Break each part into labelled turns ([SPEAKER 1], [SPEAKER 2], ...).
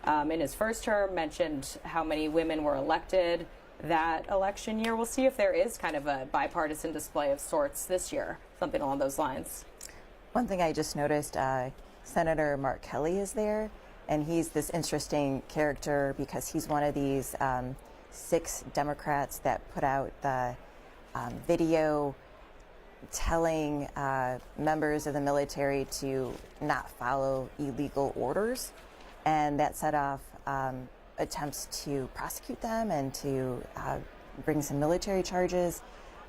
[SPEAKER 1] in his first term, mentioned how many women were elected that election year. We'll see if there is kind of a bipartisan display of sorts this year, something along those lines.
[SPEAKER 2] One thing I just noticed, Senator Mark Kelly is there, and he's this interesting character because he's one of these 6 Democrats that put out the video telling members of the military to not follow illegal orders, and that set off attempts to prosecute them and to bring some military charges,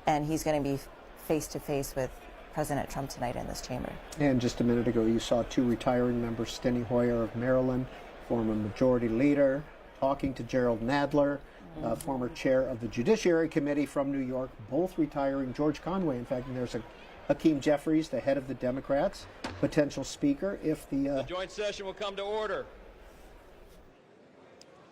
[SPEAKER 2] and he's going to be face to face with President Trump tonight in this chamber.
[SPEAKER 3] And just a minute ago, you saw 2 retiring members, Steny Hoyer of Maryland, former majority leader, talking to Gerald Nadler, former chair of the Judiciary Committee from New York, both retiring. George Conway, in fact, and there's Hakeem Jeffries, the head of the Democrats, potential speaker if
[SPEAKER 4] The joint session will come to order.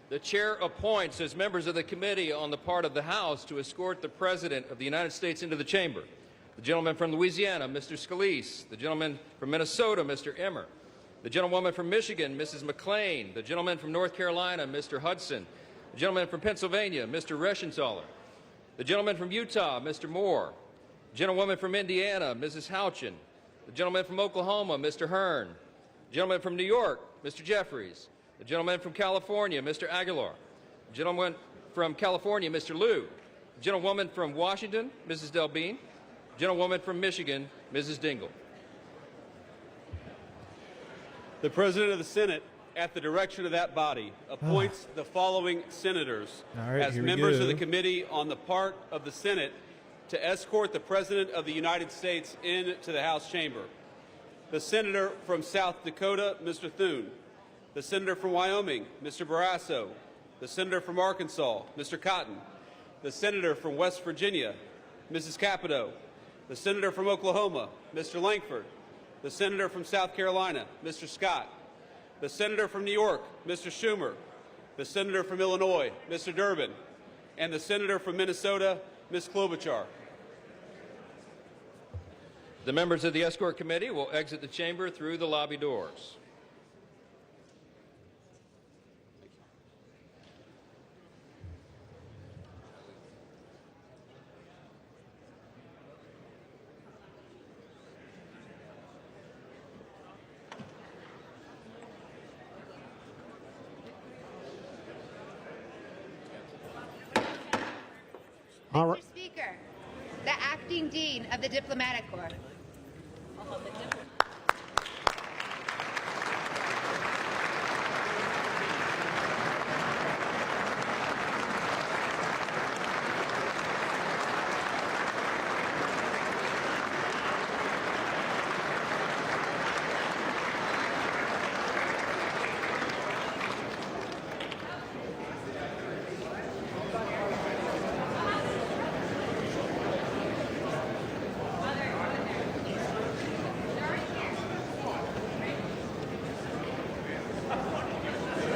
[SPEAKER 4] The chair appoints as members of the committee on the part of the House to escort the President of the United States into the chamber: the gentleman from Louisiana, Mr. Scalise; the gentleman from Minnesota, Mr. Emmer; the gentlewoman from Michigan, Mrs. McClain; the gentleman from North Carolina, Mr. Hudson; the gentleman from Pennsylvania, Mr. Reschenthaler; the gentleman from Utah, Mr. Moore; the gentlewoman from Indiana, Mrs. Houchin; the gentleman from Oklahoma, Mr. Hearn; the gentleman from New York, Mr. Jeffries; the gentleman from California, Mr. Aguilar; the gentleman from California, Mr. Liu; the gentlewoman from Washington, Mrs. Delbene; gentlewoman from Michigan, Mrs. Dingell.
[SPEAKER 5] The President of the Senate, at the direction of that body, appoints the following senators as members of the committee on the part of the Senate to escort the President of the United States into the House chamber: the Senator from South Dakota, Mr. Thune; the Senator from Wyoming, Mr. Barrasso; the Senator from Arkansas, Mr. Cotton; the Senator from West Virginia, Mrs. Capito; the Senator from Oklahoma, Mr. Lankford; the Senator from South Carolina, Mr. Scott; the Senator from New York, Mr. Schumer; the Senator from Illinois, Mr. Durbin; and the Senator from Minnesota, Ms. Klobuchar.
[SPEAKER 4] The members of the escort committee will exit the chamber through the lobby doors.
[SPEAKER 6] Mr. Speaker, the Acting Dean of the Diplomatic Corps.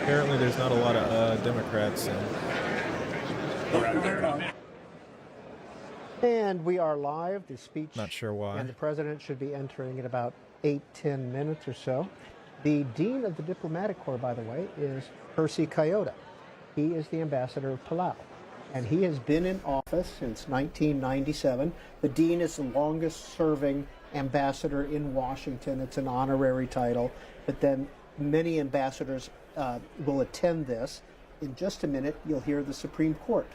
[SPEAKER 7] Apparently there's not a lot of Democrats.
[SPEAKER 3] And we are live. The speech.
[SPEAKER 7] Not sure why.
[SPEAKER 3] And the president should be entering in about 8-10 minutes or so. The dean of the Diplomatic Corps, by the way, is Percy Kayota. He is the ambassador of Palau, and he has been in office since 1997. The dean is the longest-serving ambassador in Washington. It's an honorary title, but then many ambassadors will attend this. In just a minute, you'll hear the Supreme Court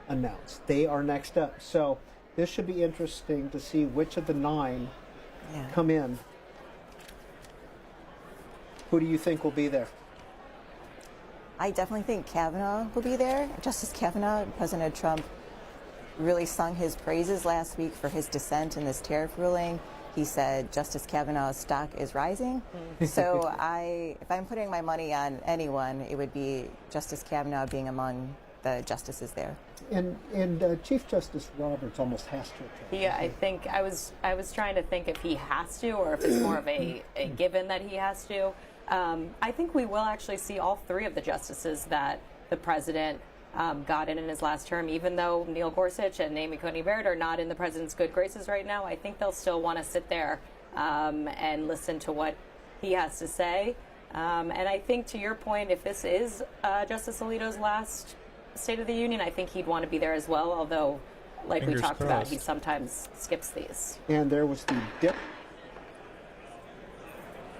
[SPEAKER 3] announced. They are next up. So this should be interesting to see which of the 9 come in. Who do you think will be there?
[SPEAKER 2] I definitely think Kavanaugh will be there. Justice Kavanaugh. President Trump really sung his praises last week for his dissent in this tariff ruling. He said Justice Kavanaugh's stock is rising. So if I'm putting my money on anyone, it would be Justice Kavanaugh being among the justices there.
[SPEAKER 3] And Chief Justice Roberts almost has to attend.
[SPEAKER 1] Yeah, I think I was trying to think if he has to or if it's more of a given that he has to. I think we will actually see all 3 of the justices that the president got in his last term. Even though Neil Gorsuch and Amy Coney Barrett are not in the president's good graces right now, I think they'll still want to sit there and listen to what he has to say. And I think, to your point, if this is Justice Alito's last State of the Union, I think he'd want to be there as well, although, like
[SPEAKER 7] Fingers
[SPEAKER 1] we talked about,
[SPEAKER 7] crossed.
[SPEAKER 1] he sometimes skips these.
[SPEAKER 3] And there was the dip.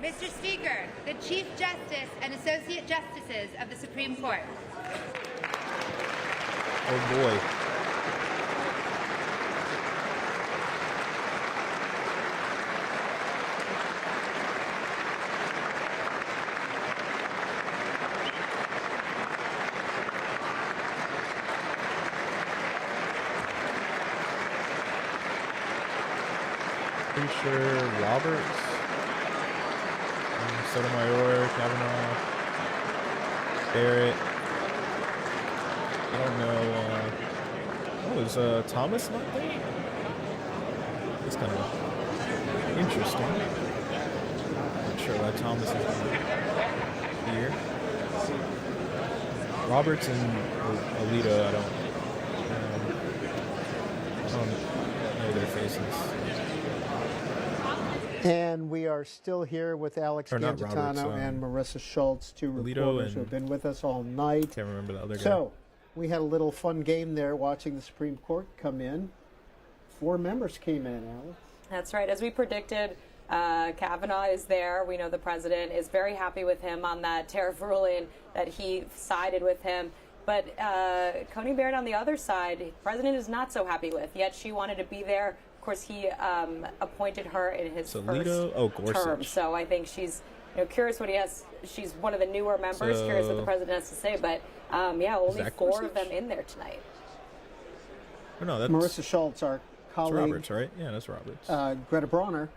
[SPEAKER 6] Mr. Speaker, the Chief Justice and Associate Justices of the Supreme Court.
[SPEAKER 7] Oh boy. Pretty sure Roberts, Sotomayor, Kavanaugh, Barrett. I don't know. Is Thomas not there? It's kind of interesting. Not sure why Thomas is not here. Roberts and Alito, I don't know their faces.
[SPEAKER 3] And we are still here with Alex
[SPEAKER 7] Or not
[SPEAKER 3] Gangitano
[SPEAKER 7] Roberts,
[SPEAKER 3] and Marissa Schultz, two
[SPEAKER 7] Alito
[SPEAKER 3] reporters who
[SPEAKER 7] and-
[SPEAKER 3] have been with us all night.
[SPEAKER 7] Can't remember the other guy.
[SPEAKER 3] So, we had a little fun game there watching the Supreme Court come in. 4 members came in, Alex.
[SPEAKER 1] That's right. As we predicted, Kavanaugh is there. We know the president is very happy with him on that tariff ruling, that he sided with him. But Coney Barrett on the other side, the president is not so happy with, yet she wanted to be there. Of course, he appointed her in his
[SPEAKER 7] So
[SPEAKER 1] first
[SPEAKER 7] Alito- oh, Gorsuch.
[SPEAKER 1] term. So I think she's curious what he has. She's one of the newer members, curious what the
[SPEAKER 7] So-
[SPEAKER 1] president has to say. But yeah, only
[SPEAKER 7] that
[SPEAKER 1] 4
[SPEAKER 7] Gorsuch?
[SPEAKER 1] of them in there tonight.
[SPEAKER 7] Oh, no, that's
[SPEAKER 3] Marissa Schultz, our
[SPEAKER 7] that's
[SPEAKER 3] colleague,
[SPEAKER 7] Roberts, right? Yeah, that's Roberts.
[SPEAKER 3] Greta Bronner,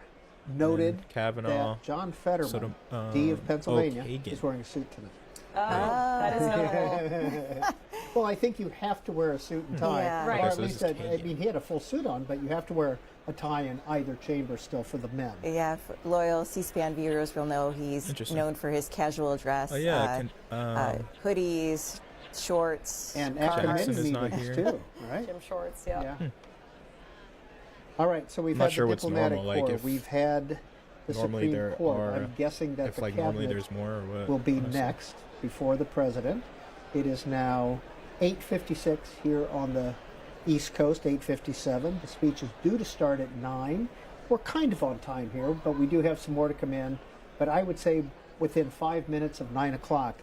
[SPEAKER 3] noted
[SPEAKER 7] And Kavanaugh,
[SPEAKER 3] that John Fetterman,
[SPEAKER 7] Sotom-
[SPEAKER 3] D of Pennsylvania,
[SPEAKER 7] Kagan.
[SPEAKER 3] is wearing a suit tonight.
[SPEAKER 1] Oh, that is notable.
[SPEAKER 3] Well, I think you have to wear a suit and tie.
[SPEAKER 2] Yeah.
[SPEAKER 1] Right.
[SPEAKER 3] Or
[SPEAKER 7] Okay,
[SPEAKER 3] at
[SPEAKER 7] so
[SPEAKER 3] least,
[SPEAKER 7] this is
[SPEAKER 3] I
[SPEAKER 7] Kagan.
[SPEAKER 3] mean, he had a full suit on, but you have to wear a tie in either chamber still for the men.
[SPEAKER 2] Yeah, for loyal C-SPAN viewers will know he's
[SPEAKER 7] Interesting.
[SPEAKER 2] known for his casual dress.
[SPEAKER 7] Oh, yeah,
[SPEAKER 2] Hoodies, shorts.
[SPEAKER 3] And at
[SPEAKER 7] Jackson
[SPEAKER 3] committee
[SPEAKER 7] is not
[SPEAKER 3] meetings,
[SPEAKER 7] here.
[SPEAKER 3] too, right?
[SPEAKER 1] Jim Shorts, yeah.
[SPEAKER 3] Yeah. All right, so we've
[SPEAKER 7] I'm not
[SPEAKER 3] had
[SPEAKER 7] sure
[SPEAKER 3] the
[SPEAKER 7] what's
[SPEAKER 3] diplomatic
[SPEAKER 7] normal, like
[SPEAKER 3] corps.
[SPEAKER 7] if
[SPEAKER 3] We've had the
[SPEAKER 7] normally
[SPEAKER 3] Supreme
[SPEAKER 7] there
[SPEAKER 3] Court.
[SPEAKER 7] are-
[SPEAKER 3] I'm guessing that
[SPEAKER 7] if
[SPEAKER 3] the
[SPEAKER 7] like
[SPEAKER 3] cabinet
[SPEAKER 7] normally there's more or what?
[SPEAKER 3] will be
[SPEAKER 7] honestly.
[SPEAKER 3] next before the president. It is now 8:56 here on the East Coast, 8:57. The speech is due to start at 9. We're kind of on time here, but we do have some more to come in. But I would say within 5 minutes of 9 o'clock,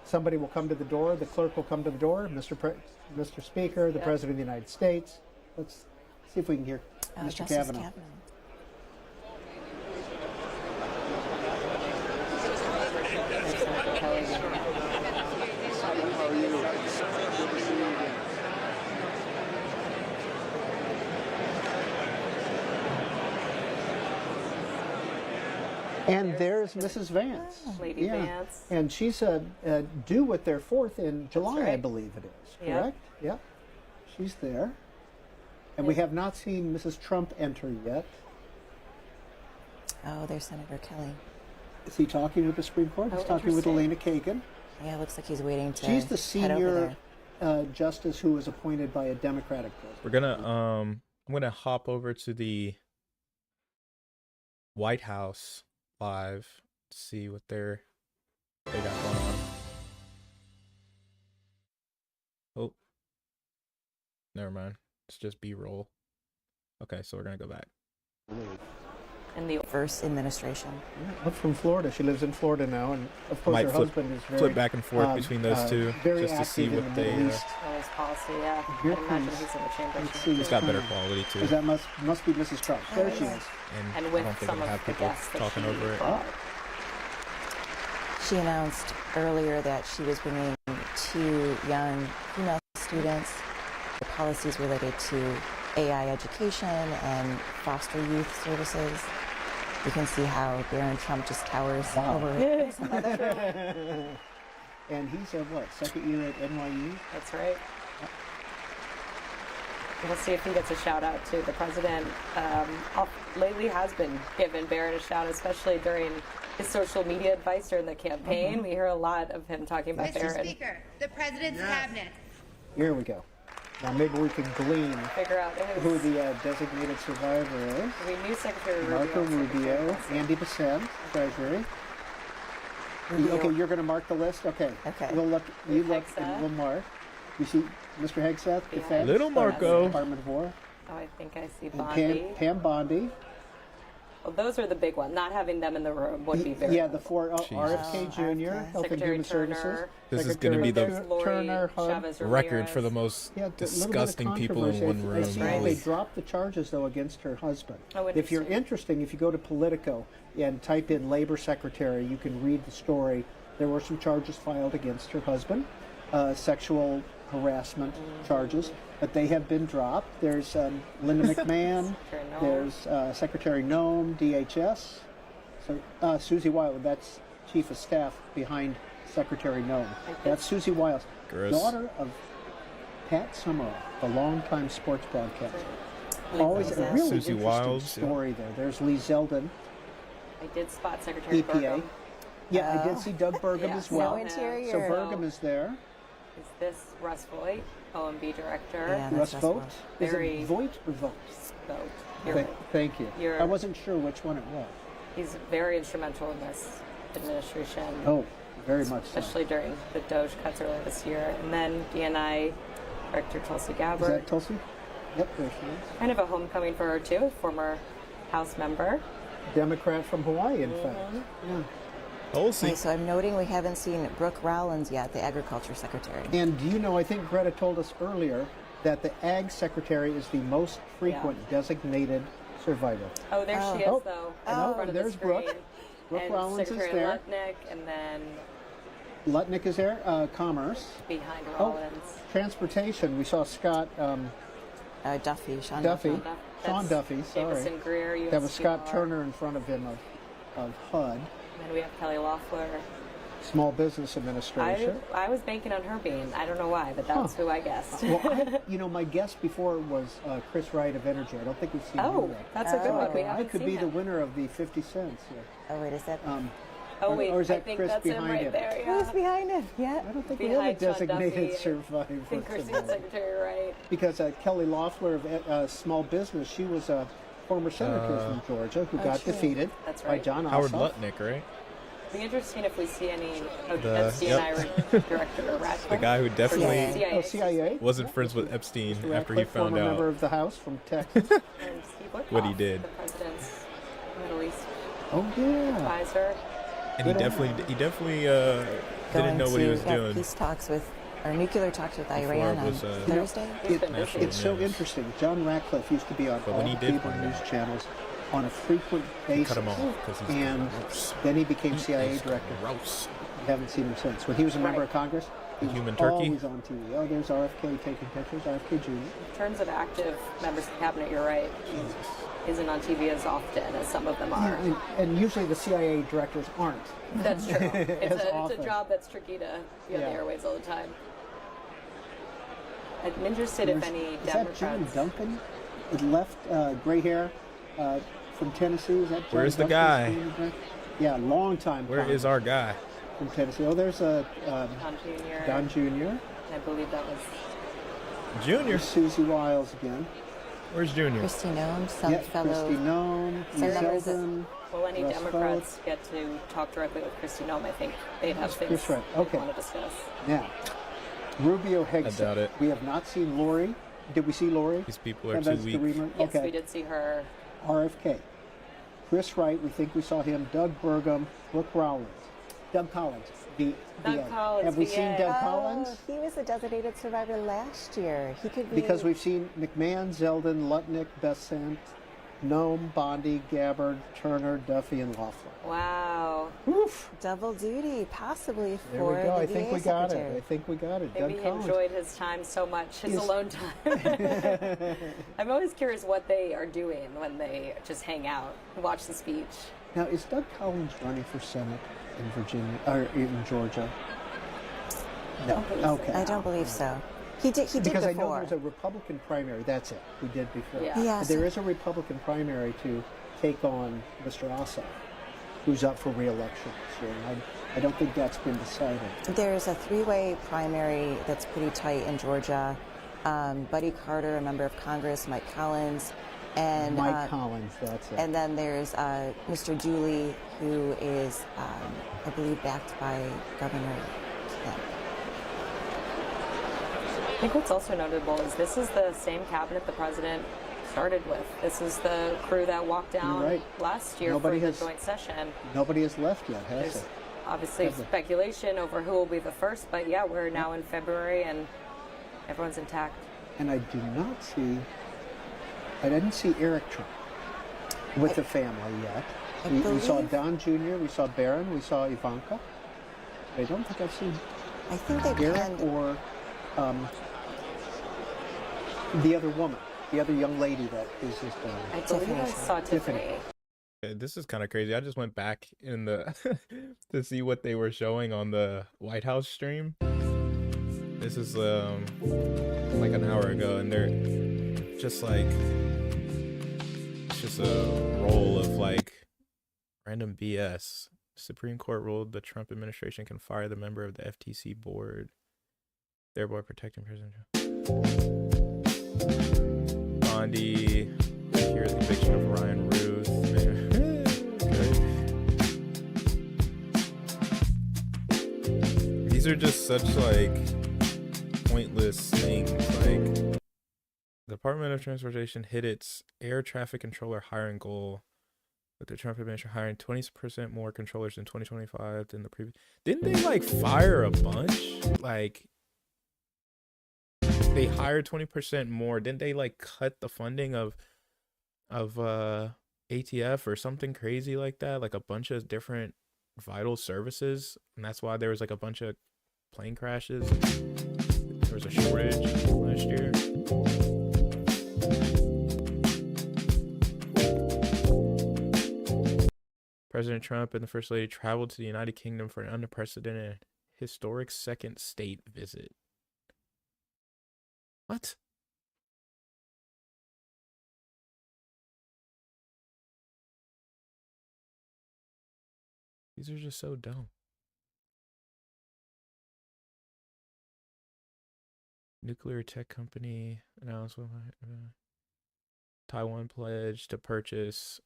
[SPEAKER 3] somebody will come to the door. The clerk will come to the door. Mr. Speaker, the President of the United States. Let's see if we can hear Mr.
[SPEAKER 2] Justice
[SPEAKER 3] Kavanaugh.
[SPEAKER 2] Kavanaugh.
[SPEAKER 3] And there's Mrs. Vance.
[SPEAKER 1] Lady Vance.
[SPEAKER 3] And she's due with their 4th in July, I
[SPEAKER 1] right.
[SPEAKER 3] believe it is.
[SPEAKER 1] Yep.
[SPEAKER 3] Correct? Yep. She's there. And we have not seen Mrs. Trump enter yet.
[SPEAKER 2] Oh, there's Senator Kelly.
[SPEAKER 3] Is he talking with the Supreme Court? He's
[SPEAKER 1] Oh,
[SPEAKER 3] talking with Elena
[SPEAKER 1] interesting.
[SPEAKER 3] Kagan.
[SPEAKER 2] Yeah, it looks like he's waiting to
[SPEAKER 3] She's the
[SPEAKER 2] head over
[SPEAKER 3] senior
[SPEAKER 2] there.
[SPEAKER 3] justice who was appointed by a Democratic president.
[SPEAKER 7] We're gonna I'm gonna hop over to the White House live to see what they got going on. Oh, never mind. It's just B-roll. Okay, so we're gonna go back.
[SPEAKER 1] In the
[SPEAKER 2] First administration.
[SPEAKER 3] Up from Florida. She lives in Florida now, and of course
[SPEAKER 7] Might
[SPEAKER 3] her
[SPEAKER 7] flip-
[SPEAKER 3] husband is very
[SPEAKER 7] flip back and forth between those two,
[SPEAKER 3] very
[SPEAKER 7] just to see
[SPEAKER 3] active in
[SPEAKER 7] what
[SPEAKER 3] the
[SPEAKER 7] they,
[SPEAKER 3] Middle East.
[SPEAKER 1] His policy, yeah.
[SPEAKER 3] Here
[SPEAKER 1] I'd imagine
[SPEAKER 3] comes-
[SPEAKER 1] he's in the chamber.
[SPEAKER 3] let's
[SPEAKER 1] too.
[SPEAKER 3] see.
[SPEAKER 7] It's got better quality too.
[SPEAKER 3] That must be Mrs. Trump. There she is.
[SPEAKER 1] And
[SPEAKER 7] I
[SPEAKER 1] with
[SPEAKER 7] don't think
[SPEAKER 1] some
[SPEAKER 7] we'll
[SPEAKER 1] of
[SPEAKER 7] have
[SPEAKER 1] the
[SPEAKER 7] people
[SPEAKER 1] guests that
[SPEAKER 7] talking
[SPEAKER 1] she
[SPEAKER 7] over it.
[SPEAKER 1] brought.
[SPEAKER 2] She announced earlier that she was bringing 2 young female students. The policies related to AI education and foster youth services. You can see how Barron Trump just towers over it.
[SPEAKER 3] And he's a what? 2nd year at NYU.
[SPEAKER 1] That's right. We'll see if he gets a shout out too. The president lately has been giving Barron a shout, especially during his social media advice during the campaign. We hear a lot of him talking about
[SPEAKER 6] Mr.
[SPEAKER 1] Barron.
[SPEAKER 6] Speaker, the President's Cabinet.
[SPEAKER 3] Here we go. Now maybe we can glean
[SPEAKER 1] Figure out
[SPEAKER 3] who the designated survivor is.
[SPEAKER 1] we knew Secretary Rubio.
[SPEAKER 3] Marco
[SPEAKER 1] and Secretary
[SPEAKER 3] Rubio,
[SPEAKER 1] Wilson.
[SPEAKER 3] Andy Besant, Treasury. Okay, you're going to mark the list? Okay.
[SPEAKER 2] Okay.
[SPEAKER 3] We'll look, you look,
[SPEAKER 1] Hegseth.
[SPEAKER 3] and we'll mark. You see Mr. Hegseth,
[SPEAKER 1] Yeah.
[SPEAKER 3] Defense.
[SPEAKER 7] Little Marco.
[SPEAKER 3] Department of War.
[SPEAKER 1] Oh, I think I see
[SPEAKER 3] And
[SPEAKER 1] Bondi.
[SPEAKER 3] Pam Bondi.
[SPEAKER 1] Well, those are the big ones. Not having them in the room would be very
[SPEAKER 3] Yeah, the four,
[SPEAKER 7] Jesus.
[SPEAKER 3] RFK Jr.,
[SPEAKER 2] RFK.
[SPEAKER 3] Health and
[SPEAKER 1] Secretary
[SPEAKER 3] Human
[SPEAKER 1] Turner.
[SPEAKER 3] Services.
[SPEAKER 7] This is gonna be the-
[SPEAKER 1] There's Lori
[SPEAKER 3] Turner, Hub.
[SPEAKER 1] Chavez
[SPEAKER 7] Record for the
[SPEAKER 1] Ramirez.
[SPEAKER 7] most
[SPEAKER 3] Yeah, a little bit of
[SPEAKER 7] disgusting people in one
[SPEAKER 3] controversy.
[SPEAKER 7] room.
[SPEAKER 3] I see
[SPEAKER 7] Holy-
[SPEAKER 3] they dropped the charges, though, against her husband.
[SPEAKER 1] Oh,
[SPEAKER 3] If you're
[SPEAKER 1] interesting.
[SPEAKER 3] if you go to Politico and type in labor secretary, you can read the story. There were some charges filed against her husband, sexual harassment charges, but they have been dropped. There's Linda McMahon,
[SPEAKER 1] Secretary Noem.
[SPEAKER 3] there's Secretary Noem, DHS, so Susie Wiles, that's Chief of Staff behind Secretary Noem. That's Susie Wiles,
[SPEAKER 7] Gross.
[SPEAKER 3] daughter of Pat Summerall, the longtime sports broadcaster. Always a
[SPEAKER 2] Zeldin.
[SPEAKER 3] really
[SPEAKER 7] Susie
[SPEAKER 3] interesting
[SPEAKER 7] Wiles, yeah.
[SPEAKER 3] story there. There's Lee Zeldin,
[SPEAKER 1] I did spot Secretary
[SPEAKER 3] EPA.
[SPEAKER 1] Burgum.
[SPEAKER 3] Yeah, I did see Doug Burgum
[SPEAKER 1] Yeah,
[SPEAKER 3] as
[SPEAKER 1] so
[SPEAKER 3] well.
[SPEAKER 2] No interior.
[SPEAKER 3] So Burgum is there.
[SPEAKER 1] Is this Russ Voigt, OMB director?
[SPEAKER 2] Yeah.
[SPEAKER 3] Russ
[SPEAKER 2] Russ
[SPEAKER 3] Vogt.
[SPEAKER 2] Vogt.
[SPEAKER 3] Is
[SPEAKER 1] Very-
[SPEAKER 3] it Voigt or Vogt?
[SPEAKER 1] Vogt. You're right.
[SPEAKER 3] Thank you.
[SPEAKER 1] You're-
[SPEAKER 3] I wasn't sure which one it was.
[SPEAKER 1] He's very instrumental in this administration.
[SPEAKER 3] Oh, very much so.
[SPEAKER 1] Especially during the Doge cuts earlier this year. And then DNI Director Tulsi
[SPEAKER 3] Is
[SPEAKER 1] Gabbard.
[SPEAKER 3] that Tulsi? Yep, there she is.
[SPEAKER 1] Kind of a homecoming for her, too, former House member.
[SPEAKER 3] Democrat from Hawaii, in fact. Yeah.
[SPEAKER 7] Tulsi.
[SPEAKER 2] Okay, so I'm noting we haven't seen Brooke Rollins yet, the Agriculture Secretary.
[SPEAKER 3] And do you know, I think Greta told us earlier that the Ag Secretary is the most frequent designated survivor.
[SPEAKER 1] Oh, there she is,
[SPEAKER 3] Oh.
[SPEAKER 1] though.
[SPEAKER 3] Oh,
[SPEAKER 1] in front of
[SPEAKER 3] there's
[SPEAKER 1] the screen.
[SPEAKER 3] Brooke. Brooke
[SPEAKER 1] and
[SPEAKER 3] Rollins is
[SPEAKER 1] Secretary
[SPEAKER 3] there.
[SPEAKER 1] Lutnick, and then
[SPEAKER 3] Lutnick is there, Commerce.
[SPEAKER 1] behind
[SPEAKER 3] Oh,
[SPEAKER 1] Rollins.
[SPEAKER 3] Transportation, we saw Scott
[SPEAKER 2] Duffy, Sean
[SPEAKER 3] Duffy.
[SPEAKER 2] Duffy.
[SPEAKER 3] Sean
[SPEAKER 1] That's
[SPEAKER 3] Duffy, sorry.
[SPEAKER 1] Davison Greer, USDR.
[SPEAKER 3] That was Scott Turner in front of him of HUD,
[SPEAKER 1] And then we have Kelly Loeffler.
[SPEAKER 3] Small Business Administration.
[SPEAKER 1] I was banking on her being. I don't know why, but that's who I guessed.
[SPEAKER 3] Well, my guess before was Chris Wright of Energy. I don't think we've seen him
[SPEAKER 1] Oh,
[SPEAKER 3] yet.
[SPEAKER 1] that's a good one. We
[SPEAKER 3] I
[SPEAKER 1] haven't
[SPEAKER 3] could
[SPEAKER 1] seen
[SPEAKER 3] be the
[SPEAKER 1] him.
[SPEAKER 3] winner of the 50 cents. Yeah.
[SPEAKER 2] Oh, wait, is that
[SPEAKER 1] Oh wait,
[SPEAKER 3] or is
[SPEAKER 1] I
[SPEAKER 3] that
[SPEAKER 1] think
[SPEAKER 3] Chris
[SPEAKER 1] that's him
[SPEAKER 3] behind
[SPEAKER 1] right
[SPEAKER 3] him?
[SPEAKER 1] there.
[SPEAKER 2] who's
[SPEAKER 1] Yeah.
[SPEAKER 2] behind him? Yeah.
[SPEAKER 3] I don't think we have a
[SPEAKER 1] Behind Sean
[SPEAKER 3] designated
[SPEAKER 1] Duffy.
[SPEAKER 3] survivor.
[SPEAKER 1] I think Christine's
[SPEAKER 3] tonight.
[SPEAKER 1] secretary, right?
[SPEAKER 3] Because Kelly Loeffler of Small Business, she was a former senator from Georgia who got
[SPEAKER 2] true.
[SPEAKER 3] defeated
[SPEAKER 1] That's
[SPEAKER 3] by
[SPEAKER 1] right.
[SPEAKER 3] John
[SPEAKER 7] Howard
[SPEAKER 3] Ossoff.
[SPEAKER 7] Lutnick, right?
[SPEAKER 1] Be interesting if we see any
[SPEAKER 7] The-
[SPEAKER 1] DNI director Ratcliffe.
[SPEAKER 7] The guy who definitely
[SPEAKER 2] Yeah.
[SPEAKER 1] CIA.
[SPEAKER 3] Oh, CIA.
[SPEAKER 7] wasn't friends with Epstein after he
[SPEAKER 3] Ratcliffe,
[SPEAKER 7] found
[SPEAKER 3] former member
[SPEAKER 7] out.
[SPEAKER 3] of the House from Texas.
[SPEAKER 1] And Steve Witkoff,
[SPEAKER 7] what he did.
[SPEAKER 1] The president's Middle East
[SPEAKER 3] Oh yeah.
[SPEAKER 1] advisor.
[SPEAKER 7] And he
[SPEAKER 3] Good
[SPEAKER 7] definitely didn't
[SPEAKER 2] Going
[SPEAKER 7] know what he
[SPEAKER 2] to,
[SPEAKER 7] was doing.
[SPEAKER 2] peace talks with, or nuclear talks with
[SPEAKER 7] Before
[SPEAKER 2] Iran
[SPEAKER 7] it was,
[SPEAKER 2] on
[SPEAKER 7] you
[SPEAKER 3] know,
[SPEAKER 2] Thursday.
[SPEAKER 1] He's been
[SPEAKER 7] National
[SPEAKER 1] busy.
[SPEAKER 3] It's so
[SPEAKER 7] news.
[SPEAKER 3] interesting. John Ratcliffe used to be on
[SPEAKER 7] But
[SPEAKER 3] all
[SPEAKER 7] when he
[SPEAKER 3] the
[SPEAKER 7] did
[SPEAKER 3] cable
[SPEAKER 7] find
[SPEAKER 3] news
[SPEAKER 7] out,
[SPEAKER 3] channels on a frequent basis.
[SPEAKER 7] Cut him off because he's
[SPEAKER 3] And
[SPEAKER 7] gross.
[SPEAKER 3] then he became
[SPEAKER 7] He
[SPEAKER 3] CIA
[SPEAKER 7] is
[SPEAKER 3] director.
[SPEAKER 7] Gross.
[SPEAKER 3] We haven't seen him since. When he was a member
[SPEAKER 1] Right.
[SPEAKER 3] of Congress, he was
[SPEAKER 7] human turkey?
[SPEAKER 3] always on TV. Oh, there's RFK taking pictures. RFK Jr.
[SPEAKER 1] In terms of active members of the cabinet, you're right. Isn't on TV as often as some of them are.
[SPEAKER 3] And usually the CIA directors aren't.
[SPEAKER 1] That's true. It's a
[SPEAKER 3] often.
[SPEAKER 1] job that's tricky to be on the
[SPEAKER 3] Yeah.
[SPEAKER 1] airwaves all the time. I'm interested if any
[SPEAKER 3] Is that John
[SPEAKER 1] Democrats.
[SPEAKER 3] Duncan? With left gray hair from Tennessee. Is that John
[SPEAKER 7] Where's the
[SPEAKER 3] Duncan?
[SPEAKER 7] guy?
[SPEAKER 3] Yeah, long time.
[SPEAKER 7] Where is our guy?
[SPEAKER 3] from Tennessee? Oh, there's a
[SPEAKER 1] Don Jr.
[SPEAKER 3] Don Jr.
[SPEAKER 1] I believe that was.
[SPEAKER 7] Junior.
[SPEAKER 3] There's Susie Wiles again.
[SPEAKER 7] Where's Junior?
[SPEAKER 2] Christy Noem, some
[SPEAKER 3] Yeah,
[SPEAKER 2] fellow.
[SPEAKER 3] Christy Noem.
[SPEAKER 2] Some
[SPEAKER 3] Lee
[SPEAKER 2] members of-
[SPEAKER 3] Zeldin.
[SPEAKER 1] Well, any
[SPEAKER 3] Russ
[SPEAKER 1] Democrats get to talk directly with Kristi Noem, I think they'd have things
[SPEAKER 3] Chris Wright.
[SPEAKER 1] they
[SPEAKER 3] Okay.
[SPEAKER 1] want to discuss.
[SPEAKER 3] Now, Rubio Hegseth.
[SPEAKER 7] doubt it.
[SPEAKER 3] We have not seen Lori. Did we see Lori?
[SPEAKER 7] These people are
[SPEAKER 3] And
[SPEAKER 7] too
[SPEAKER 3] that's the
[SPEAKER 7] weak.
[SPEAKER 3] rumor?
[SPEAKER 1] Yes,
[SPEAKER 3] Okay.
[SPEAKER 1] we did see her.
[SPEAKER 3] RFK. Chris Wright, we think we saw him. Doug Burgum, Brooke Rollins. Doug Collins.
[SPEAKER 1] Doug Collins,
[SPEAKER 3] Have we seen
[SPEAKER 1] VA.
[SPEAKER 3] Doug
[SPEAKER 2] Oh,
[SPEAKER 3] Collins?
[SPEAKER 2] he was a designated survivor last year. He could be.
[SPEAKER 3] Because we've seen McMahon, Zeldin, Lutnick, Bessent, Noem, Bondi, Gabbard, Turner, Duffy, and Loeffler.
[SPEAKER 1] Wow.
[SPEAKER 3] Oof.
[SPEAKER 2] double duty, possibly
[SPEAKER 3] There
[SPEAKER 2] for
[SPEAKER 3] we go.
[SPEAKER 2] the
[SPEAKER 3] I think
[SPEAKER 2] VA
[SPEAKER 3] we got
[SPEAKER 2] secretary.
[SPEAKER 3] it. I think we got it.
[SPEAKER 1] Maybe
[SPEAKER 3] Doug
[SPEAKER 1] he
[SPEAKER 3] Collins.
[SPEAKER 1] enjoyed his time so much, his
[SPEAKER 3] He's-
[SPEAKER 1] alone time. I'm always curious what they are doing when they just hang out and watch the speech.
[SPEAKER 3] Now, is Doug Collins running for Senate in Virginia or in Georgia? No. Okay.
[SPEAKER 2] I don't believe so. He did. He did
[SPEAKER 3] Because I know
[SPEAKER 2] before.
[SPEAKER 3] there's a Republican primary. That's it. We did before.
[SPEAKER 1] Yeah.
[SPEAKER 2] Yeah,
[SPEAKER 3] But
[SPEAKER 2] so-
[SPEAKER 3] there is a Republican primary to take on Mr. Ossoff, who's up for re-election this year. And I don't think that's been decided.
[SPEAKER 2] There's a three-way primary that's pretty tight in Georgia. Buddy Carter, a member of Congress, Mike Collins, And
[SPEAKER 3] Mike Collins, that's it.
[SPEAKER 2] and then there's Mr. Dooley, who is, I believe, backed by Governor Kemp.
[SPEAKER 1] I think what's also notable is this is the same cabinet the president started with. This is the crew that walked down
[SPEAKER 3] right.
[SPEAKER 1] last year
[SPEAKER 3] Nobody
[SPEAKER 1] for the
[SPEAKER 3] has-
[SPEAKER 1] joint session.
[SPEAKER 3] Nobody has left yet, has
[SPEAKER 1] There's
[SPEAKER 3] it?
[SPEAKER 1] obviously
[SPEAKER 3] Has it?
[SPEAKER 1] speculation over who will be the first, but yeah, we're now in February and everyone's intact.
[SPEAKER 3] And I didn't see Eric Trump with the family yet. We saw
[SPEAKER 2] believe-
[SPEAKER 3] Don Jr., we saw Barron, we saw Ivanka. I don't think I've seen
[SPEAKER 2] I think they
[SPEAKER 3] Eric
[SPEAKER 2] planned.
[SPEAKER 3] or the other woman, the other young lady that is his daughter.
[SPEAKER 1] I believe I saw
[SPEAKER 3] Tiffany.
[SPEAKER 1] Tiffany.
[SPEAKER 7] Okay, this is kind of crazy. I just went back in the to see what they were showing on the White House stream. This is like an hour ago, and they're just like, it's just a roll of like random BS. Supreme Court ruled the Trump administration can fire the member of the FTC board, thereby protecting President Trump. Bondi, here the conviction of Ryan Ruth. Okay. These are just such like pointless things. Like, the Department of Transportation hit its air traffic controller hiring goal, with the Trump administration hiring 20% more controllers in 2025 than the previous. Didn't they like fire a bunch? Like, they hired 20% more. Didn't they like cut the funding of ATF or something crazy like that? Like a bunch of different vital services, and that's why there was like a bunch of plane crashes. There was a shortage last year. President Trump and the First Lady traveled to the United Kingdom for an unprecedented historic second state visit. What? These are just so dumb. Nuclear tech company announced Taiwan pledged to purchase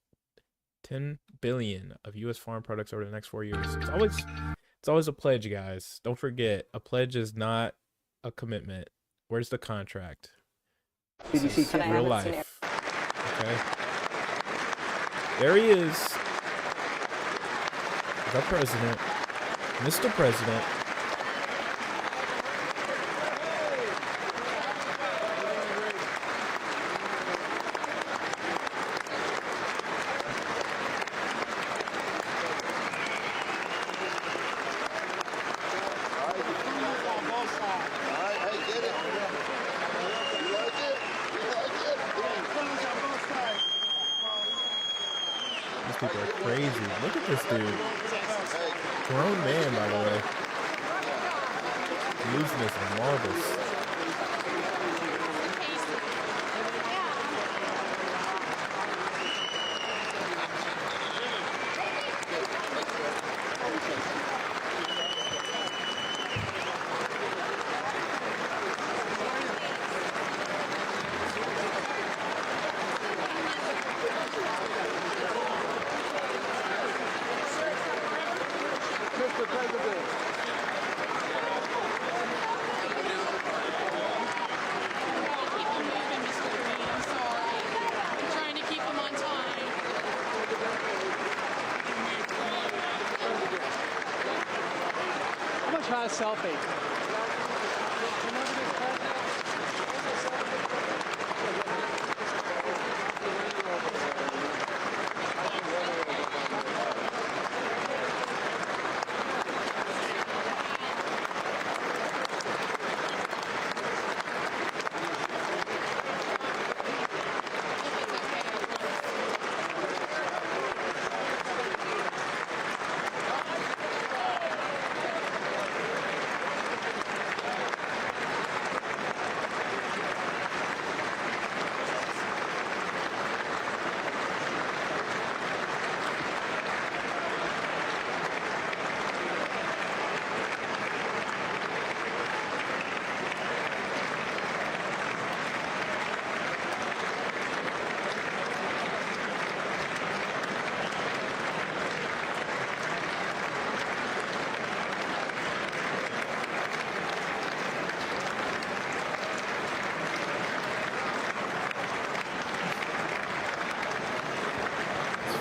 [SPEAKER 7] 10 billion of U.S. farm products over the next 4 years. It's always a pledge, guys. Don't forget, a pledge is not a commitment. Where's the contract?
[SPEAKER 3] CDC
[SPEAKER 1] But I
[SPEAKER 7] Real
[SPEAKER 1] haven't seen it.
[SPEAKER 7] life. Okay. There he is. The president. Mr. President. These people are crazy. Look at this dude. Grown man, by the way. Losing his marbles.
[SPEAKER 8] Trying to keep them on time.
[SPEAKER 3] I'm gonna try a selfie.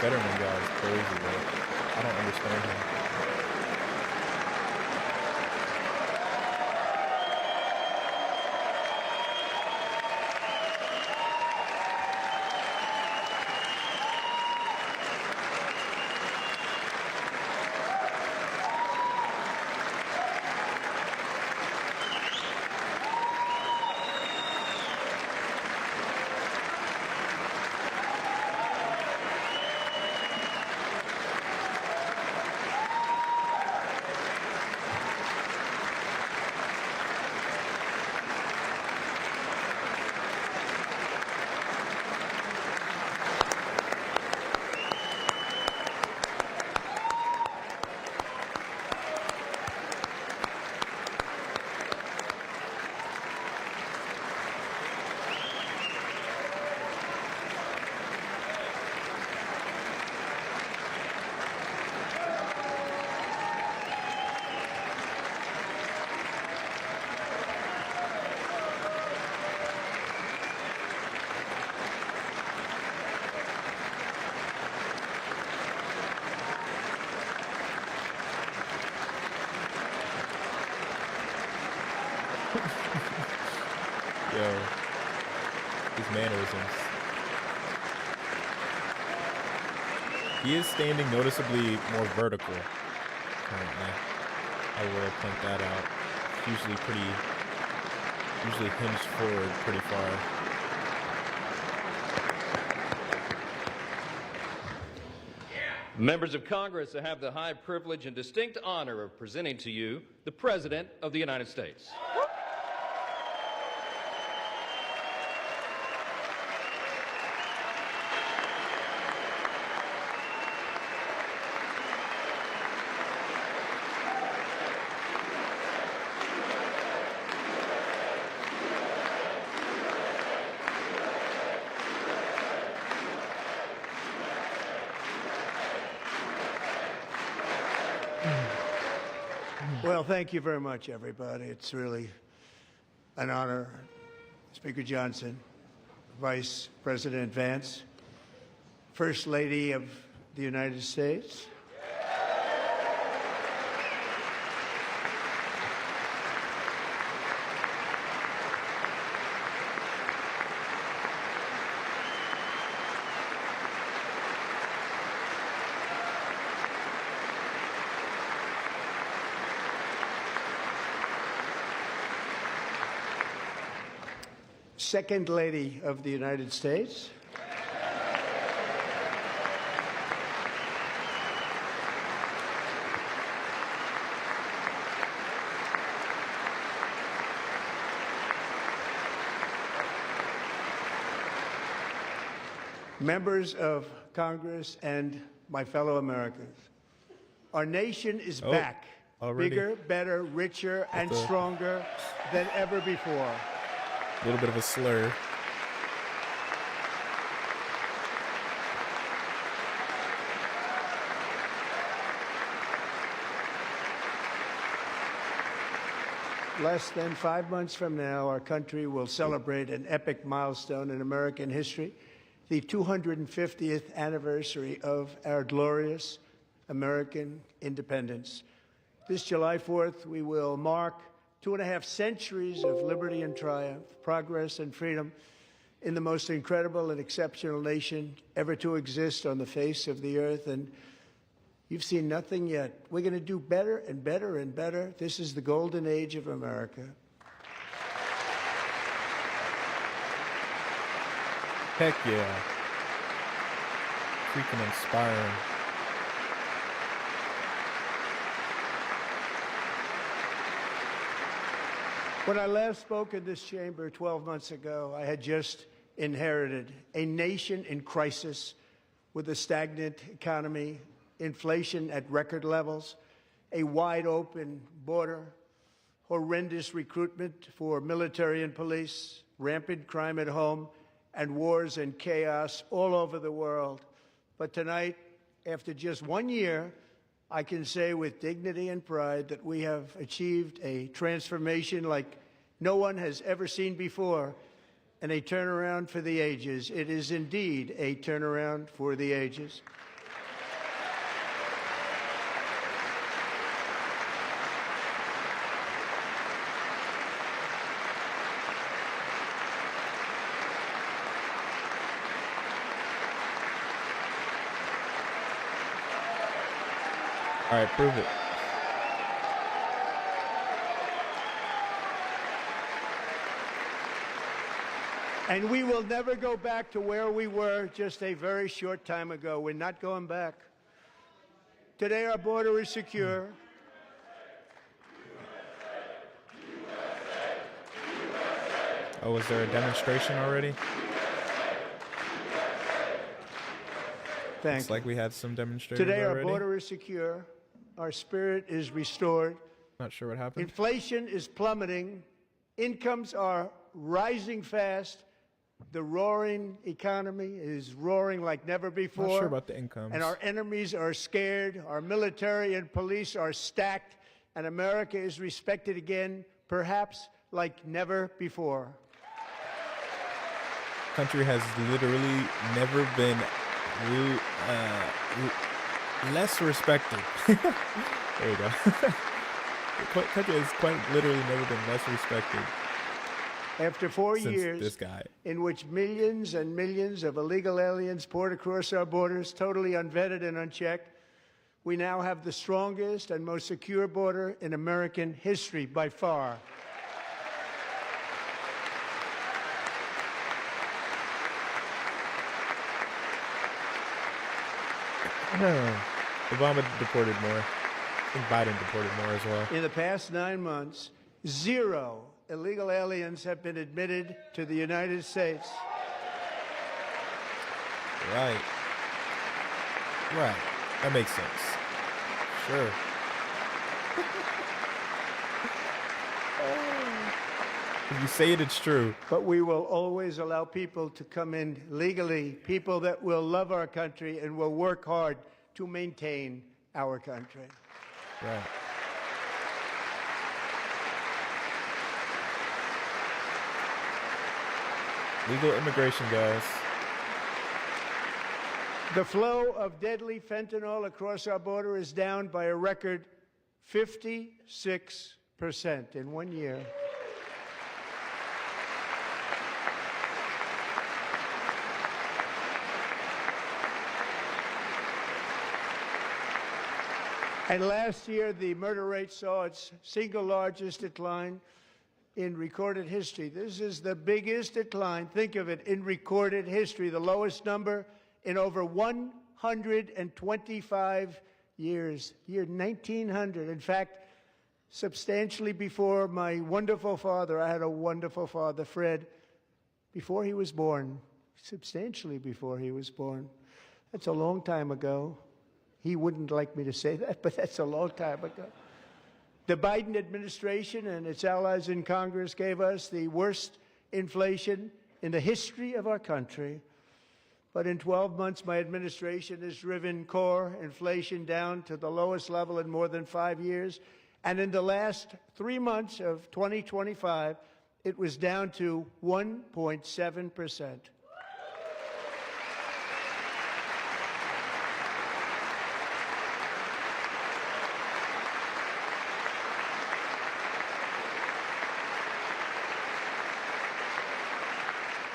[SPEAKER 7] Fetterman guy is crazy, bro. I don't understand him. Yo, his mannerisms. He is standing noticeably more vertical currently. I will point that out. Usually hinged forward pretty far.
[SPEAKER 4] Members of Congress, I have the high privilege and distinct honor of presenting to you the President of the United States.
[SPEAKER 9] Well, thank you very much, everybody. It's really an honor. Speaker Johnson, Vice President Vance, First Lady of the United States, Second Lady of the United States, members of Congress, and my fellow Americans. Our nation is back, bigger, better, richer, and stronger than ever before.
[SPEAKER 7] A little bit of a slur.
[SPEAKER 9] Less than 5 months from now, our country will celebrate an epic milestone in American history, the 250th anniversary of our glorious American independence. This July 4th, we will mark 2.5 centuries of liberty and triumph, progress and freedom in the most incredible and exceptional nation ever to exist on the face of the earth. And you've seen nothing yet. We're going to do better and better and better. This is the golden age of America.
[SPEAKER 7] Heck yeah. Freaking inspiring.
[SPEAKER 9] When I last spoke in this chamber 12 months ago, I had just inherited a nation in crisis with a stagnant economy, inflation at record levels, a wide open border, horrendous recruitment for military and police, rampant crime at home, and wars and chaos all over the world. But tonight, after just 1 year, I can say with dignity and pride that we have achieved a transformation like no one has ever seen before, and a turnaround for the ages. It is indeed a turnaround for the ages.
[SPEAKER 7] All right, prove it.
[SPEAKER 9] And we will never go back to where we were just a very short time ago. We're not going back. Today, our border is secure.
[SPEAKER 7] Oh, was there a demonstration already?
[SPEAKER 9] Thank
[SPEAKER 7] It's
[SPEAKER 9] you.
[SPEAKER 7] like we had some demonstrators
[SPEAKER 9] Today, our
[SPEAKER 7] already.
[SPEAKER 9] border is secure. Our spirit is restored.
[SPEAKER 7] Not sure what happened.
[SPEAKER 9] Inflation is plummeting. Incomes are rising fast. The roaring economy is roaring like never before.
[SPEAKER 7] Not sure about the incomes.
[SPEAKER 9] And our enemies are scared. Our military and police are stacked. And America is respected again, perhaps like never before.
[SPEAKER 7] Country has literally never been less respected. There you go. The country has quite literally never been less respected.
[SPEAKER 9] After 4
[SPEAKER 7] Since
[SPEAKER 9] years
[SPEAKER 7] this guy.
[SPEAKER 9] in which millions and millions of illegal aliens poured across our borders, totally unvetted and unchecked, we now have the strongest and most secure border in American history by far.
[SPEAKER 7] Obama deported more. I think Biden deported more as well.
[SPEAKER 9] In the past 9 months, 0 illegal aliens have been admitted to the United States.
[SPEAKER 7] Right. Right. That makes sense. Sure. If you say it, it's true.
[SPEAKER 9] But we will always allow people to come in legally, people that will love our country and will work hard to maintain our country.
[SPEAKER 7] Right. Legal immigration, guys.
[SPEAKER 9] The flow of deadly fentanyl across our border is down by a record 56% in 1 year. And last year, the murder rate saw its single largest decline in recorded history. This is the biggest decline, think of it, in recorded history, the lowest number in over 125 years, year 1900. In fact, substantially before my wonderful father, I had a wonderful father, Fred, before he was born, substantially before he was born. That's a long time ago. He wouldn't like me to say that, but that's a long time ago. The Biden administration and its allies in Congress gave us the worst inflation in the history of our country. But in 12 months, my administration has driven core inflation down to the lowest level in more than 5 years. And in the last 3 months of 2025, it was down to 1.7%.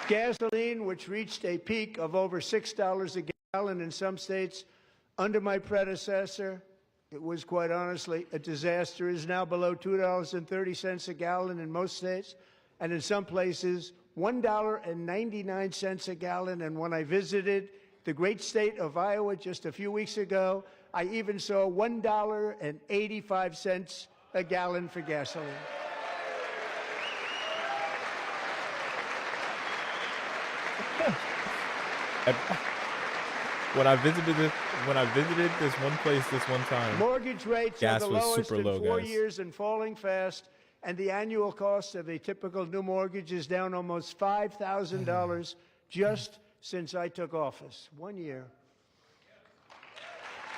[SPEAKER 9] Gasoline, which reached a peak of over $6 a gallon in some states under my predecessor, it was quite honestly a disaster, is now below $2.30 a gallon in most states, and in some places, $1.99 a gallon. And when I visited the great state of Iowa just a few weeks ago, I even saw $1.85 a gallon for gasoline.
[SPEAKER 7] When I visited this one place this one time,
[SPEAKER 9] mortgage rates are
[SPEAKER 7] gas
[SPEAKER 9] the
[SPEAKER 7] was
[SPEAKER 9] lowest
[SPEAKER 7] super
[SPEAKER 9] in
[SPEAKER 7] low,
[SPEAKER 9] 4
[SPEAKER 7] guys.
[SPEAKER 9] years and falling fast, and the annual cost of a typical new mortgage is down almost $5,000 just since I took office. 1 year.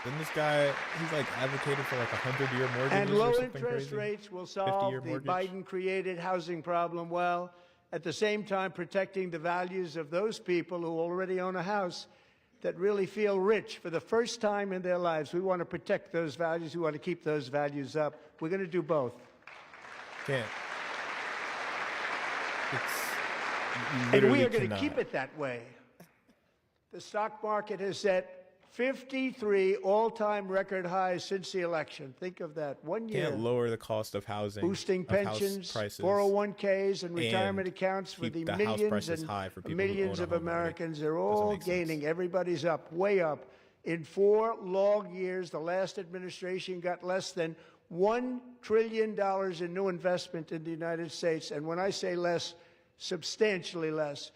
[SPEAKER 7] Then this guy, he's like advocated for like 100-year mortgages
[SPEAKER 9] And
[SPEAKER 7] or
[SPEAKER 9] low
[SPEAKER 7] something
[SPEAKER 9] interest
[SPEAKER 7] crazy.
[SPEAKER 9] rates will solve
[SPEAKER 7] 50-year
[SPEAKER 9] the
[SPEAKER 7] mortgage.
[SPEAKER 9] Biden-created housing problem well, at the same time protecting the values of those people who already own a house that really feel rich for the first time in their lives. We want to protect those values. We want to keep those values up. We're going to do both.
[SPEAKER 7] Can't. You
[SPEAKER 9] And we
[SPEAKER 7] literally
[SPEAKER 9] are going to
[SPEAKER 7] cannot.
[SPEAKER 9] keep it that way. The stock market has set 53 all-time record highs since the election. Think of that. 1 year.
[SPEAKER 7] Can't lower the cost of housing,
[SPEAKER 9] Boosting
[SPEAKER 7] of house
[SPEAKER 9] pensions,
[SPEAKER 7] prices,
[SPEAKER 9] 401ks, and retirement accounts for
[SPEAKER 7] keep
[SPEAKER 9] the
[SPEAKER 7] the house
[SPEAKER 9] millions
[SPEAKER 7] prices
[SPEAKER 9] and
[SPEAKER 7] high for people who
[SPEAKER 9] millions
[SPEAKER 7] own a
[SPEAKER 9] of
[SPEAKER 7] home already.
[SPEAKER 9] Americans. They're
[SPEAKER 7] Doesn't
[SPEAKER 9] all
[SPEAKER 7] make sense.
[SPEAKER 9] gaining. Everybody's up, way up. In 4 long years, the last administration got less than $1 trillion in new investment in the United States. And when I say less, substantially less.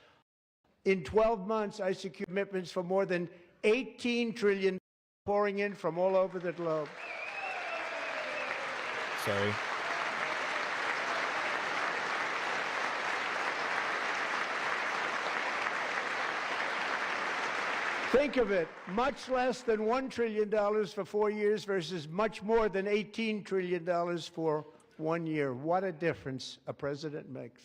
[SPEAKER 9] In 12 months, I secured commitments for more than $18 trillion pouring in from all over the globe.
[SPEAKER 7] Sorry.
[SPEAKER 9] Think of it, much less than $1 trillion for 4 years versus much more than $18 trillion for 1 year. What a difference a president makes.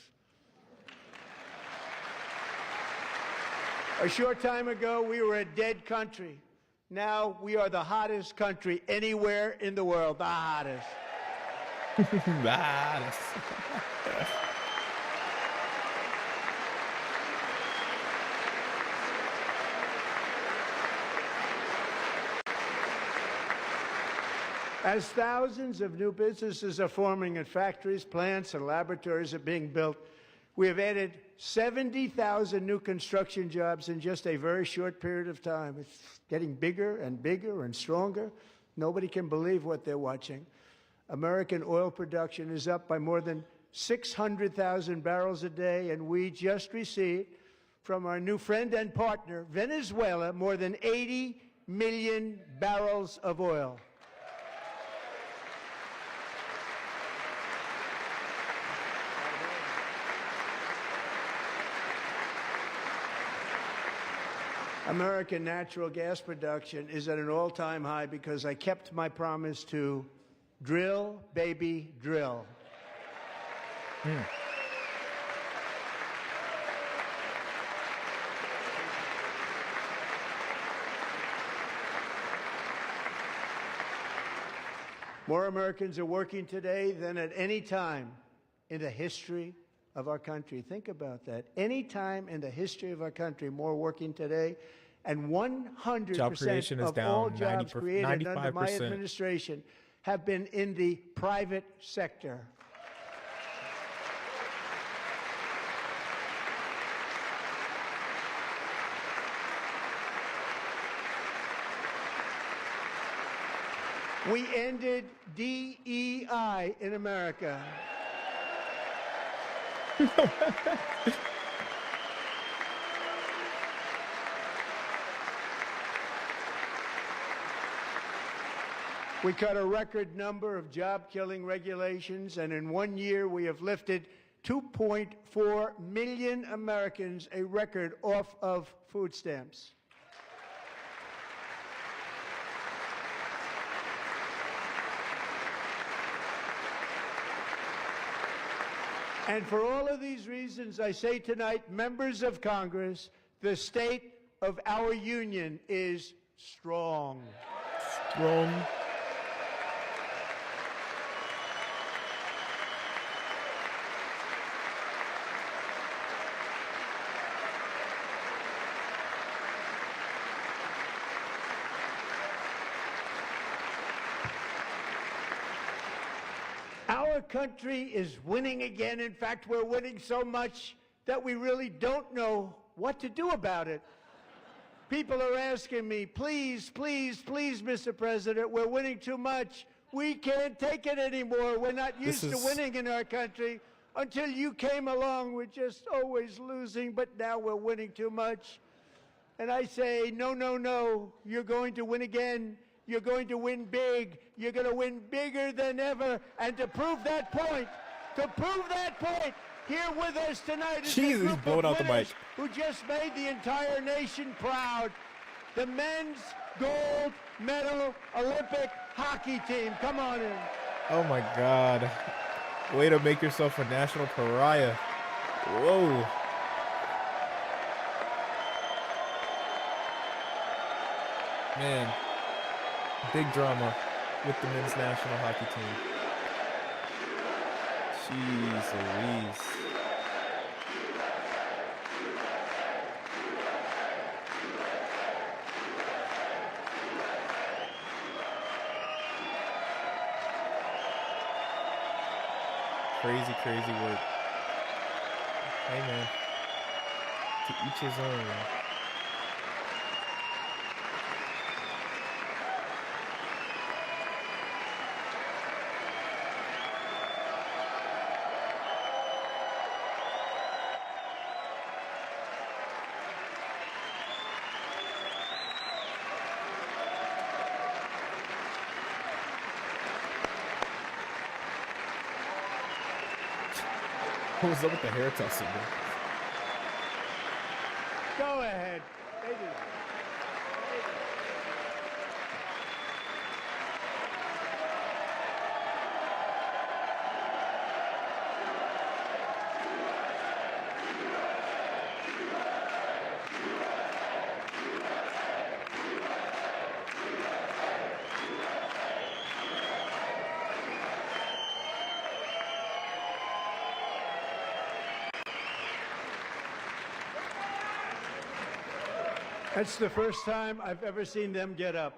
[SPEAKER 9] A short time ago, we were a dead country. Now we are the hottest country anywhere in the world, the hottest. As thousands of new businesses are forming and factories, plants, and laboratories are being built, we have added 70,000 new construction jobs in just a very short period of time. It's getting bigger and bigger and stronger. Nobody can believe what they're watching. American oil production is up by more than 600,000 barrels a day, and we just received from our new friend and partner, Venezuela, more than 80 million barrels of oil. American natural gas production is at an all-time high because I kept my promise to drill, baby, drill. More Americans are working today than at any time in the history of our country. Think about that. Any time in the history of our country, more working today, and 100%
[SPEAKER 7] Job creation is
[SPEAKER 9] of
[SPEAKER 7] down
[SPEAKER 9] all jobs created under my
[SPEAKER 7] 95%.
[SPEAKER 9] administration have been in the private sector. We ended DEI in America. We cut a record number of job-killing regulations, and in 1 year we have lifted 2.4 million Americans, a record, off of food stamps. And for all of these reasons, I say tonight, members of Congress, the state of our union is strong.
[SPEAKER 7] Strong.
[SPEAKER 9] Our country is winning again. In fact, we're winning so much that we really don't know what to do about it. People are asking me, please, please, please, Mr. President, we're winning too much. We can't take it anymore. We're not used to winning in our country. Until you came along, we're just always losing, but now we're winning too much. And I say, no, no, no, you're going to win again. You're going to win big. You're going to win bigger than ever. And to prove that point, here with us tonight is the group
[SPEAKER 7] blowing
[SPEAKER 9] of
[SPEAKER 7] out the mic.
[SPEAKER 9] winners who just made the entire nation proud. The men's gold medal Olympic hockey team. Come on in.
[SPEAKER 7] Oh my God. Way to make yourself a national pariah. Whoa. Man. Big drama with the men's national hockey team. Jeez Louise. Crazy, crazy work. Hey, man. To each his own. What was up with the hair tussle, man?
[SPEAKER 9] Go ahead. They do. That's the first time I've ever seen them get up.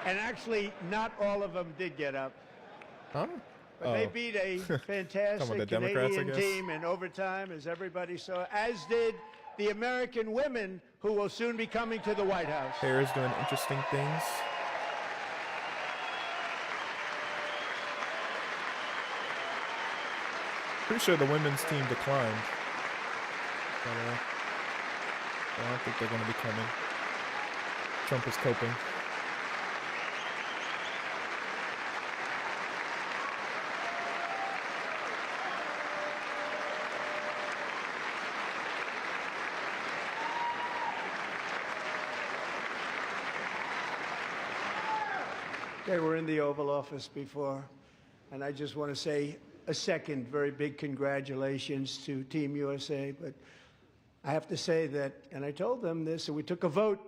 [SPEAKER 9] And actually, not all of them did get up.
[SPEAKER 7] Huh?
[SPEAKER 9] But they beat a fantastic Canadian team in overtime, as everybody saw, as did the American women who will soon be coming to the White House.
[SPEAKER 7] Harris doing interesting things. Pretty sure the women's team declined. But, I don't think they're going to be coming. Trump is coping.
[SPEAKER 9] They were in the Oval Office before, and I just want to say a second very big congratulations to Team USA. But I have to say that, and I told them this, and we took a vote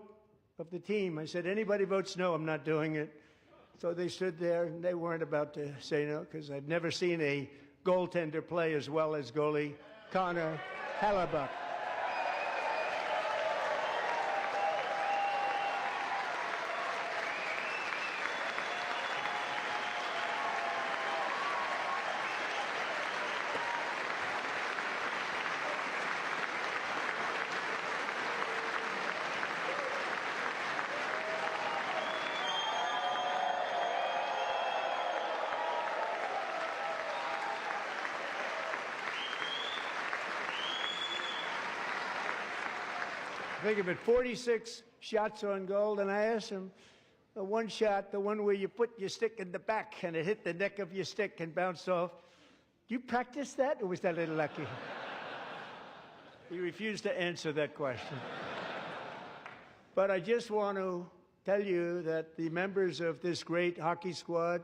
[SPEAKER 9] of the team. I said, anybody votes no, I'm not doing it. So they stood there, and they weren't about to say no, because I've never seen a goaltender play as well as goalie Connor Hellebuyck. Think of it, 46 shots on goal, and I asked him, the one shot, the one where you put your stick in the back and it hit the neck of your stick and bounced off, do you practice that, or was that a little lucky? He refused to answer that question. But I just want to tell you that the members of this great hockey squad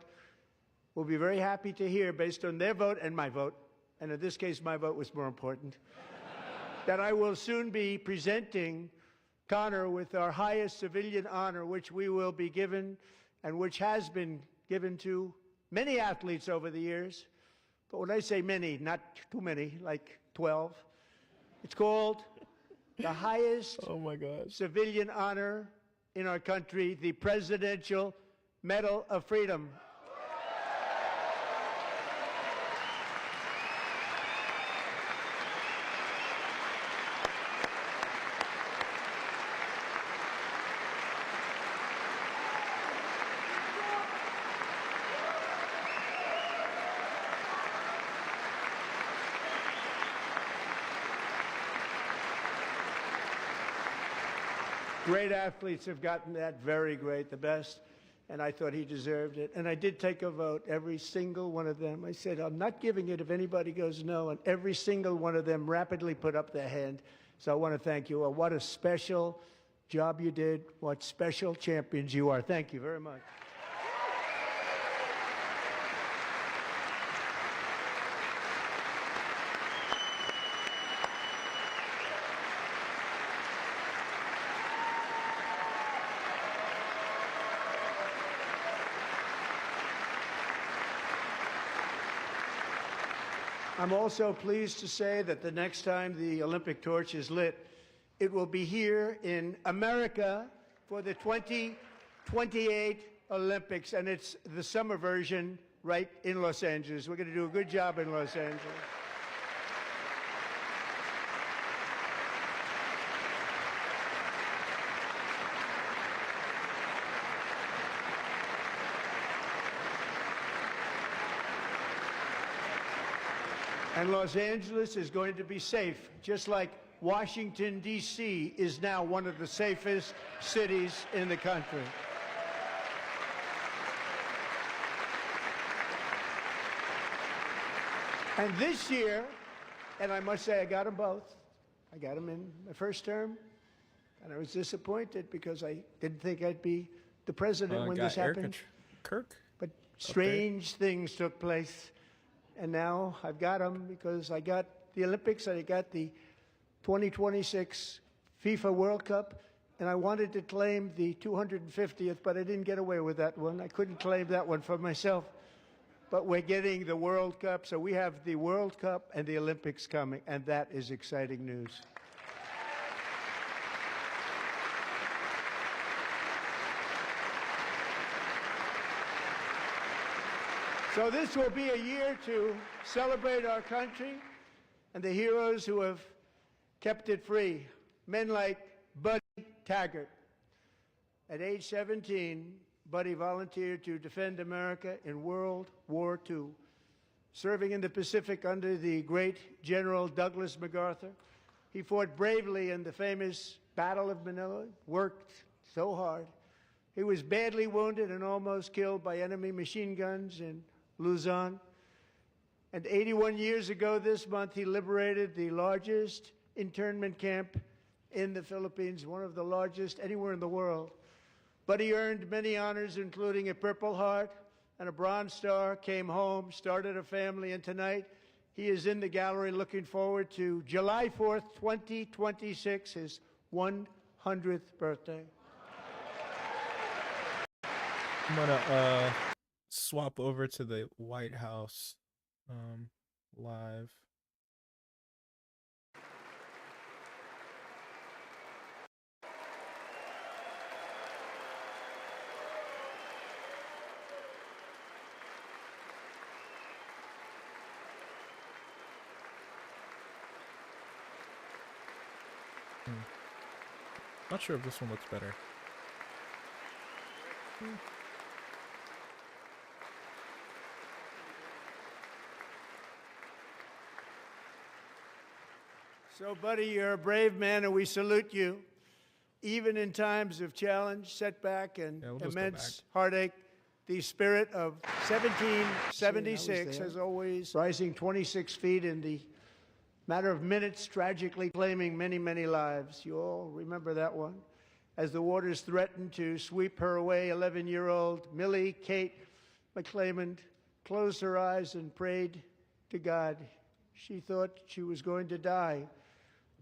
[SPEAKER 9] will be very happy to hear, based on their vote and my vote, and in this case my vote was more important, that I will soon be presenting Connor with our highest civilian honor, which we will be given and which has been given to many athletes over the years. But when I say many, not too many, like 12, it's called the highest civilian honor in our country, the Presidential Medal of Freedom. Great athletes have gotten that, very great, the best, and I thought he deserved it. And I did take a vote, every single one of them. I said, I'm not giving it if anybody goes no, and every single one of them rapidly put up their hand. So I want to thank you. What a special job you did. What special champions you are. Thank you very much. I'm also pleased to say that the next time the Olympic torch is lit, it will be here in America for the 2028 Olympics, and it's the summer version right in Los Angeles. We're going to do a good job in Los Angeles. And Los Angeles is going to be safe, just like Washington, D.C. is now one of the safest cities in the country. And this year, and I must say I got them both. I got them in my first term, and I was disappointed because I didn't think I'd be the president when this happened.
[SPEAKER 7] Kirk.
[SPEAKER 9] But strange things took place. And now I've got them because I got the Olympics and I got the 2026 FIFA World Cup, and I wanted to claim the 250th, but I didn't get away with that one. I couldn't claim that one for myself. But we're getting the World Cup, so we have the World Cup and the Olympics coming, and that is exciting news. So this will be a year to celebrate our country and the heroes who have kept it free. Men like Buddy Taggart. At age 17, Buddy volunteered to defend America in World War II, serving in the Pacific under the great General Douglas MacArthur. He fought bravely in the famous Battle of Manila, worked so hard. He was badly wounded and almost killed by enemy machine guns in Luzon. And 81 years ago this month, he liberated the largest internment camp in the Philippines, one of the largest anywhere in the world. But he earned many honors, including a Purple Heart and a Bronze Star, came home, started a family, and tonight he is in the gallery looking forward to July 4th, 2026, his 100th birthday.
[SPEAKER 7] I'm gonna swap over to the White House live. Not sure if this one looks better.
[SPEAKER 9] So, Buddy, you're a brave man, and we salute you. Even in times of challenge, setback, and immense heartache, the spirit of 1776 has always rising 26 feet in the matter of minutes, tragically claiming many, many lives. You all remember that one. As the waters threatened to sweep her away, 11-year-old Millie Kate McClelland closed her eyes and prayed to God. She thought she was going to die.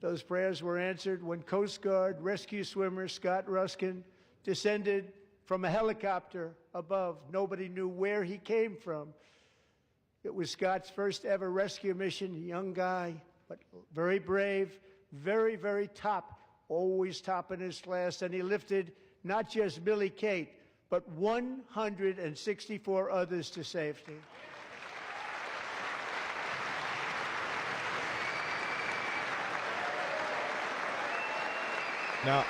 [SPEAKER 9] Those prayers were answered when Coast Guard rescue swimmer Scott Ruskin descended from a helicopter above. Nobody knew where he came from. It was Scott's first ever rescue mission, a young guy, but very brave, very, very top, always top in his class. And he lifted not just Millie Kate, but 164 others to safety.
[SPEAKER 7] Now,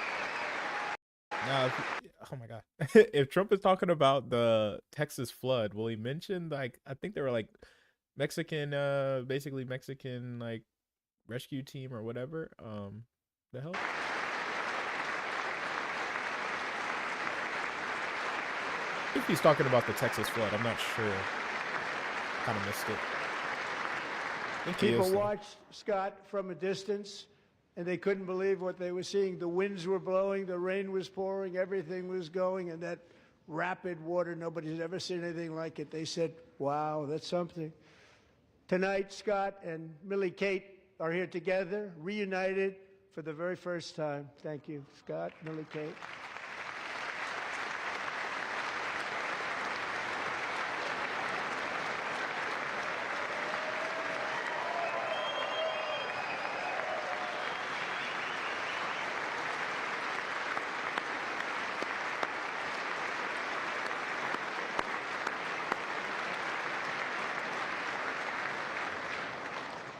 [SPEAKER 7] oh my God, if Trump is talking about the Texas flood, will he mention, like, I think they were like Mexican, basically Mexican, like, rescue team or whatever, the hell? If he's talking about the Texas flood, I'm not sure. Kind of missed it.
[SPEAKER 9] People watched Scott from a distance, and they couldn't believe what they were seeing. The winds were blowing, the rain was pouring, everything was going, and that rapid water, nobody's ever seen anything like it. They said, wow, that's something. Tonight, Scott and Millie Kate are here together, reunited for the very first time. Thank you, Scott, Millie Kate.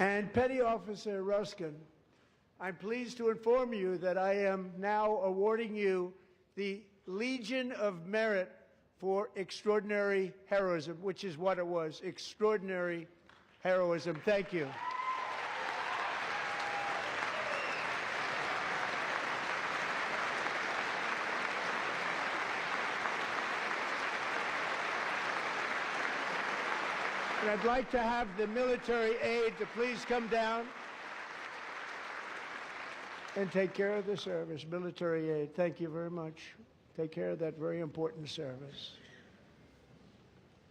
[SPEAKER 9] And Petty Officer Ruskin, I'm pleased to inform you that I am now awarding you the Legion of Merit for extraordinary heroism, which is what it was, extraordinary heroism. Thank you. And I'd like to have the military aide to please come down and take care of the service. Military aide, thank you very much. Take care of that very important service.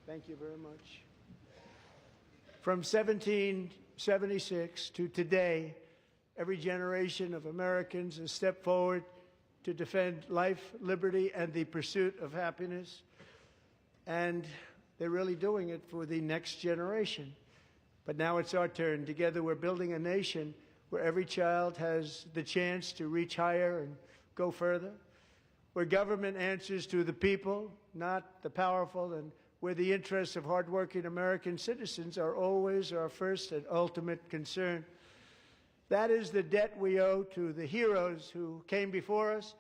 [SPEAKER 9] Thank you very much. From 1776 to today, every generation of Americans has stepped forward to defend life, liberty, and the pursuit of happiness. And they're really doing it for the next generation. But now it's our turn. Together we're building a nation where every child has the chance to reach higher and go further, where government answers to the people, not the powerful, and where the interests of hardworking American citizens are always our first and ultimate concern. That is the debt we owe to the heroes who came before us,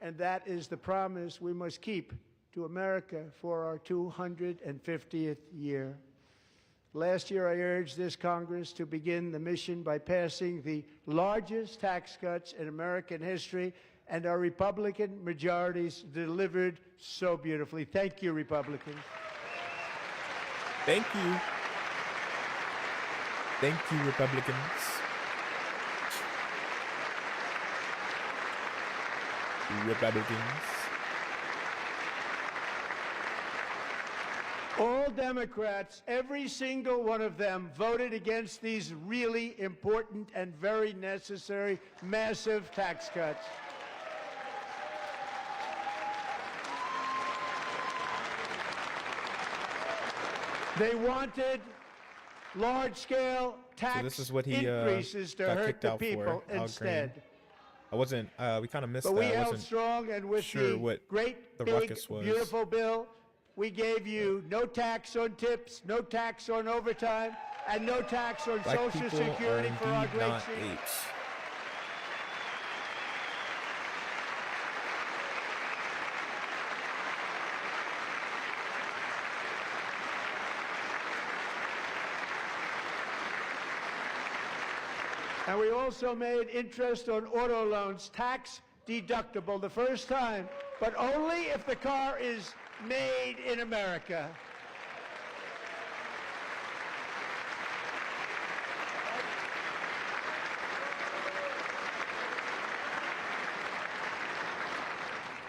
[SPEAKER 9] and that is the promise we must keep to America for our 250th year. Last year, I urged this Congress to begin the mission by passing the largest tax cuts in American history, and our Republican majorities delivered so beautifully. Thank you, Republicans.
[SPEAKER 7] Thank you. Thank you, Republicans. Republicans.
[SPEAKER 9] All Democrats, every single one of them, voted against these really important and very necessary massive tax cuts. They wanted large-scale tax increases to hurt the people instead.
[SPEAKER 7] I wasn't, we kind of missed
[SPEAKER 9] But
[SPEAKER 7] that.
[SPEAKER 9] we
[SPEAKER 7] I
[SPEAKER 9] held
[SPEAKER 7] wasn't
[SPEAKER 9] strong, and with
[SPEAKER 7] sure
[SPEAKER 9] the
[SPEAKER 7] what
[SPEAKER 9] great,
[SPEAKER 7] the
[SPEAKER 9] big,
[SPEAKER 7] ruckus was.
[SPEAKER 9] beautiful bill, we gave you no tax on tips, no tax on overtime, and no tax on
[SPEAKER 7] Black
[SPEAKER 9] Social
[SPEAKER 7] people
[SPEAKER 9] Security
[SPEAKER 7] are
[SPEAKER 9] for our
[SPEAKER 7] indeed
[SPEAKER 9] great
[SPEAKER 7] not
[SPEAKER 9] seniors.
[SPEAKER 7] apes.
[SPEAKER 9] And we also made interest on auto loans tax deductible the first time, but only if the car is made in America.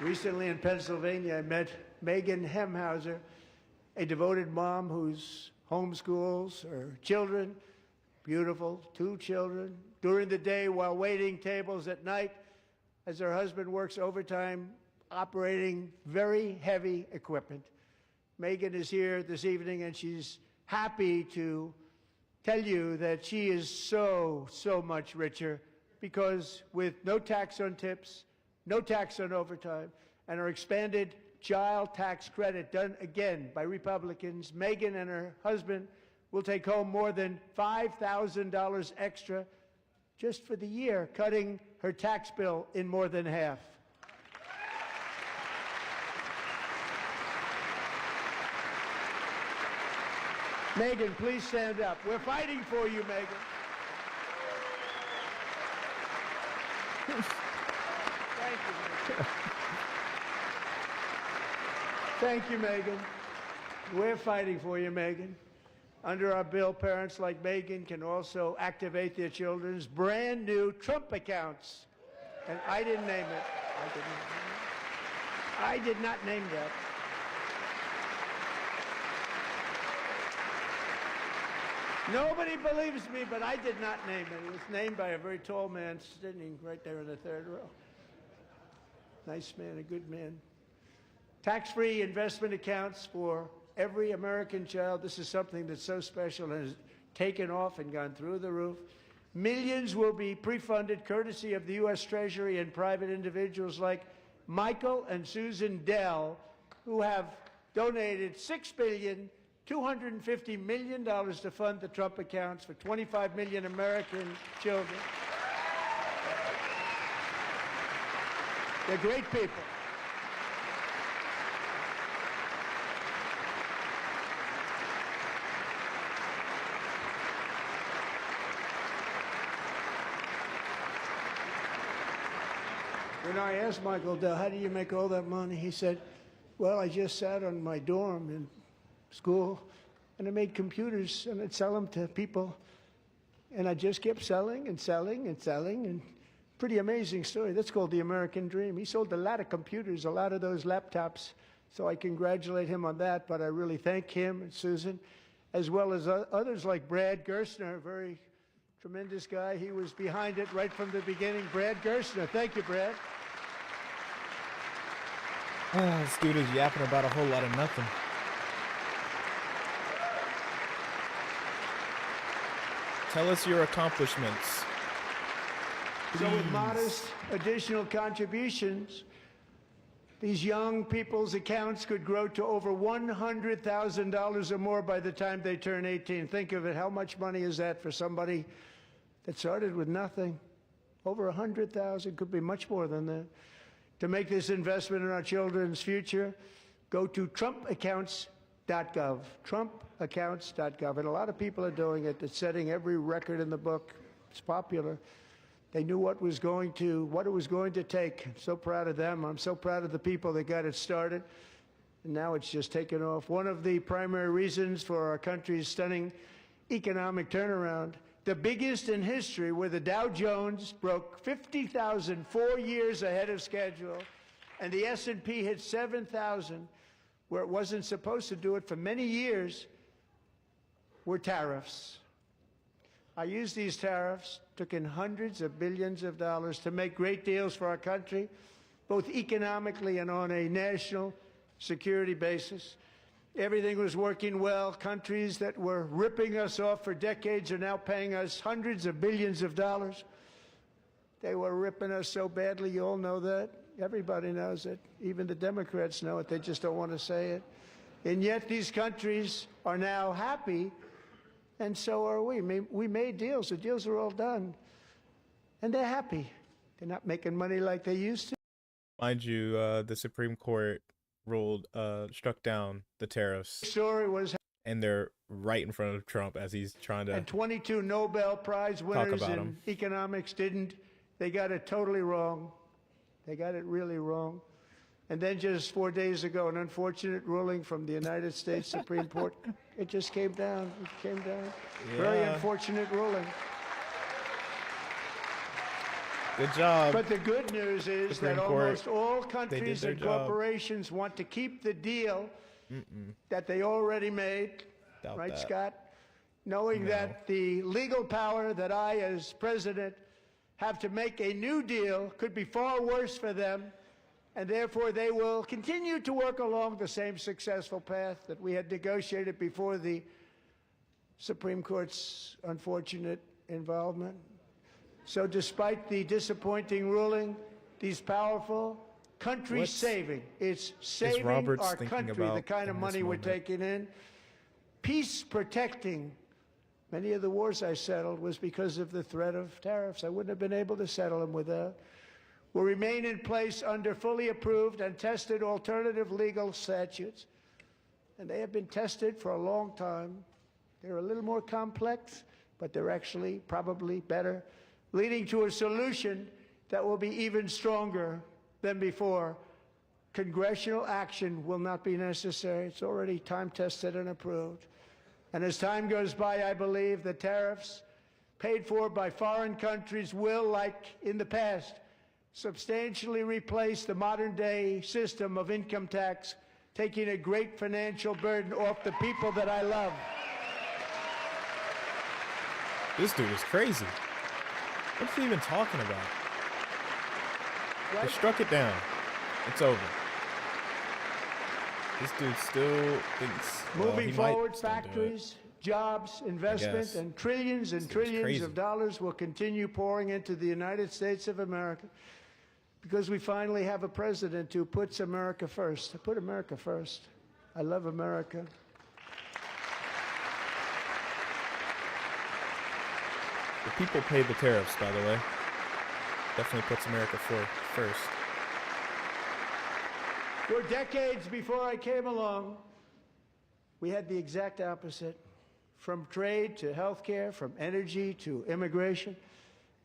[SPEAKER 9] Recently in Pennsylvania, I met Megan Hemhauser, a devoted mom who's homeschools her children, beautiful, 2 children, during the day while waiting tables at night as her husband works overtime operating very heavy equipment. Megan is here this evening, and she's happy to tell you that she is so much richer because with no tax on tips, no tax on overtime, and our expanded child tax credit done again by Republicans, Megan and her husband will take home more than $5,000 extra just for the year, cutting her tax bill in more than half. Megan, please stand up. We're fighting for you, Megan. Thank you, Megan. Thank you, Megan. We're fighting for you, Megan. Under our bill, parents like Megan can also activate their children's brand new Trump accounts. And I didn't name it. I did not name that. Nobody believes me, but I did not name it. It was named by a very tall man sitting right there in the third row. Nice man, a good man. Tax-free investment accounts for every American child. This is something that's so special and has taken off and gone through the roof. Millions will be pre-funded courtesy of the U.S. Treasury and private individuals like Michael and Susan Dell, who have donated $6 billion $250 million to fund the Trump accounts for 25 million American children. They're great people. When I asked Michael Dell, how do you make all that money? He said, well, I just sat on my dorm in school, and I made computers, and I'd sell them to people. And I just kept selling and selling and selling, and pretty amazing story. That's called the American dream. He sold a lot of computers, a lot of those laptops, so I congratulate him on that, but I really thank him and Susan, as well as others like Brad Gerstner, a very tremendous guy. He was behind it right from the beginning. Brad Gerstner. Thank you, Brad.
[SPEAKER 7] This dude is yapping about a whole lot of nothing. Tell us your accomplishments.
[SPEAKER 9] So with modest additional contributions, these young people's accounts could grow to over $100,000 or more by the time they turn 18. Think of it. How much money is that for somebody that started with nothing? Over 100,000, could be much more than that. To make this investment in our children's future, go to TrumpAccounts.gov. TrumpAccounts.gov. And a lot of people are doing it. It's setting every record in the book. It's popular. They knew what it was going to take. I'm so proud of them. I'm so proud of the people that got it started. And now it's just taken off. One of the primary reasons for our country's stunning economic turnaround, the biggest in history, where the Dow Jones broke 50,000 4 years ahead of schedule, and the S&P hit 7,000, where it wasn't supposed to do it for many years, were tariffs. I used these tariffs, took in hundreds of billions of dollars to make great deals for our country, both economically and on a national security basis. Everything was working well. Countries that were ripping us off for decades are now paying us hundreds of billions of dollars. They were ripping us so badly, you all know that. Everybody knows it. Even the Democrats know it. They just don't want to say it. And yet these countries are now happy, and so are we. We made deals. The deals are all done. And they're happy. They're not making money like they used to.
[SPEAKER 7] Mind you, the Supreme Court struck down the tariffs.
[SPEAKER 9] Story was,
[SPEAKER 7] and they're right in front of Trump as he's trying to.
[SPEAKER 9] And 22 Nobel Prize winners in economics didn't. They got it totally wrong. They got it really wrong. And then just 4 days ago, an unfortunate ruling from the United States Supreme Court. It just came down. It came down. Yeah. Very unfortunate ruling.
[SPEAKER 7] Good job.
[SPEAKER 9] But the good news is that almost all countries and corporations want to keep the deal that they already made.
[SPEAKER 7] Doubt
[SPEAKER 9] right,
[SPEAKER 7] that.
[SPEAKER 9] Scott? Knowing that the legal power that I, as president, have to make a new deal could be far worse for them, and therefore they will continue to work along the same successful path that we had negotiated before the Supreme Court's unfortunate involvement. So despite the disappointing ruling, these powerful country-saving, it's saving our country, the kind of money we're taking in, peace-protecting. Many of the wars I settled was because of the threat of tariffs. I wouldn't have been able to settle them without. Will remain in place under fully approved and tested alternative legal statutes. And they have been tested for a long time. They're a little more complex, but they're actually probably better, leading to a solution that will be even stronger than before. Congressional action will not be necessary. It's already time-tested and approved. And as time goes by, I believe the tariffs paid for by foreign countries will, like in the past, substantially replace the modern-day system of income tax, taking a great financial burden off the people that I love.
[SPEAKER 7] This dude is crazy. What's he even talking about?
[SPEAKER 9] Right?
[SPEAKER 7] They struck it down. It's over. This dude still thinks
[SPEAKER 9] moving forward, factories, jobs, investment, and trillions of dollars will continue pouring into the United States of America because we finally have a president who puts America first. I put America first. I love America.
[SPEAKER 7] The people pay the tariffs, by the way. Definitely puts America first.
[SPEAKER 9] For decades before I came along, we had the exact opposite. From trade to healthcare, from energy to immigration,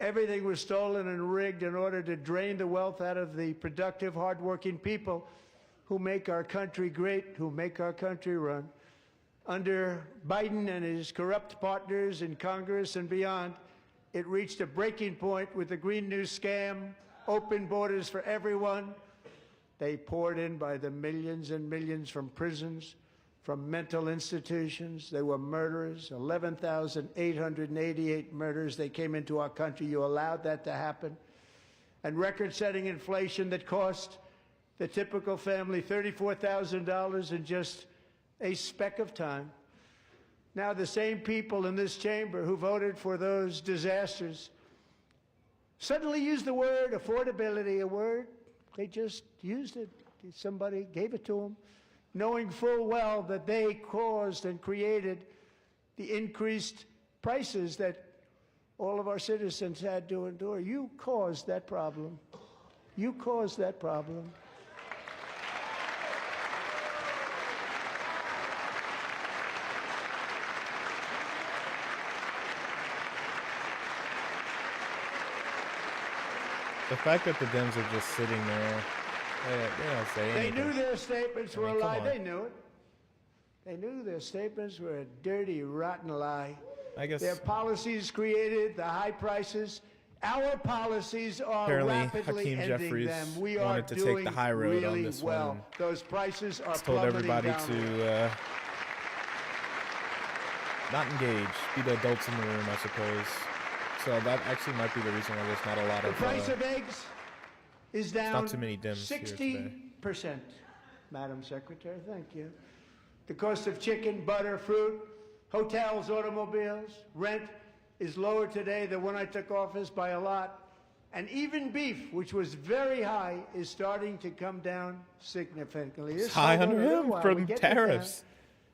[SPEAKER 9] everything was stolen and rigged in order to drain the wealth out of the productive, hardworking people who make our country great, who make our country run. Under Biden and his corrupt partners in Congress and beyond, it reached a breaking point with the Green New scam, open borders for everyone. They poured in by the millions and millions from prisons, from mental institutions. They were murderers, 11,888 murders. They came into our country. You allowed that to happen. And record-setting inflation that cost the typical family $34,000 in just a speck of time. Now the same people in this chamber who voted for those disasters suddenly use the word affordability, a word they just used it. Somebody gave it to them, knowing full well that they caused and created the increased prices that all of our citizens had to endure. You caused that problem. You caused that problem.
[SPEAKER 7] The fact that the Dems are just sitting there, they don't say
[SPEAKER 9] They
[SPEAKER 7] anything.
[SPEAKER 9] knew their statements were a
[SPEAKER 7] come
[SPEAKER 9] lie.
[SPEAKER 7] on.
[SPEAKER 9] They knew it. They knew their statements were a dirty, rotten lie.
[SPEAKER 7] I guess
[SPEAKER 9] Their policies created the high prices. Our policies are
[SPEAKER 7] apparently
[SPEAKER 9] rapidly
[SPEAKER 7] Hakeem
[SPEAKER 9] ending
[SPEAKER 7] Jeffries
[SPEAKER 9] them. We are
[SPEAKER 7] wanted to
[SPEAKER 9] doing
[SPEAKER 7] take the high road on
[SPEAKER 9] really
[SPEAKER 7] this
[SPEAKER 9] well.
[SPEAKER 7] one.
[SPEAKER 9] Those prices are
[SPEAKER 7] told
[SPEAKER 9] plummeting
[SPEAKER 7] everybody
[SPEAKER 9] down.
[SPEAKER 7] to not engage, be the adults in the room, I suppose. So that actually might be the reason why there's not a lot
[SPEAKER 9] The
[SPEAKER 7] of
[SPEAKER 9] price of eggs is down
[SPEAKER 7] not too many Dems here today.
[SPEAKER 9] 60%, Madam Secretary. Thank you. The cost of chicken, butter, fruit, hotels, automobiles, rent is lower today than when I took office by a lot. And even beef, which was very high, is starting to come down significantly.
[SPEAKER 7] It's
[SPEAKER 9] This
[SPEAKER 7] high
[SPEAKER 9] might
[SPEAKER 7] on
[SPEAKER 9] go a little
[SPEAKER 7] him
[SPEAKER 9] while.
[SPEAKER 7] from
[SPEAKER 9] We get that
[SPEAKER 7] tariffs.
[SPEAKER 9] down.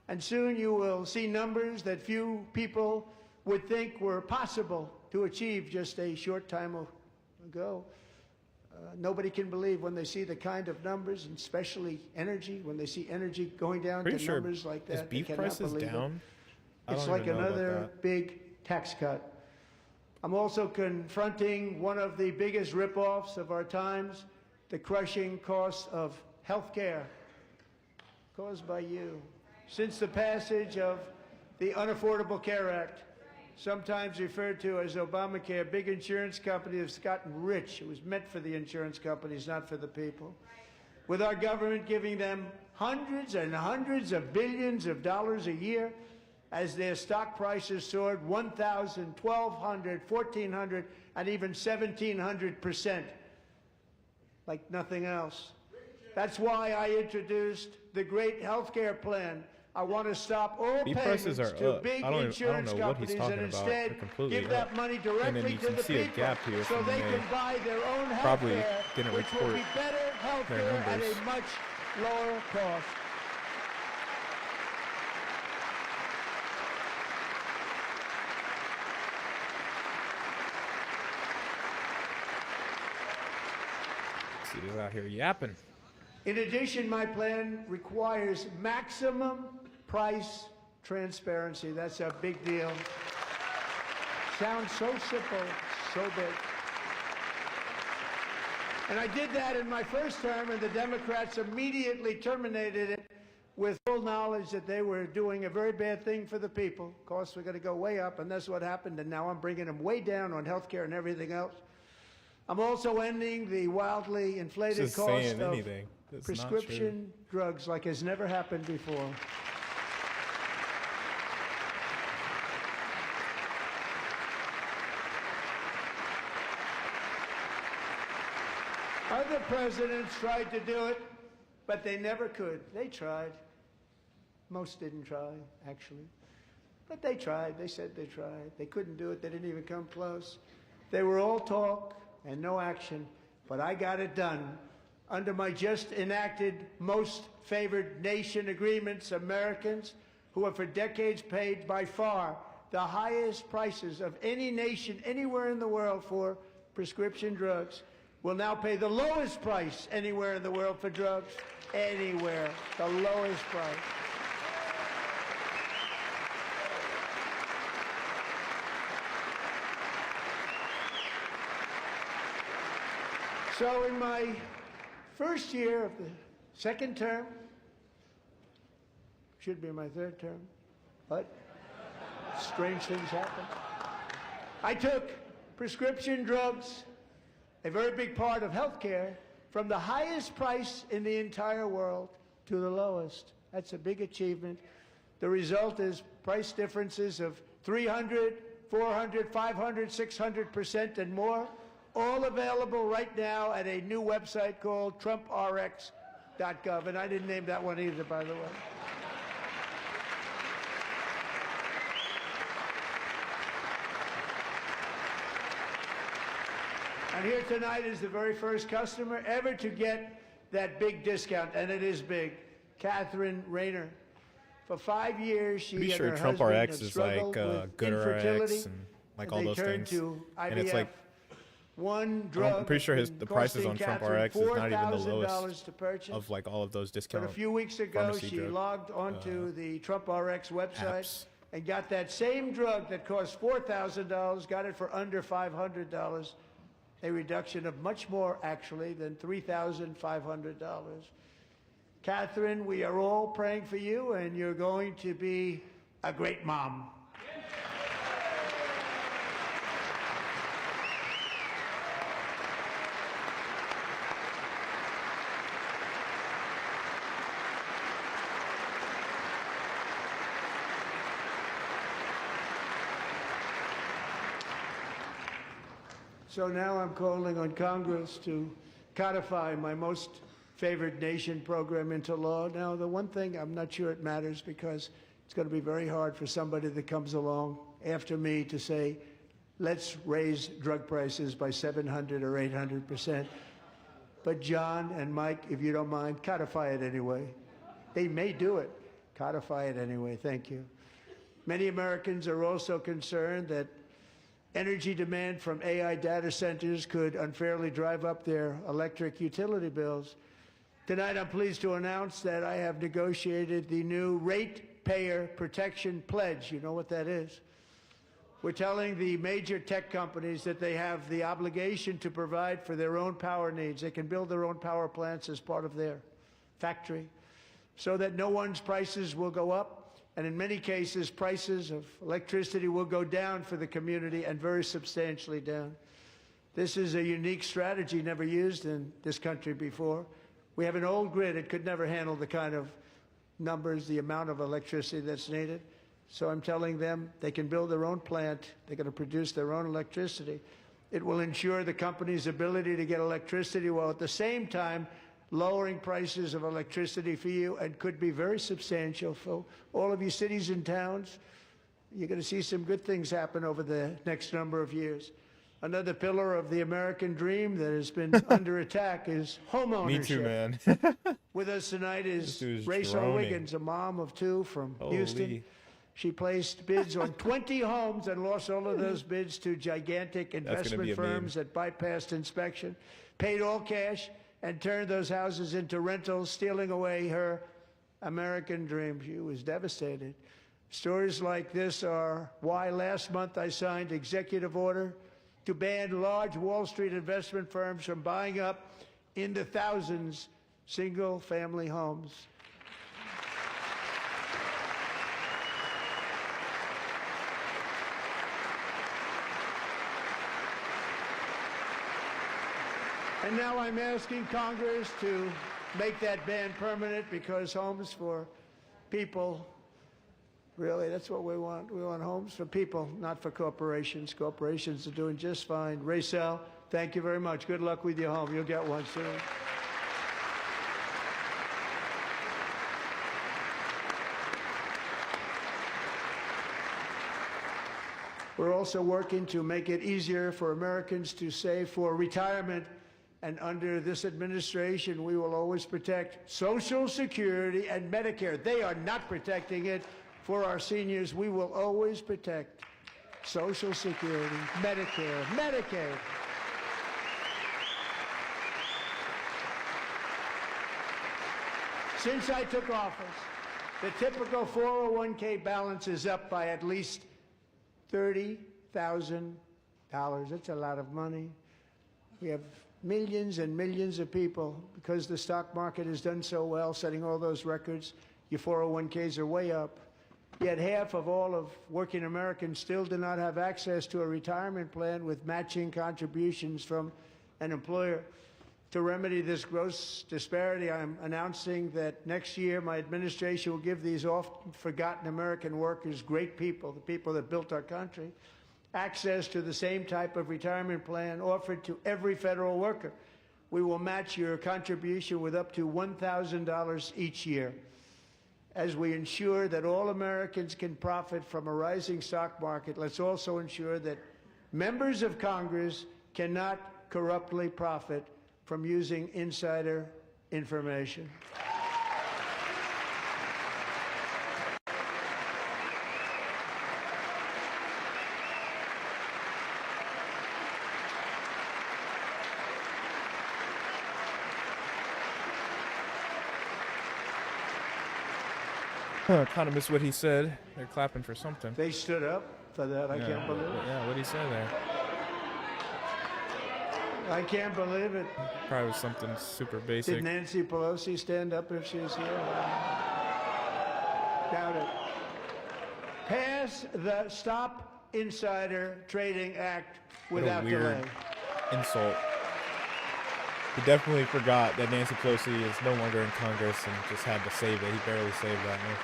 [SPEAKER 9] And soon you will see numbers that few people would think were possible to achieve just a short time ago. Nobody can believe when they see the kind of numbers, and especially energy, when they see energy going down
[SPEAKER 7] Pretty
[SPEAKER 9] to
[SPEAKER 7] sure
[SPEAKER 9] numbers like that.
[SPEAKER 7] is
[SPEAKER 9] they
[SPEAKER 7] beef
[SPEAKER 9] cannot
[SPEAKER 7] prices
[SPEAKER 9] believe it.
[SPEAKER 7] down? I
[SPEAKER 9] It's
[SPEAKER 7] don't
[SPEAKER 9] like
[SPEAKER 7] even know about
[SPEAKER 9] another
[SPEAKER 7] that.
[SPEAKER 9] big tax cut. I'm also confronting one of the biggest ripoffs of our times, the crushing cost of health care caused by you. Since the passage of the Unaffordable Care Act, sometimes referred to as Obamacare, big insurance companies have gotten rich. It was meant for the insurance companies, not for the people. With our government giving them hundreds and hundreds of billions of dollars a year as their stock prices soared 1,000, 1,200, 1,400, and even 1,700%, like nothing else. That's why I introduced the great health care plan. I want to stop all
[SPEAKER 7] Beef
[SPEAKER 9] payments
[SPEAKER 7] prices are
[SPEAKER 9] to
[SPEAKER 7] up.
[SPEAKER 9] big
[SPEAKER 7] I don't
[SPEAKER 9] insurance
[SPEAKER 7] know what he's
[SPEAKER 9] companies
[SPEAKER 7] talking
[SPEAKER 9] and
[SPEAKER 7] about.
[SPEAKER 9] instead
[SPEAKER 7] They're completely
[SPEAKER 9] give that
[SPEAKER 7] up.
[SPEAKER 9] money
[SPEAKER 7] And then
[SPEAKER 9] directly
[SPEAKER 7] you
[SPEAKER 9] to
[SPEAKER 7] can
[SPEAKER 9] the
[SPEAKER 7] see a
[SPEAKER 9] people
[SPEAKER 7] gap here
[SPEAKER 9] so
[SPEAKER 7] from
[SPEAKER 9] they
[SPEAKER 7] May.
[SPEAKER 9] can buy their own health
[SPEAKER 7] Probably
[SPEAKER 9] care,
[SPEAKER 7] didn't
[SPEAKER 9] which will be
[SPEAKER 7] report
[SPEAKER 9] better health
[SPEAKER 7] their
[SPEAKER 9] care at
[SPEAKER 7] numbers.
[SPEAKER 9] a much lower cost.
[SPEAKER 7] See, he's out here yapping.
[SPEAKER 9] In addition, my plan requires maximum price transparency. That's a big deal. Sounds so simple, so big. And I did that in my first term, and the Democrats immediately terminated it with full knowledge that they were doing a very bad thing for the people. Costs were going to go way up, and that's what happened. And now I'm bringing them way down on health care and everything else. I'm also ending the wildly inflated
[SPEAKER 7] Just
[SPEAKER 9] cost
[SPEAKER 7] saying
[SPEAKER 9] of
[SPEAKER 7] anything. That's not true.
[SPEAKER 9] prescription drugs like has never happened before. Other presidents tried to do it, but they never could. They tried. Most didn't try, actually. But they tried. They said they tried. They couldn't do it. They didn't even come close. They were all talk and no action, but I got it done. Under my just enacted Most Favored Nation agreements, Americans who have for decades paid by far the highest prices of any nation anywhere in the world for prescription drugs will now pay the lowest price anywhere in the world for drugs. Anywhere. The lowest price. So in my first year of the second term, should be my third term, but strange things happen. I took prescription drugs, a very big part of healthcare, from the highest price in the entire world to the lowest. That's a big achievement. The result is price differences of 300, 400, 500, 600% and more, all available right now at a new website called TrumpRx.gov. And I didn't name that one either, by the way. And here tonight is the very first customer ever to get that big discount, and it is big, Catherine Rayner. For 5 years, she
[SPEAKER 7] Pretty
[SPEAKER 9] and
[SPEAKER 7] sure
[SPEAKER 9] her
[SPEAKER 7] Trump
[SPEAKER 9] husband
[SPEAKER 7] RX
[SPEAKER 9] have
[SPEAKER 7] is like
[SPEAKER 9] struggled with
[SPEAKER 7] GoodRx
[SPEAKER 9] infertility,
[SPEAKER 7] and like
[SPEAKER 9] and
[SPEAKER 7] all
[SPEAKER 9] they
[SPEAKER 7] those
[SPEAKER 9] turned
[SPEAKER 7] things.
[SPEAKER 9] to
[SPEAKER 7] And
[SPEAKER 9] IVF.
[SPEAKER 7] it's like,
[SPEAKER 9] one drug.
[SPEAKER 7] I'm pretty sure the prices on Trump
[SPEAKER 9] Catherine
[SPEAKER 7] RX is not even the
[SPEAKER 9] $4,000
[SPEAKER 7] lowest
[SPEAKER 9] to purchase.
[SPEAKER 7] of like all of those
[SPEAKER 9] But
[SPEAKER 7] discount
[SPEAKER 9] a few weeks ago,
[SPEAKER 7] pharmacy
[SPEAKER 9] she
[SPEAKER 7] drug,
[SPEAKER 9] logged onto the Trump RX website
[SPEAKER 7] apps.
[SPEAKER 9] and got that same drug that cost $4,000, got it for under $500, a reduction of much more, actually, than $3,500. Catherine, we are all praying for you, and you're going to be a great mom. So now I'm calling on Congress to codify my most favored nation program into law. Now, the one thing, I'm not sure it matters because it's going to be very hard for somebody that comes along after me to say, let's raise drug prices by 700 or 800%. But John and Mike, if you don't mind, codify it anyway. They may do it. Codify it anyway. Thank you. Many Americans are also concerned that energy demand from AI data centers could unfairly drive up their electric utility bills. Tonight, I'm pleased to announce that I have negotiated the new Ratepayer Protection Pledge. You know what that is? We're telling the major tech companies that they have the obligation to provide for their own power needs. They can build their own power plants as part of their factory so that no one's prices will go up. And in many cases, prices of electricity will go down for the community, and very substantially down. This is a unique strategy never used in this country before. We have an old grid. It could never handle the kind of numbers, the amount of electricity that's needed. So I'm telling them they can build their own plant. They're going to produce their own electricity. It will ensure the company's ability to get electricity while at the same time lowering prices of electricity for you, and could be very substantial for all of you cities and towns. You're going to see some good things happen over the next number of years. Another pillar of the American dream that has been under attack is homeownership.
[SPEAKER 7] Me too, man.
[SPEAKER 9] With us tonight is
[SPEAKER 7] dude's
[SPEAKER 9] Rachel
[SPEAKER 7] droning.
[SPEAKER 9] Wiggins, a mom of two from
[SPEAKER 7] Holy.
[SPEAKER 9] Houston. She placed bids on 20 homes and lost all of those bids to gigantic investment
[SPEAKER 7] be a
[SPEAKER 9] firms that bypassed inspection, paid all cash, and turned those houses into rentals, stealing away her American dream. She was devastated. Stories like this are why last month I signed executive order to ban large Wall Street investment firms from buying up in the thousands single-family homes. And now I'm asking Congress to make that ban permanent, because homes for people, really, that's what we want. We want homes for people, not for corporations. Corporations are doing just fine. Racel, thank you very much. Good luck with your home. You'll get one soon. We're also working to make it easier for Americans to save for retirement. And under this administration, we will always protect Social Security and Medicare. They are not protecting it. For our seniors, we will always protect Social Security, Medicare, Medicaid. Since I took office, the typical 401k balance is up by at least $30,000. That's a lot of money. We have millions and millions of people, because the stock market has done so well, setting all those records. Your 401ks are way up. Yet half of all of working Americans still do not have access to a retirement plan with matching contributions from an employer. To remedy this gross disparity, I'm announcing that next year my administration will give these often forgotten American workers, great people, the people that built our country, access to the same type of retirement plan offered to every federal worker. We will match your contribution with up to $1,000 each year. As we ensure that all Americans can profit from a rising stock market, let's also ensure that members of Congress cannot corruptly profit from using insider information.
[SPEAKER 7] Kind of missed what he said. They're clapping for something.
[SPEAKER 9] They stood up for that. I can't believe it.
[SPEAKER 7] Yeah, what did he say there?
[SPEAKER 9] I can't believe it.
[SPEAKER 7] Probably was something super basic.
[SPEAKER 9] Did Nancy Pelosi stand up if she was here? Doubt it. Pass the Stop Insider Trading Act without
[SPEAKER 7] What a weird
[SPEAKER 9] delay.
[SPEAKER 7] insult. He definitely forgot that Nancy Pelosi is no longer in Congress and just had to save it. He barely saved that one.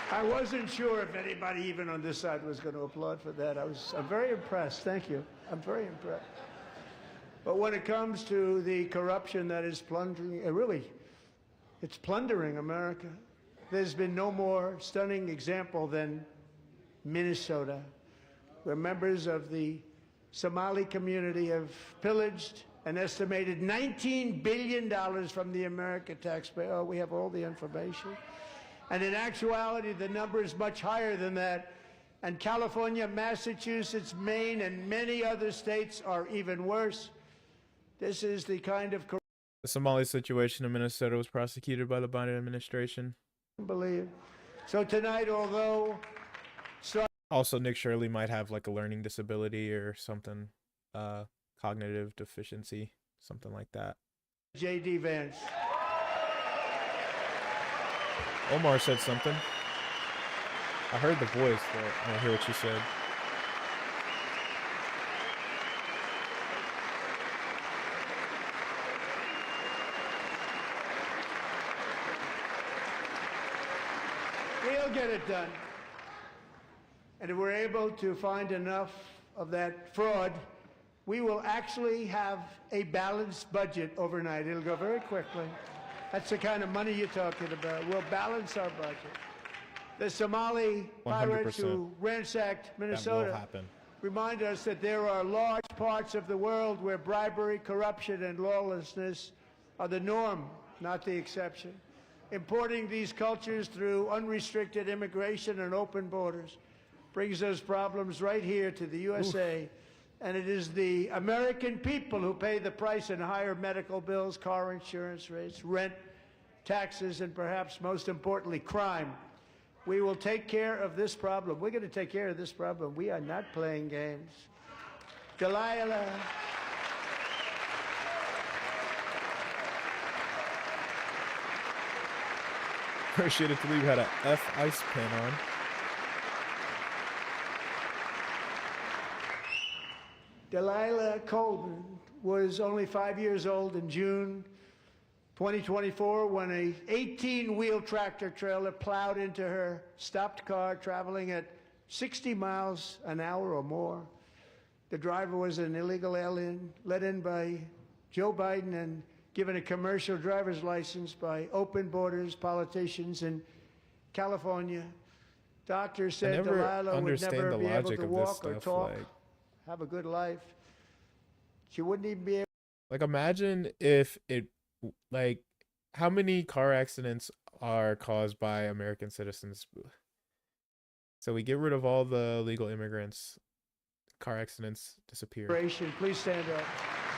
[SPEAKER 9] I wasn't sure if anybody even on this side was going to applaud for that. I'm very impressed. Thank you. I'm very impressed. But when it comes to the corruption that is plundering, it's plundering America. There's been no more stunning example than Minnesota, where members of the Somali community have pillaged an estimated $19 billion from the American taxpayer. Oh, we have all the information. And in actuality, the number is much higher than that. And California, Massachusetts, Maine, and many other states are even worse. This is the kind of corruption.
[SPEAKER 7] The Somali situation in Minnesota was prosecuted by the Biden administration.
[SPEAKER 9] Believe. So tonight, although
[SPEAKER 7] Also, Nick Shirley might have like a learning disability or something, cognitive deficiency, something like that.
[SPEAKER 9] J.D. Vance.
[SPEAKER 7] Omar said something. I heard the voice, but I don't hear what she said.
[SPEAKER 9] We'll get it done. And if we're able to find enough of that fraud, we will actually have a balanced budget overnight. It'll go very quickly. That's the kind of money you're talking about. We'll balance our budget. The Somali pirates who ransacked Minnesota remind us that there are large parts of the world where bribery, corruption, and lawlessness are the norm, not the exception. Importing these cultures through unrestricted immigration and open borders brings those problems right here to the USA. Oof. And it is the American people who pay the price in higher medical bills, car insurance rates, rent, taxes, and perhaps most importantly, crime. We will take care of this problem. We're going to take care of this problem. We are not playing games. Delilah.
[SPEAKER 7] Appreciate it to leave had a F ice pin on.
[SPEAKER 9] Delilah Colvin was only 5 years old in June 2024 when a 18-wheel tractor trailer plowed into her stopped car traveling at 60 miles an hour or more. The driver was an illegal alien let in by Joe Biden and given a commercial driver's license by open borders politicians in California. Doctors said Delilah would never be able to walk or talk, have a good life. She wouldn't even be able.
[SPEAKER 7] Like, imagine if it, like, how many car accidents are caused by American citizens? So we get rid of all the legal immigrants, car accidents disappear.
[SPEAKER 9] Please stand up.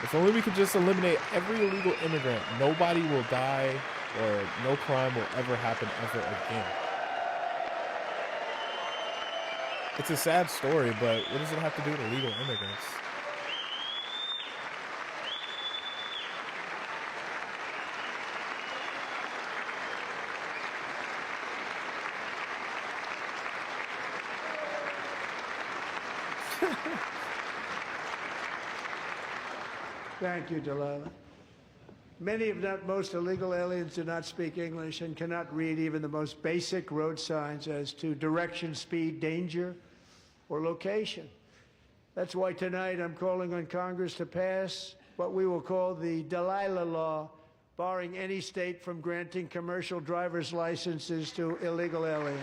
[SPEAKER 7] If only we could just eliminate every illegal immigrant, nobody will die or no crime will ever happen ever again. It's a sad story, but what does it have to do with illegal immigrants?
[SPEAKER 9] Thank you, Delilah. Many, if not most, illegal aliens do not speak English and cannot read even the most basic road signs as to direction, speed, danger, or location. That's why tonight I'm calling on Congress to pass what we will call the Delilah Law, barring any state from granting commercial driver's licenses to illegal aliens.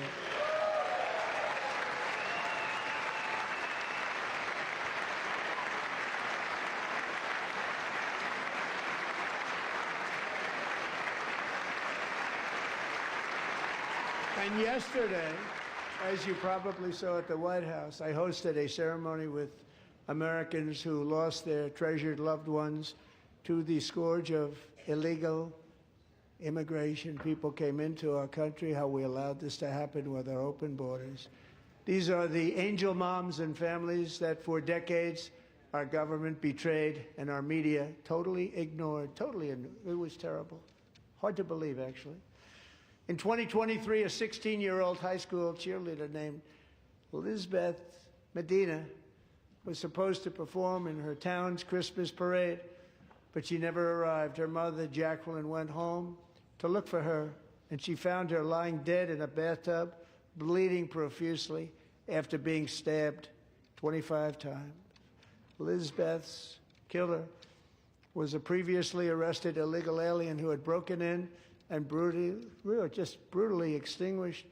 [SPEAKER 9] And yesterday, as you probably saw at the White House, I hosted a ceremony with Americans who lost their treasured loved ones to the scourge of illegal immigration. People came into our country, how we allowed this to happen with our open borders. These are the angel moms and families that for decades our government betrayed and our media totally ignored. It was terrible. Hard to believe, actually. In 2023, a 16-year-old high school cheerleader named Elizabeth Medina was supposed to perform in her town's Christmas parade, but she never arrived. Her mother, Jacqueline, went home to look for her, and she found her lying dead in a bathtub, bleeding profusely after being stabbed 25 times. Elizabeth's killer was a previously arrested illegal alien who had broken in and brutally extinguished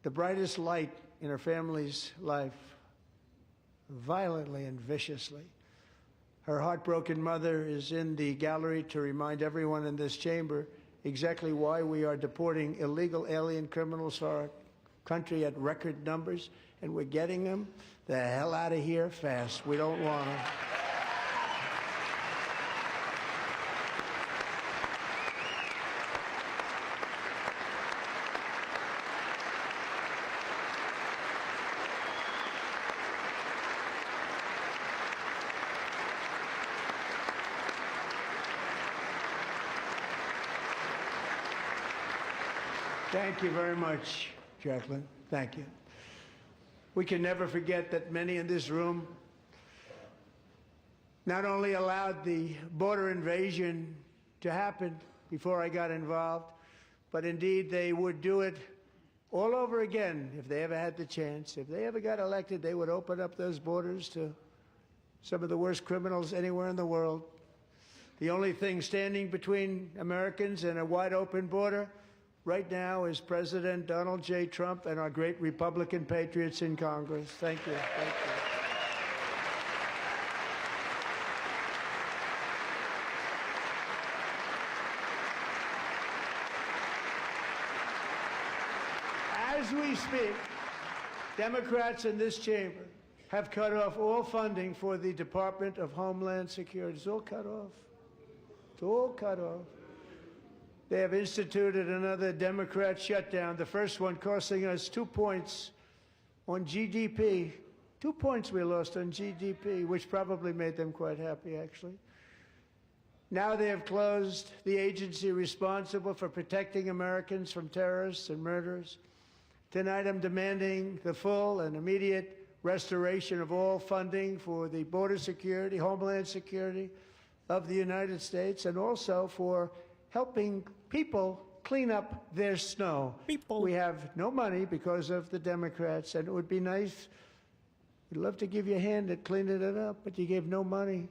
[SPEAKER 9] the brightest light in her family's life, violently and viciously. Her heartbroken mother is in the gallery to remind everyone in this chamber exactly why we are deporting illegal alien criminals to our country at record numbers, and we're getting them the hell out of here fast. We don't want them. Thank you very much, Jacqueline. Thank you. We can never forget that many in this room not only allowed the border invasion to happen before I got involved, but indeed they would do it all over again if they ever had the chance. If they ever got elected, they would open up those borders to some of the worst criminals anywhere in the world. The only thing standing between Americans and a wide open border right now is President Donald J. Trump and our great Republican patriots in Congress. Thank you. Thank you. As we speak, Democrats in this chamber have cut off all funding for the Department of Homeland Security. It's all cut off. It's all cut off. They have instituted another Democrat shutdown, the first one costing us 2 points on GDP. 2 points we lost on GDP, which probably made them quite happy, actually. Now they have closed the agency responsible for protecting Americans from terrorists and murderers. Tonight I'm demanding the full and immediate restoration of all funding for the border security, homeland security of the United States, and also for helping people clean up their snow. We have no money because of the Democrats, and it would be nice. We'd love to give you a hand at cleaning it up, but you gave no money.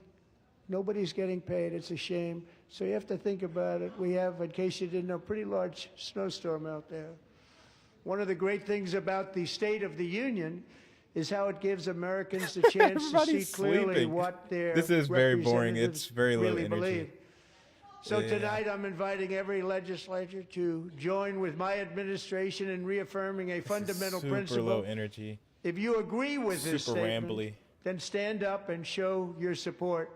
[SPEAKER 9] Nobody's getting paid. It's a shame. So you have to think about it. We have, in case you didn't know, a pretty large snowstorm out there. One of the great things about the State of the Union is how it gives Americans the chance to see clearly what their
[SPEAKER 7] This is very boring. It's very low
[SPEAKER 9] really
[SPEAKER 7] energy.
[SPEAKER 9] believe. So tonight I'm inviting every legislature to join with my administration in reaffirming a fundamental
[SPEAKER 7] super
[SPEAKER 9] principle.
[SPEAKER 7] low energy.
[SPEAKER 9] If you agree with this
[SPEAKER 7] Super
[SPEAKER 9] statement,
[SPEAKER 7] rambly.
[SPEAKER 9] then stand up and show your support.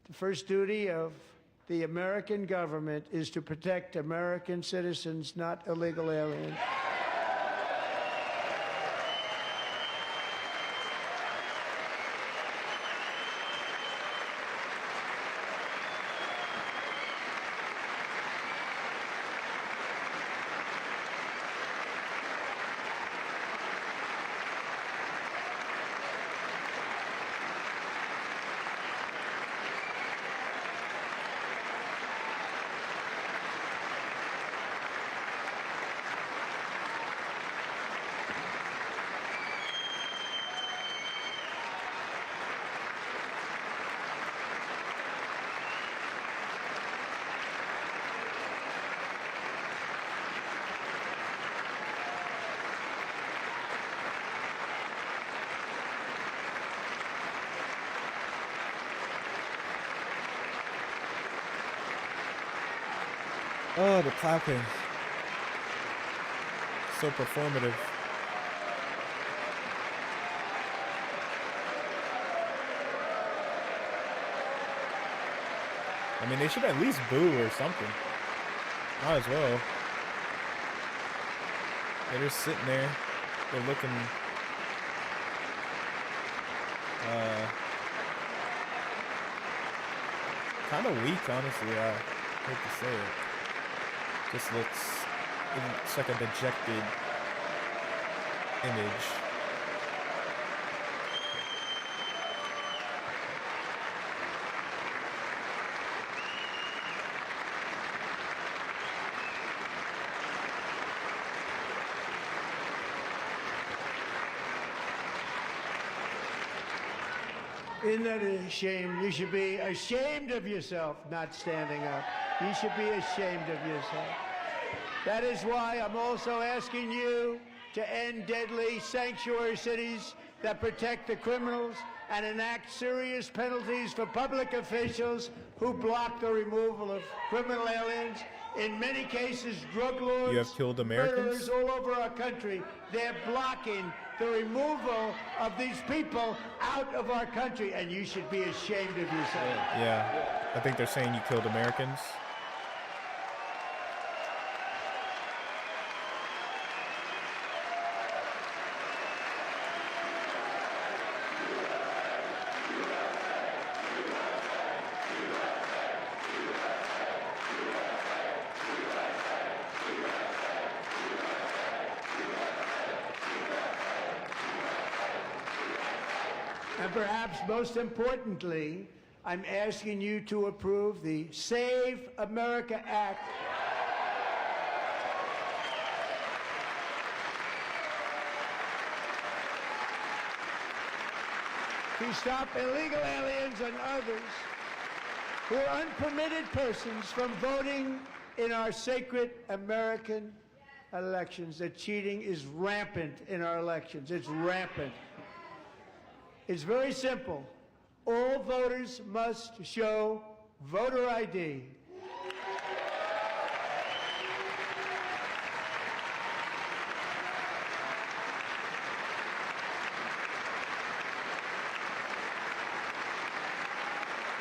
[SPEAKER 9] The first duty of the American government is to protect American citizens, not illegal aliens.
[SPEAKER 7] Oh, the clapping. So performative. I mean, they should at least boo or something. Might as well. They're just sitting there. They're looking kind of weak, honestly. I hate to say it. Just looks, it's like a dejected image.
[SPEAKER 9] Isn't that a shame? You should be ashamed of yourself not standing up. You should be ashamed of yourself. That is why I'm also asking you to end deadly sanctuary cities that protect the criminals and enact serious penalties for public officials who block the removal of criminal aliens. In many cases, drug lords,
[SPEAKER 7] You have killed Americans?
[SPEAKER 9] murderers all over our country, they're blocking the removal of these people out of our country, and you should be ashamed of yourself.
[SPEAKER 7] Yeah, I think they're saying you killed Americans.
[SPEAKER 9] And perhaps most importantly, I'm asking you to approve the Save America Act. To stop illegal aliens and others who are unpermitted persons from voting in our sacred American elections. That cheating is rampant in our elections. It's rampant. It's very simple. All voters must show voter ID.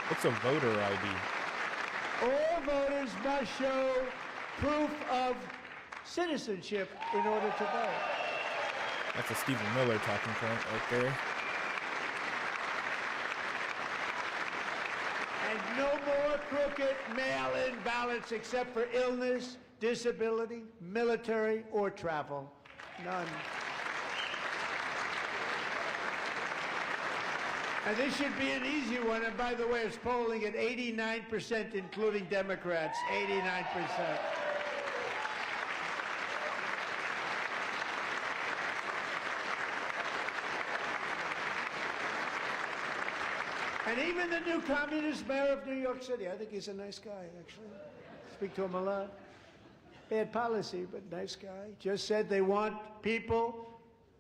[SPEAKER 7] What's a voter ID?
[SPEAKER 9] All voters must show proof of citizenship in order to vote.
[SPEAKER 7] That's a Stephen Miller talking point right there.
[SPEAKER 9] And no more crooked mail-in ballots except for illness, disability, military, or travel. None. And this should be an easy one. And by the way, it's polling at 89%, including Democrats. 89%. And even the new communist mayor of New York City, I think he's a nice guy, actually. Speak to him a lot. Bad policy, but nice guy. Just said they want people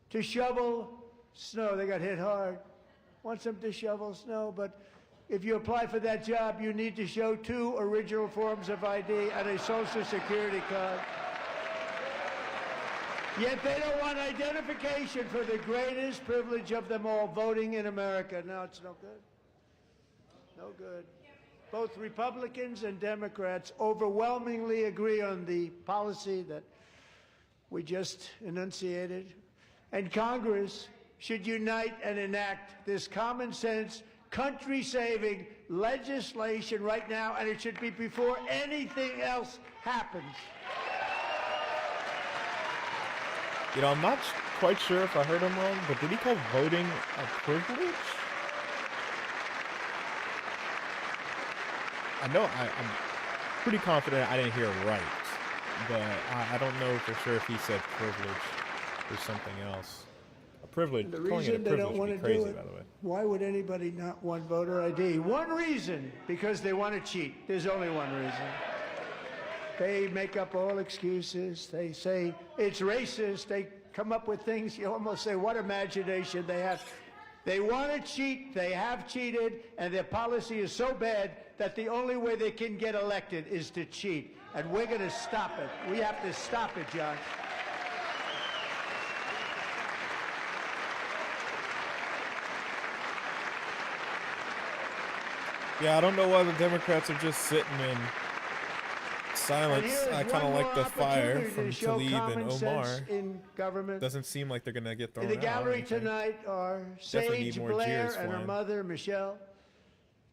[SPEAKER 9] to shovel snow. They got hit hard. Wants them to shovel snow, but if you apply for that job, you need to show 2 original forms of ID and a Social Security card. Yet they don't want identification for the greatest privilege of them all, voting in America. No, it's no good. No good. Both Republicans and Democrats overwhelmingly agree on the policy that we just enunciated. And Congress should unite and enact this common sense, country-saving legislation right now, and it should be before anything else happens.
[SPEAKER 7] You know, I'm not quite sure if I heard him wrong, but did he call voting a privilege? I know I'm pretty confident I didn't hear it right, but I don't know for sure if he said privilege or something else. A privilege,
[SPEAKER 9] The
[SPEAKER 7] calling it a
[SPEAKER 9] reason they don't
[SPEAKER 7] privilege
[SPEAKER 9] want
[SPEAKER 7] would
[SPEAKER 9] to
[SPEAKER 7] be crazy,
[SPEAKER 9] do it,
[SPEAKER 7] by the way.
[SPEAKER 9] why would anybody not want voter ID? One reason, because they want to cheat. There's only one reason. They make up all excuses. They say it's racist. They come up with things you almost say, what imagination they have. They want to cheat. They have cheated, and their policy is so bad that the only way they can get elected is to cheat. And we're going to stop it. We have to stop it, John.
[SPEAKER 7] Yeah, I don't know why the Democrats are just sitting in silence. I kind of like the fire from Tlaib and Omar.
[SPEAKER 9] In government.
[SPEAKER 7] Doesn't seem like they're going to get thrown
[SPEAKER 9] In the
[SPEAKER 7] out or
[SPEAKER 9] gallery
[SPEAKER 7] anything.
[SPEAKER 9] tonight are
[SPEAKER 7] Definitely
[SPEAKER 9] Sage
[SPEAKER 7] need more
[SPEAKER 9] Blair
[SPEAKER 7] jeers
[SPEAKER 9] and her
[SPEAKER 7] flying.
[SPEAKER 9] mother, Michelle.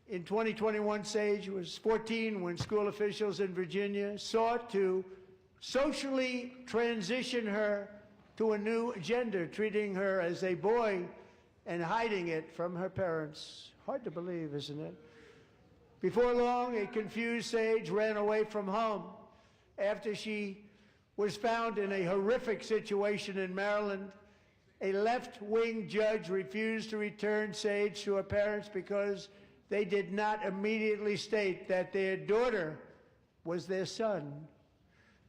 [SPEAKER 9] In 2021, Sage was 14 when school officials in Virginia sought to socially transition her to a new gender, treating her as a boy and hiding it from her parents. Hard to believe, isn't it? Before long, a confused Sage ran away from home after she was found in a horrific situation in Maryland. A left-wing judge refused to return Sage to her parents because they did not immediately state that their daughter was their son.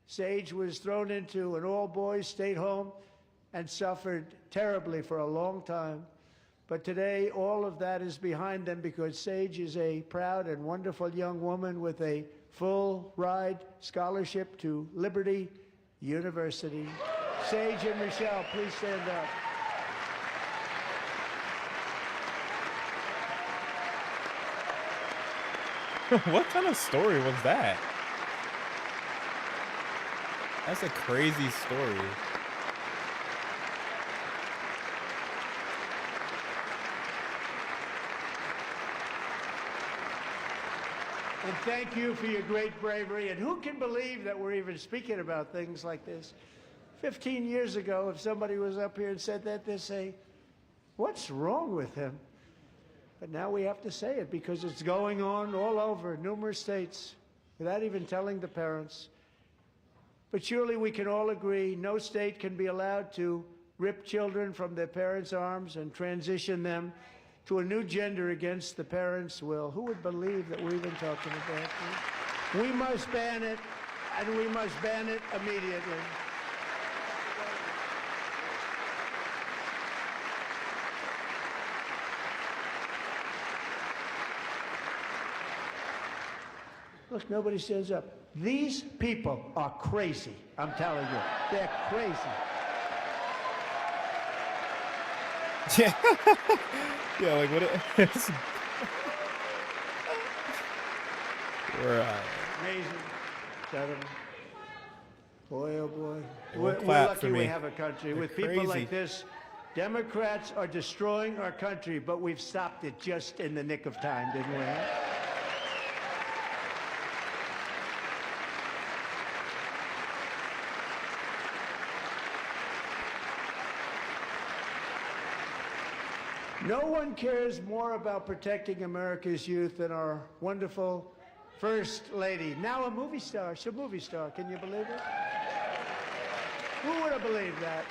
[SPEAKER 9] Sage was thrown into an all-boys state home and suffered terribly for a long time. But today, all of that is behind them because Sage is a proud and wonderful young woman with a full-ride scholarship to Liberty University. Sage and Michelle, please stand up.
[SPEAKER 7] What kind of story was that? That's a crazy story.
[SPEAKER 9] And thank you for your great bravery. And who can believe that we're even speaking about things like this? 15 years ago, if somebody was up here and said that, they'd say, what's wrong with him? But now we have to say it because it's going on all over numerous states without even telling the parents. But surely we can all agree no state can be allowed to rip children from their parents' arms and transition them to a new gender against the parents' will. Who would believe that we're even talking about this? We must ban it, and we must ban it immediately. Look, nobody stands up. These people are crazy, I'm telling you. They're crazy.
[SPEAKER 7] Yeah. Yeah, like what it is. We're
[SPEAKER 9] Amazing. Gentlemen. Boy, oh boy.
[SPEAKER 7] They won't
[SPEAKER 9] We're
[SPEAKER 7] clap
[SPEAKER 9] lucky
[SPEAKER 7] for
[SPEAKER 9] we
[SPEAKER 7] me.
[SPEAKER 9] have a country.
[SPEAKER 7] They're
[SPEAKER 9] With people
[SPEAKER 7] crazy.
[SPEAKER 9] like this, Democrats are destroying our country, but we've stopped it just in the nick of time, didn't we? No one cares more about protecting America's youth than our wonderful First Lady. Now a movie star. She's a movie star. Can you believe it? Who would have believed that?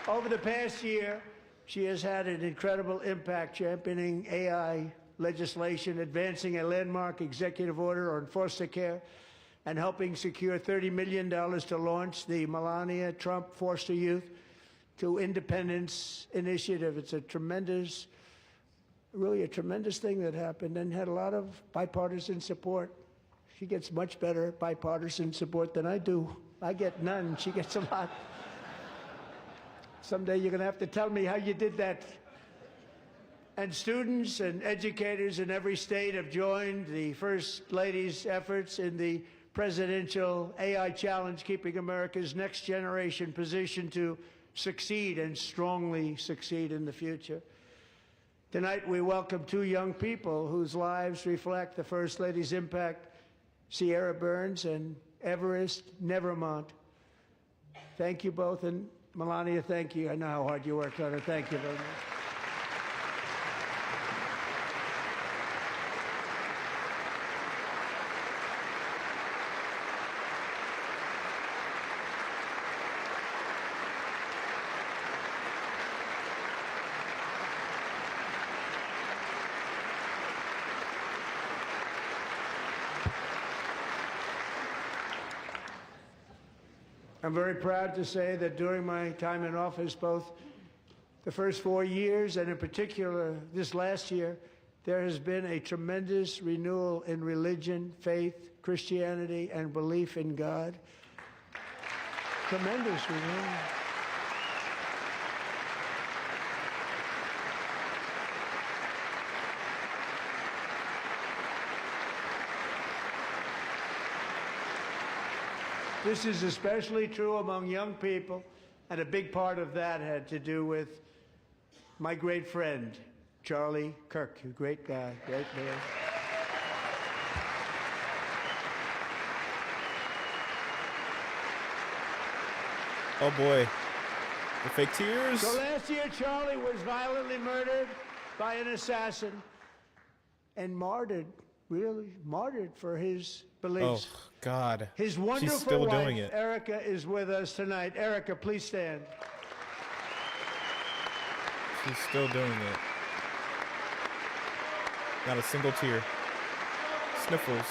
[SPEAKER 9] Over the past year, she has had an incredible impact championing AI legislation, advancing a landmark executive order on foster care, and helping secure $30 million to launch the Melania Trump Foster Youth to Independence Initiative. It's a tremendous really a tremendous thing that happened and had a lot of bipartisan support. She gets much better bipartisan support than I do. I get none. She gets a lot. Someday you're going to have to tell me how you did that. And students and educators in every state have joined the First Lady's efforts in the presidential AI challenge, keeping America's next generation positioned to succeed and strongly succeed in the future. Tonight, we welcome two young people whose lives reflect the First Lady's impact, Sierra Burns and Everest Nevermont. Thank you both, and Melania, thank you. I know how hard you worked on it. Thank you very much. I'm very proud to say that during my time in office, both the first 4 years and in particular this last year, there has been a tremendous renewal in religion, faith, Christianity, and belief in God. Tremendous renewal. This is especially true among young people, and a big part of that had to do with my great friend, Charlie Kirk, a great guy, great man.
[SPEAKER 7] Oh boy. The fake tears.
[SPEAKER 9] So last year, Charlie was violently murdered by an assassin and martyred, really martyred for his beliefs.
[SPEAKER 7] Oh, God.
[SPEAKER 9] His wonderful
[SPEAKER 7] She's still
[SPEAKER 9] wife,
[SPEAKER 7] doing it.
[SPEAKER 9] Erica, is with us tonight. Erica, please stand.
[SPEAKER 7] She's still doing it. Not a single tear. Sniffles.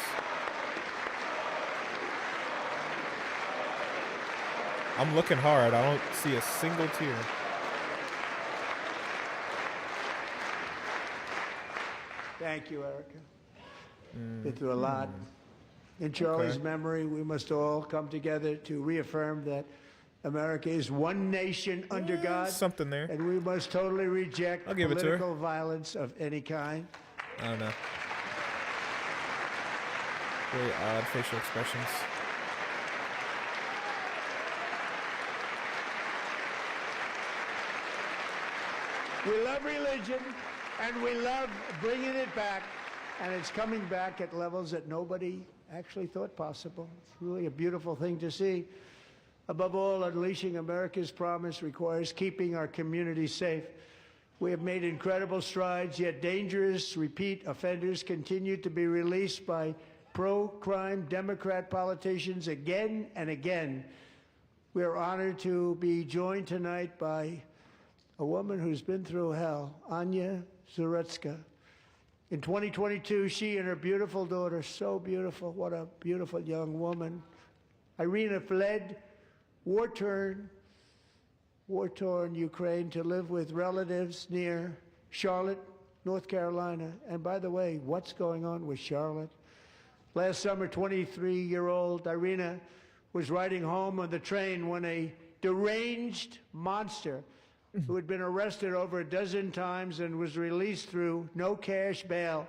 [SPEAKER 7] I'm looking hard. I don't see a single tear.
[SPEAKER 9] Thank you, Erica. Been through a lot. In Charlie's memory, we must all come together to reaffirm that America is one nation under God.
[SPEAKER 7] Something there.
[SPEAKER 9] And we must totally reject
[SPEAKER 7] I'll give it to her.
[SPEAKER 9] political violence of any kind.
[SPEAKER 7] I don't know. Very odd facial expressions.
[SPEAKER 9] We love religion, and we love bringing it back, and it's coming back at levels that nobody actually thought possible. It's really a beautiful thing to see. Above all, unleashing America's promise requires keeping our communities safe. We have made incredible strides, yet dangerous repeat offenders continue to be released by pro-crime Democrat politicians again and again. We are honored to be joined tonight by a woman who's been through hell, Anya Zarutska. In 2022, she and her beautiful daughter, so beautiful, what a beautiful young woman, Irina, fled war-torn Ukraine to live with relatives near Charlotte, North Carolina. And by the way, what's going on with Charlotte? Last summer, 23-year-old Irina was riding home on the train when a deranged monster who had been arrested over a dozen times and was released through no cash bail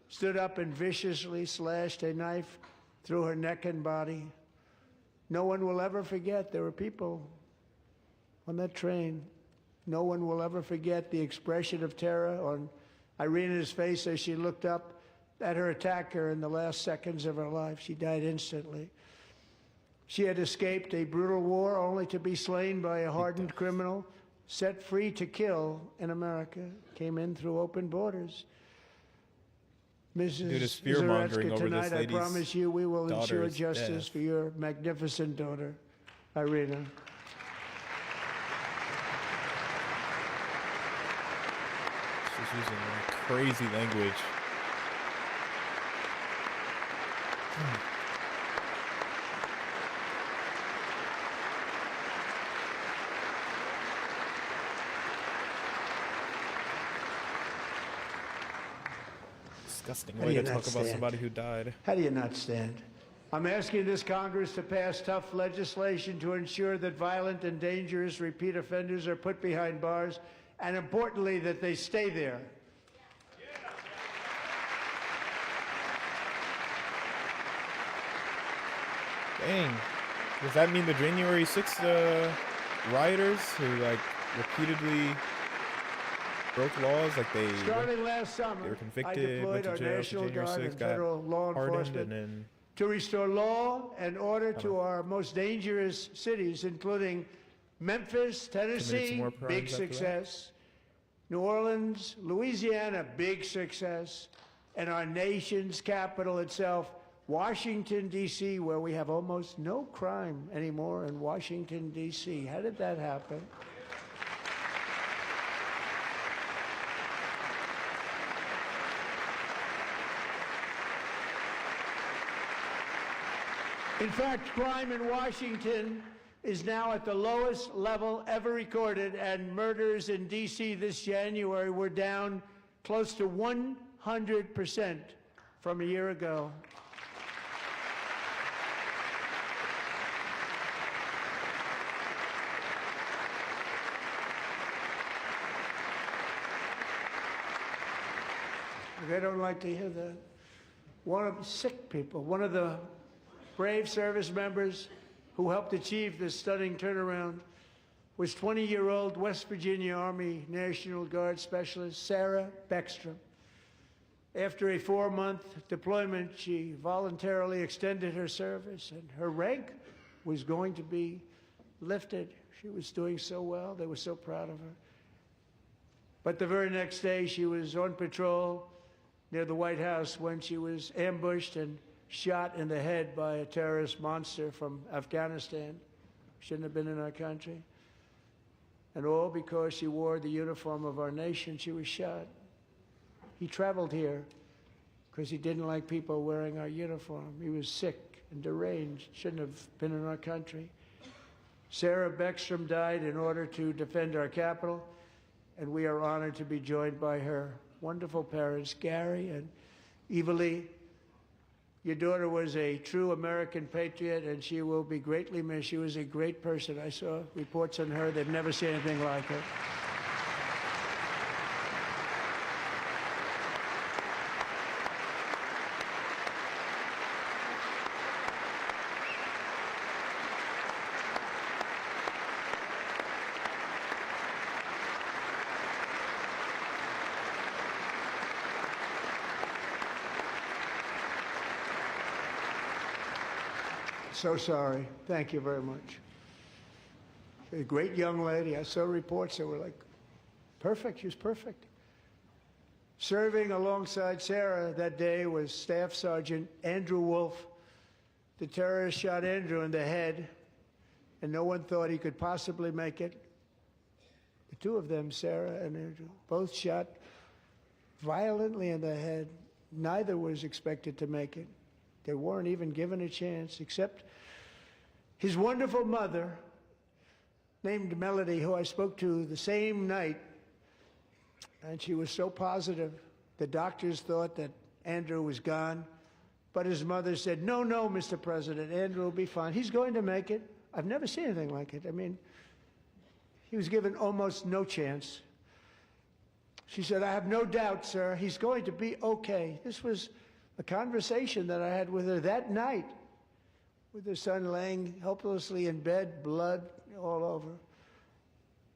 [SPEAKER 9] stood up and viciously slashed a knife through her neck and body. No one will ever forget. There were people on that train. No one will ever forget the expression of terror on Irina's face as she looked up at her attacker in the last seconds of her life. She died instantly. She had escaped a brutal war only to be slain by a hardened criminal, set free to kill in America, came in through open borders. Mrs.
[SPEAKER 7] fear-mongering
[SPEAKER 9] Zarutska,
[SPEAKER 7] over this
[SPEAKER 9] tonight I
[SPEAKER 7] lady's
[SPEAKER 9] promise you we will ensure
[SPEAKER 7] daughter's
[SPEAKER 9] justice
[SPEAKER 7] death.
[SPEAKER 9] for your magnificent daughter, Irina.
[SPEAKER 7] She's using like crazy language. disgusting
[SPEAKER 9] How do
[SPEAKER 7] way
[SPEAKER 9] you
[SPEAKER 7] to
[SPEAKER 9] not
[SPEAKER 7] talk about
[SPEAKER 9] stand?
[SPEAKER 7] somebody who died.
[SPEAKER 9] How do you not stand? I'm asking this Congress to pass tough legislation to ensure that violent and dangerous repeat offenders are put behind bars, and importantly, that they stay there.
[SPEAKER 7] Dang. Does that mean the January 6th rioters who like repeatedly broke laws, like they
[SPEAKER 9] Starting last
[SPEAKER 7] were
[SPEAKER 9] summer, I
[SPEAKER 7] convicted, went
[SPEAKER 9] deployed
[SPEAKER 7] to
[SPEAKER 9] our
[SPEAKER 7] jail for
[SPEAKER 9] National
[SPEAKER 7] January
[SPEAKER 9] Guard
[SPEAKER 7] 6th,
[SPEAKER 9] and
[SPEAKER 7] got
[SPEAKER 9] federal law
[SPEAKER 7] pardoned,
[SPEAKER 9] enforcement
[SPEAKER 7] and then
[SPEAKER 9] to restore law and order to our most dangerous cities, including Memphis, Tennessee,
[SPEAKER 7] more crimes
[SPEAKER 9] big
[SPEAKER 7] after that?
[SPEAKER 9] success, New Orleans, Louisiana, big success, and our nation's capital itself, Washington, D.C., where we have almost no crime anymore in Washington, D.C. How did that happen? In fact, crime in Washington is now at the lowest level ever recorded, and murders in D.C. this January were down close to 100% from a year ago. They don't like to hear that. One of sick people, one of the brave service members who helped achieve this stunning turnaround was 20-year-old West Virginia Army National Guard Specialist Sarah Beckstrom. After a 4-month deployment, she voluntarily extended her service, and her rank was going to be lifted. She was doing so well. They were so proud of her. But the very next day, she was on patrol near the White House when she was ambushed and shot in the head by a terrorist monster from Afghanistan. Shouldn't have been in our country. And all because she wore the uniform of our nation, she was shot. He traveled here because he didn't like people wearing our uniform. He was sick and deranged, shouldn't have been in our country. Sarah Beckstrom died in order to defend our capital, and we are honored to be joined by her wonderful parents, Gary and Eva Lee. Your daughter was a true American patriot, and she will be greatly missed. She was a great person. I saw reports on her. They've never seen anything like her. So sorry. Thank you very much. A great young lady. I saw reports that were like, perfect. She was perfect. Serving alongside Sarah that day was Staff Sergeant Andrew Wolf. The terrorist shot Andrew in the head, and no one thought he could possibly make it. The two of them, Sarah and Andrew, both shot violently in the head. Neither was expected to make it. They weren't even given a chance, except his wonderful mother, named Melody, who I spoke to the same night, and she was so positive. The doctors thought that Andrew was gone, but his mother said, no, no, Mr. President, Andrew will be fine. He's going to make it. I've never seen anything like it. I mean, he was given almost no chance. She said, I have no doubt, sir, he's going to be okay. This was a conversation that I had with her that night, with her son laying helplessly in bed, blood all over.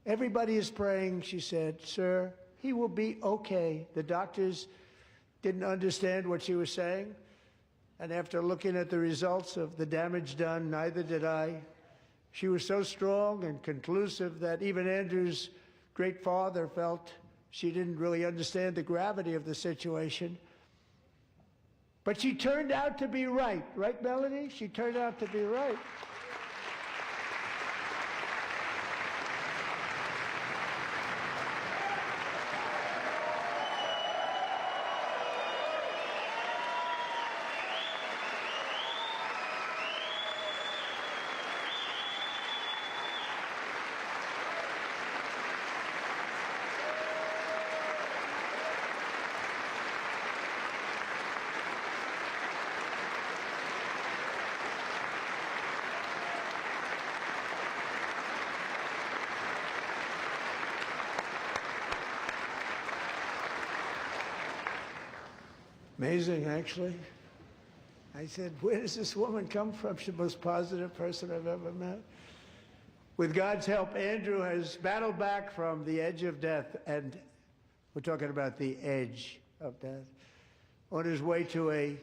[SPEAKER 9] Everybody is praying, she said, sir, he will be okay. The doctors didn't understand what she was saying, and after looking at the results of the damage done, neither did I. She was so strong and conclusive that even Andrew's great father felt she didn't really understand the gravity of the situation. But she turned out to be right. Right, Melody? She turned out to be right. Amazing, actually. I said, where does this woman come from? She's the most positive person I've ever met. With God's help, Andrew has battled back from the edge of death, and we're talking about the edge of death, on his way to a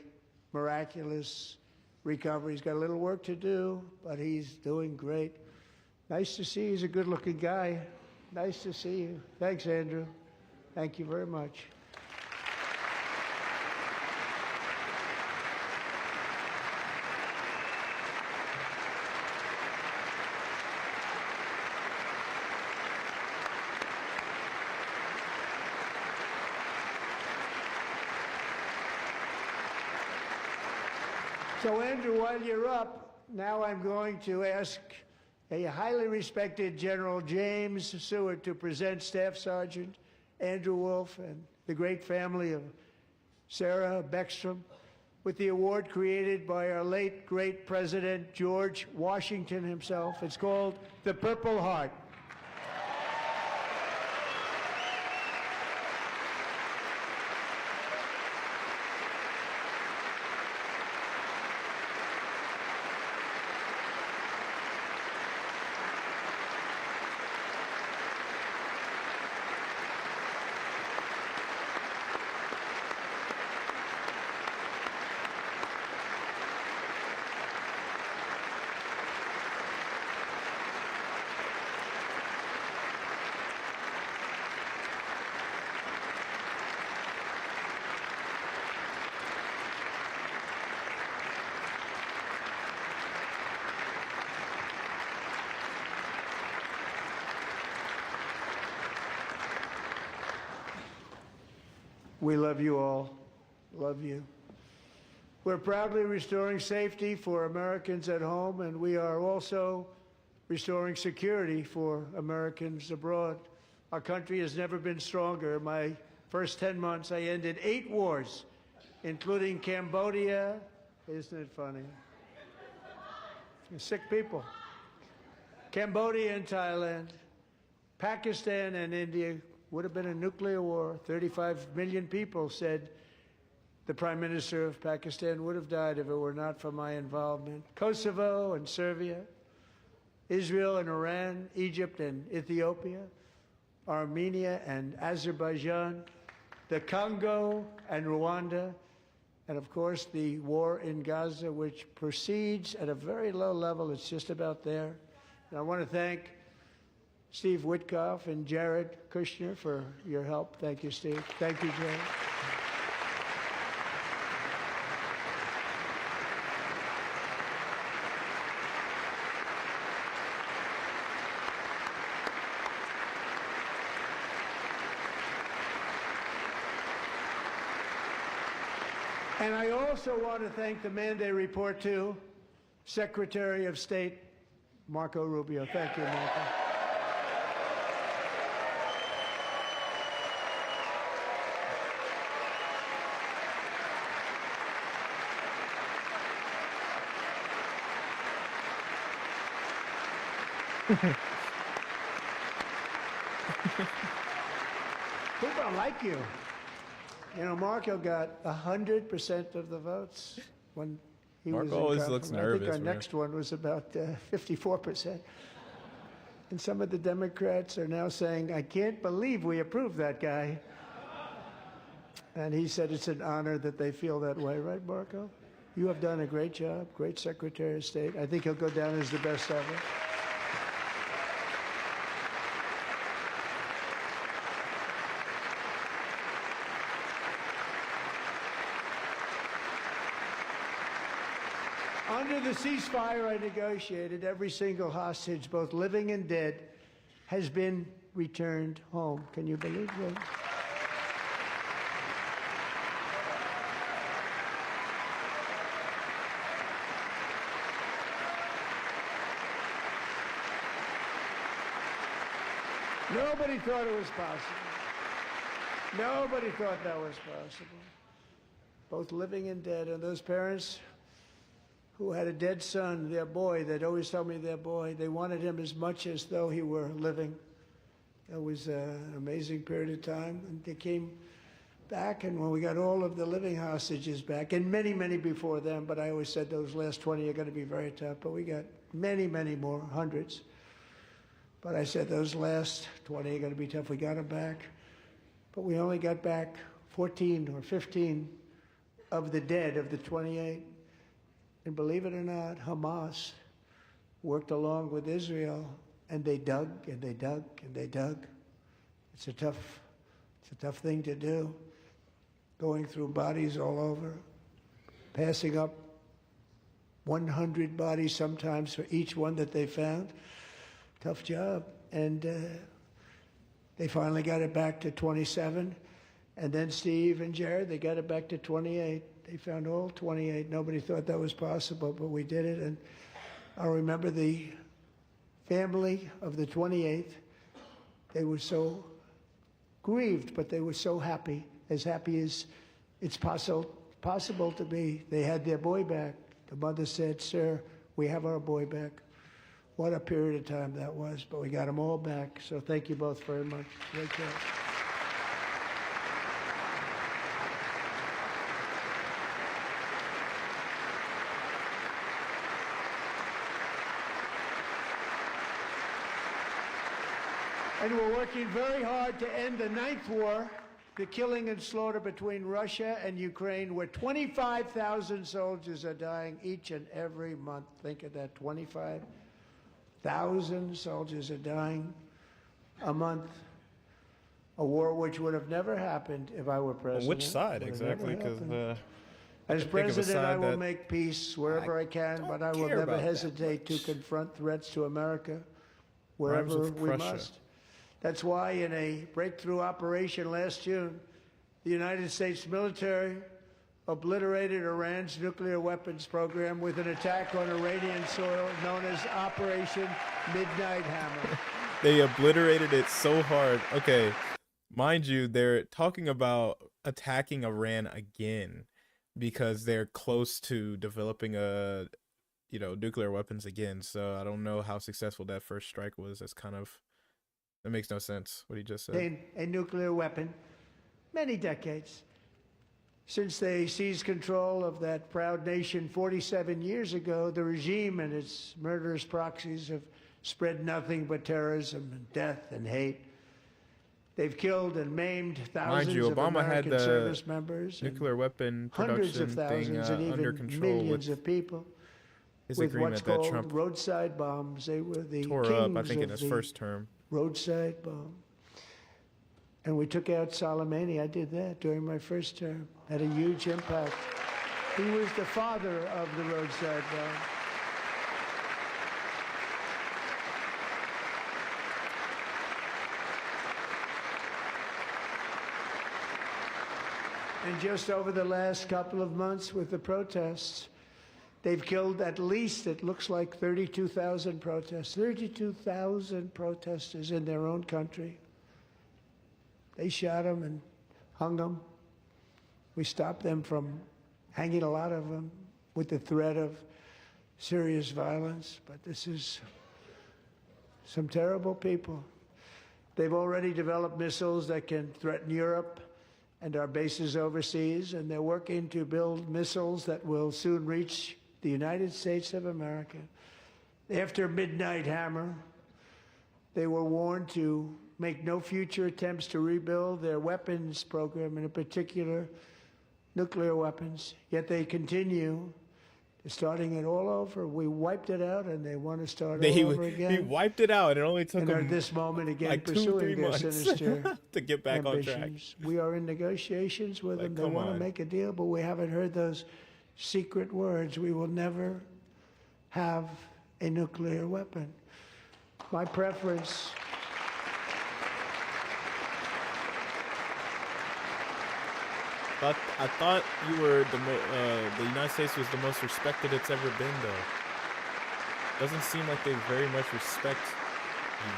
[SPEAKER 9] miraculous recovery. He's got a little work to do, but he's doing great. Nice to see you. He's a good-looking guy. Nice to see you. Thanks, Andrew. Thank you very much. So, Andrew, while you're up, now I'm going to ask a highly respected General James Seward to present Staff Sergeant Andrew Wolf and the great family of Sarah Beckstrom with the award created by our late great President George Washington himself. It's called the Purple Heart. We love you all. Love you. We're proudly restoring safety for Americans at home, and we are also restoring security for Americans abroad. Our country has never been stronger. My first 10 months, I ended 8 wars, including Cambodia. Isn't it funny? Sick people. Cambodia and Thailand, Pakistan and India. Would have been a nuclear war. 35 million people, said the Prime Minister of Pakistan, would have died if it were not for my involvement. Kosovo and Serbia, Israel and Iran, Egypt and Ethiopia, Armenia and Azerbaijan, the Congo and Rwanda, and of course the war in Gaza, which proceeds at a very low level. It's just about there. And I want to thank Steve Witkoff and Jared Kushner for your help. Thank you, Steve. Thank you, Jared. And I also want to thank the man they report to, Secretary of State Marco Rubio. Thank you, Marco. People like you. You know, Marco got 100% of the votes when he was in
[SPEAKER 7] Marco always looks nervous.
[SPEAKER 9] I think our next one was about 54%. And some of the Democrats are now saying, I can't believe we approved that guy. And he said it's an honor that they feel that way, right, Marco? You have done a great job, great Secretary of State. I think he'll go down as the best ever. Under the ceasefire I negotiated, every single hostage, both living and dead, has been returned home. Can you believe that? Nobody thought it was possible. Nobody thought that was possible. Both living and dead, and those parents who had a dead son, their boy, they'd always tell me their boy, they wanted him as much as though he were living. That was an amazing period of time. And they came back, and when we got all of the living hostages back, and many, many before them, but I always said those last 20 are going to be very tough, but we got many, many more, hundreds. But I said those last 20 are going to be tough. We got them back, but we only got back 14 or 15 of the dead of the 28. And believe it or not, Hamas worked along with Israel, and they dug, and they dug, and they dug. It's a tough thing to do, going through bodies all over, passing up 100 bodies sometimes for each one that they found. Tough job. And they finally got it back to 27. And then Steve and Jared, they got it back to 28. They found all 28. Nobody thought that was possible, but we did it. And I remember the family of the 28th. They were so grieved, but they were so happy as it's possible to be. They had their boy back. The mother said, "Sir, we have our boy back." What a period of time that was, but we got them all back. So thank you both very much. Great job. And we're working very hard to end the 9th war, the killing and slaughter between Russia and Ukraine, where 25,000 soldiers are dying each and every month. Think of that, 25,000 soldiers are dying a month. A war which would have never happened if I were president.
[SPEAKER 7] On which side exactly? Because
[SPEAKER 9] as president, I will make peace wherever I can, but I will never hesitate to confront threats to America wherever we must. That's why in a breakthrough operation last June, the United States military obliterated Iran's nuclear weapons program with an attack on Iranian soil known as Operation Midnight Hammer.
[SPEAKER 7] They obliterated it so hard. Okay, mind you, they're talking about attacking Iran again because they're close to developing nuclear weapons again. So I don't know how successful that first strike was. That makes no sense, what he just said.
[SPEAKER 9] A nuclear weapon, many decades since they seized control of that proud nation 47 years ago. The regime and its murderous proxies have spread nothing but terrorism and death and hate. They've killed and maimed thousands of American service members,
[SPEAKER 7] nuclear weapon
[SPEAKER 9] hundreds
[SPEAKER 7] production
[SPEAKER 9] of thousands, and
[SPEAKER 7] under
[SPEAKER 9] even
[SPEAKER 7] control
[SPEAKER 9] millions of people.
[SPEAKER 7] his
[SPEAKER 9] With
[SPEAKER 7] agreement
[SPEAKER 9] what's
[SPEAKER 7] that
[SPEAKER 9] called
[SPEAKER 7] Trump
[SPEAKER 9] roadside bombs. They were the
[SPEAKER 7] tore
[SPEAKER 9] kings
[SPEAKER 7] up, I think, in
[SPEAKER 9] of
[SPEAKER 7] his
[SPEAKER 9] the
[SPEAKER 7] first term.
[SPEAKER 9] roadside bomb. And we took out Soleimani. I did that during my first term. Had a huge impact. He was the father of the roadside bomb. And just over the last couple of months with the protests, they've killed at least, it looks like, 32,000 protests. 32,000 protesters in their own country. They shot them and hung them. We stopped them from hanging a lot of them with the threat of serious violence. But this is some terrible people. They've already developed missiles that can threaten Europe and our bases overseas, and they're working to build missiles that will soon reach the United States of America. After Midnight Hammer, they were warned to make no future attempts to rebuild their weapons program, and in particular, nuclear weapons. Yet they continue, starting it all over. We wiped it out, and they want to start all over again.
[SPEAKER 7] He wiped it out. It only took
[SPEAKER 9] and
[SPEAKER 7] him
[SPEAKER 9] at this moment again,
[SPEAKER 7] like 2-3
[SPEAKER 9] pursuing their
[SPEAKER 7] months
[SPEAKER 9] sinister
[SPEAKER 7] to get back
[SPEAKER 9] ambitions.
[SPEAKER 7] on track.
[SPEAKER 9] We are in negotiations with them. They
[SPEAKER 7] come
[SPEAKER 9] want
[SPEAKER 7] on.
[SPEAKER 9] to make a deal, but we haven't heard those secret words. We will never have a nuclear weapon. My preference.
[SPEAKER 7] I thought you were the United States was the most respected it's ever been, though. Doesn't seem like they very much respect you.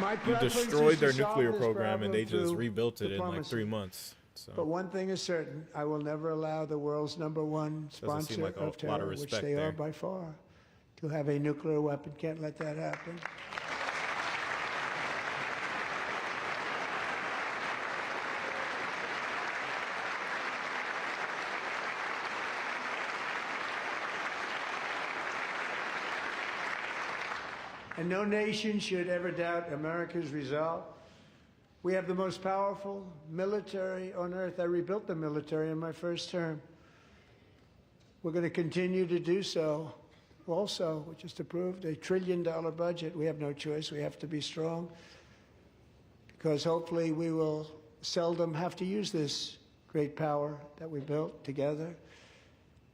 [SPEAKER 9] My
[SPEAKER 7] You
[SPEAKER 9] preference
[SPEAKER 7] destroyed
[SPEAKER 9] is
[SPEAKER 7] their
[SPEAKER 9] to solve
[SPEAKER 7] nuclear
[SPEAKER 9] this
[SPEAKER 7] program and they
[SPEAKER 9] problem
[SPEAKER 7] just
[SPEAKER 9] through
[SPEAKER 7] rebuilt it in like
[SPEAKER 9] diplomacy.
[SPEAKER 7] 3 months. So
[SPEAKER 9] But one thing is certain, I will never allow the world's #1 sponsor
[SPEAKER 7] seem like a
[SPEAKER 9] of
[SPEAKER 7] lot of
[SPEAKER 9] terror, which
[SPEAKER 7] respect
[SPEAKER 9] they are
[SPEAKER 7] there.
[SPEAKER 9] by far, to have a nuclear weapon. Can't let that happen. and no nation should ever doubt America's resolve. We have the most powerful military on earth. I rebuilt the military in my first term. We're going to continue to do so. Also, we just approved a $1 trillion budget. We have no choice. We have to be strong because hopefully we will seldom have to use this great power that we built together.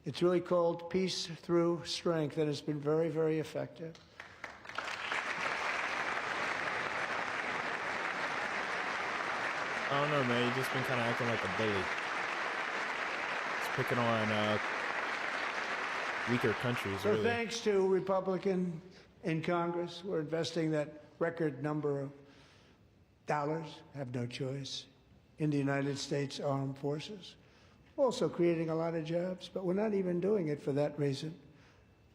[SPEAKER 9] It's really called Peace Through Strength, and it's been very, very effective.
[SPEAKER 7] I don't know, man. You've just been kind of acting like a bully. Just picking on weaker countries,
[SPEAKER 9] So
[SPEAKER 7] really.
[SPEAKER 9] thanks to Republican in Congress, we're investing that record number of dollars, have no choice, in the United States Armed Forces. Also creating a lot of jobs, but we're not even doing it for that reason.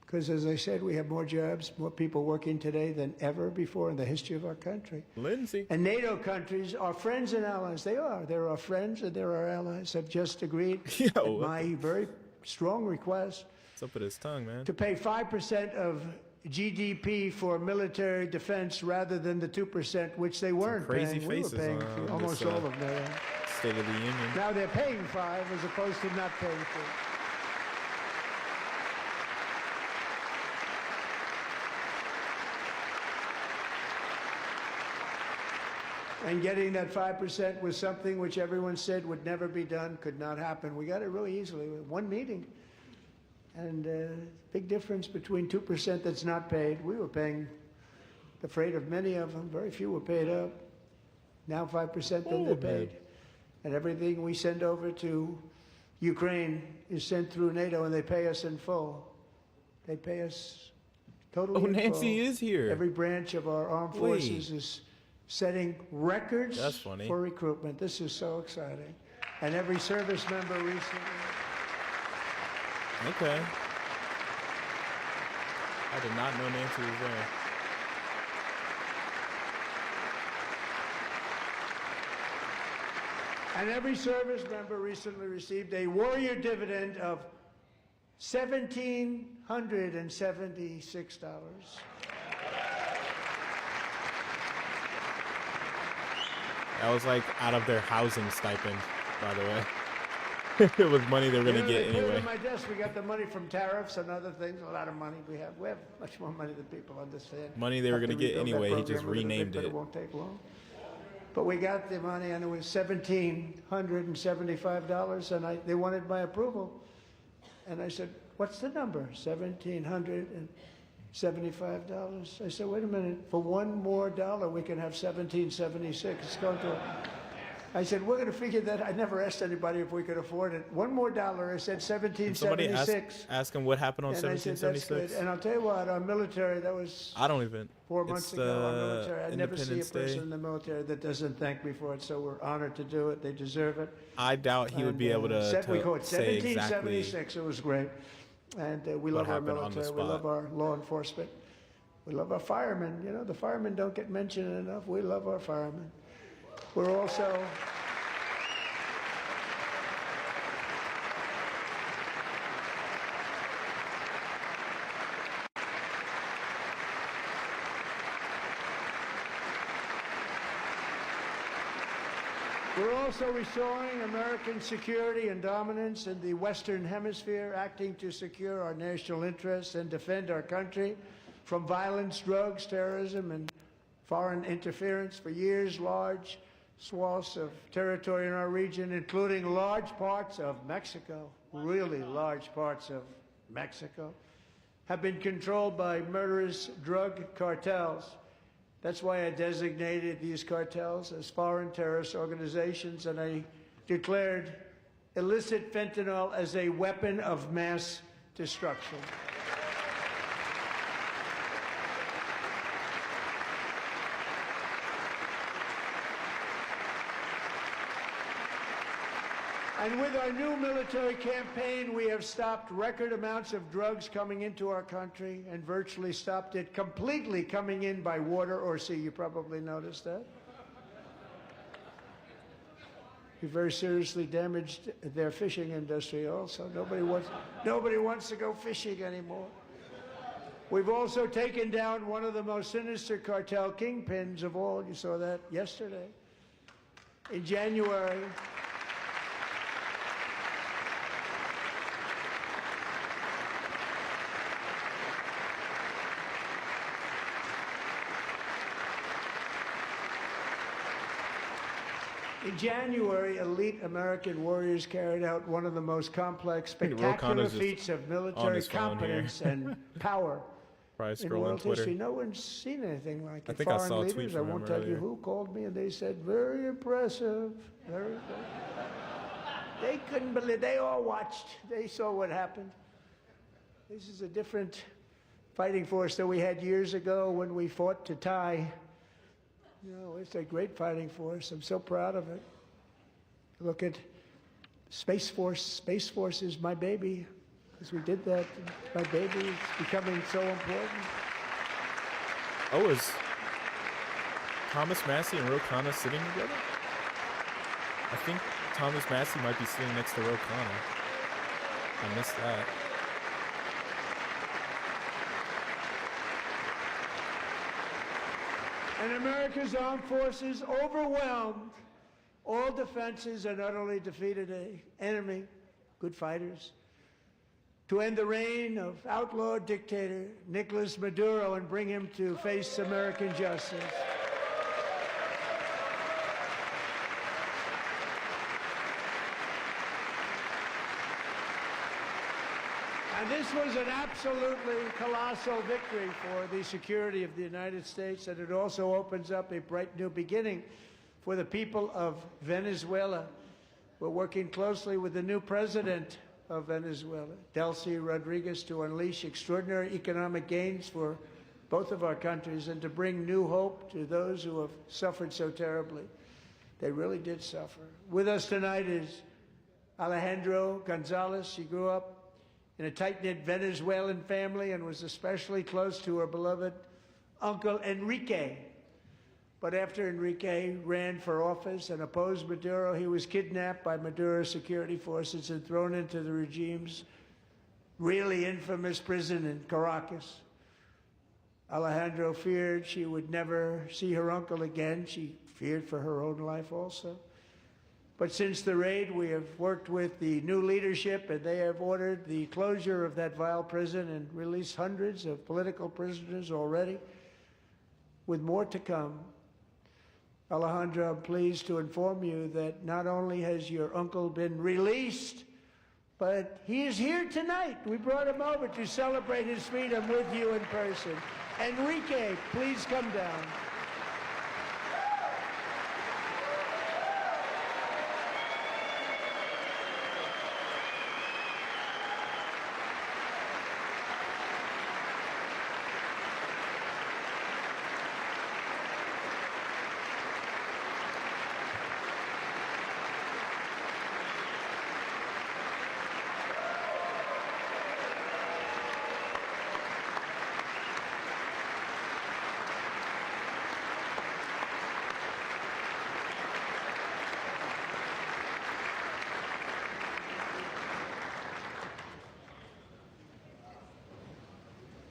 [SPEAKER 9] Because as I said, we have more jobs, more people working today than ever before in the history of our country.
[SPEAKER 7] Lindsey.
[SPEAKER 9] And NATO countries are friends and allies. They are. They're our friends and they're our allies. Have just agreed at my very strong request
[SPEAKER 7] What's up with his tongue, man?
[SPEAKER 9] to pay 5% of GDP for military defense rather than the 2%, which they weren't
[SPEAKER 7] crazy
[SPEAKER 9] paying. We were
[SPEAKER 7] faces
[SPEAKER 9] paying
[SPEAKER 7] on
[SPEAKER 9] for almost
[SPEAKER 7] this,
[SPEAKER 9] all of NATO.
[SPEAKER 7] State of the Union.
[SPEAKER 9] Now they're paying 5 as opposed to not paying 3. And getting that 5% was something which everyone said would never be done, could not happen. We got it really easily with one meeting. And big difference between 2% that's not paid. We were paying the freight of many of them. Very few were paid up. Now 5% then they're paid. And everything we send over to Ukraine is sent through NATO, and they pay us in full. They pay us totally in full.
[SPEAKER 7] Nancy is here.
[SPEAKER 9] Every branch of our armed forces is setting records
[SPEAKER 7] That's funny.
[SPEAKER 9] for recruitment. This is so exciting. And every service member recently.
[SPEAKER 7] Okay. I did not know Nancy was there.
[SPEAKER 9] And every service member recently received a warrior dividend of $1,776.
[SPEAKER 7] That was like out of their housing stipend, by the way. It was money they were gonna get
[SPEAKER 9] They put it
[SPEAKER 7] anyway.
[SPEAKER 9] on my desk. We got the money from tariffs and other things. A lot of money we have. We have much more money than people understand.
[SPEAKER 7] Money they were
[SPEAKER 9] Have to
[SPEAKER 7] gonna get
[SPEAKER 9] rebuild that
[SPEAKER 7] anyway, he just
[SPEAKER 9] program a little bit,
[SPEAKER 7] renamed
[SPEAKER 9] but
[SPEAKER 7] it.
[SPEAKER 9] It won't take long. But we got the money, and it was $1,775, and they wanted my approval. And I said, "What's the number?" $1,775. I said, "Wait a minute. For $1 more, we can have $1,776. It's going to." I said, "We're going to figure that." I never asked anybody if we could afford it. $1 more. I said
[SPEAKER 7] Somebody
[SPEAKER 9] $1,776.
[SPEAKER 7] ask him what happened on
[SPEAKER 9] And I said, "That's good."
[SPEAKER 7] 1776.
[SPEAKER 9] And I'll tell you what, our military, that was
[SPEAKER 7] I don't even.
[SPEAKER 9] 4 months
[SPEAKER 7] It's
[SPEAKER 9] ago, our military. I never see a
[SPEAKER 7] Independence
[SPEAKER 9] person
[SPEAKER 7] Day.
[SPEAKER 9] in the military that doesn't thank me for it, so we're honored to do it. They deserve it.
[SPEAKER 7] I doubt he would be able to
[SPEAKER 9] We call it
[SPEAKER 7] say exactly
[SPEAKER 9] 1776. It was great. And we
[SPEAKER 7] what
[SPEAKER 9] love our
[SPEAKER 7] happened on the
[SPEAKER 9] military. We love
[SPEAKER 7] spot.
[SPEAKER 9] our law enforcement. We love our firemen. You know, the firemen don't get mentioned enough. We love our firemen. We're also... We're also restoring American security and dominance in the Western Hemisphere, acting to secure our national interests and defend our country from violence, drugs, terrorism, and foreign interference. For years, large swaths of territory in our region, including large parts of Mexico, really large parts of Mexico, have been controlled by murderous drug cartels. That's why I designated these cartels as foreign terrorist organizations, and I declared illicit fentanyl as a weapon of mass destruction. And with our new military campaign, we have stopped record amounts of drugs coming into our country and virtually stopped it completely coming in by water or sea. You probably noticed that. We very seriously damaged their fishing industry also. Nobody wants to go fishing anymore. We've also taken down one of the most sinister cartel kingpins of all. You saw that yesterday. In January, elite American warriors carried out one of the most complex, spectacular feats of military competence and power
[SPEAKER 7] Probably
[SPEAKER 9] in
[SPEAKER 7] scrolling
[SPEAKER 9] world
[SPEAKER 7] Twitter.
[SPEAKER 9] history. No one's seen anything like it.
[SPEAKER 7] I think I
[SPEAKER 9] Foreign
[SPEAKER 7] saw a tweet
[SPEAKER 9] leaders, I
[SPEAKER 7] from
[SPEAKER 9] won't
[SPEAKER 7] him
[SPEAKER 9] tell you
[SPEAKER 7] earlier.
[SPEAKER 9] who, called me and they said, very impressive, very good. They couldn't believe, they all watched, they saw what happened. This is a different fighting force that we had years ago when we fought to tie. You know, it's a great fighting force. I'm so proud of it. Look at Space Force. Space Force is my baby, because we did that. My baby is becoming so important.
[SPEAKER 7] Oh, is Thomas Massey and Ro Khanna sitting together? I think Thomas Massey might be sitting next to Ro Khanna. I missed that.
[SPEAKER 9] And America's armed forces overwhelmed all defenses and utterly defeated an enemy, good fighters, to end the reign of outlaw dictator Nicolas Maduro and bring him to face American justice. And this was an absolutely colossal victory for the security of the United States, and it also opens up a bright new beginning for the people of Venezuela. We're working closely with the new president of Venezuela, Delcy Rodriguez, to unleash extraordinary economic gains for both of our countries and to bring new hope to those who have suffered so terribly. They really did suffer. With us tonight is Alejandro Gonzalez. She grew up in a tight-knit Venezuelan family and was especially close to her beloved uncle Enrique. But after Enrique ran for office and opposed Maduro, he was kidnapped by Maduro's security forces and thrown into the regime's really infamous prison in Caracas. Alejandro feared she would never see her uncle again. She feared for her own life also. But since the raid, we have worked with the new leadership, and they have ordered the closure of that vile prison and released hundreds of political prisoners already, with more to come. Alejandro, I'm pleased to inform you that not only has your uncle been released, but he is here tonight. We brought him over to celebrate his freedom with you in person. Enrique, please come down.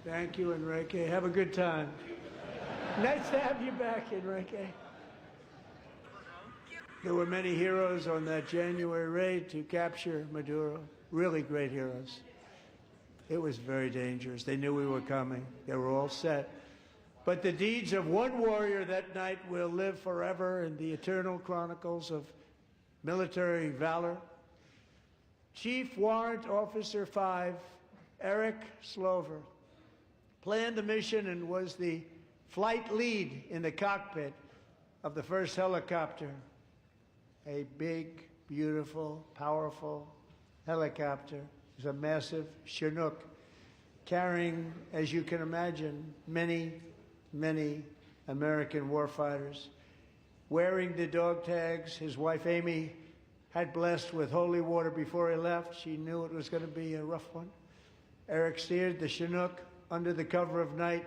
[SPEAKER 9] Thank you, Enrique. Have a good time. Nice to have you back, Enrique. There were many heroes on that January raid to capture Maduro. Really great heroes. It was very dangerous. They knew we were coming. They were all set. But the deeds of one warrior that night will live forever in the eternal chronicles of military valor. Chief Warrant Officer 5, Eric Slover, planned the mission and was the flight lead in the cockpit of the first helicopter. A big, beautiful, powerful helicopter. It was a massive Chinook carrying, as you can imagine, many, many American warfighters. Wearing the dog tags, his wife Amy had blessed with holy water before he left. She knew it was going to be a rough one. Eric steered the Chinook under the cover of night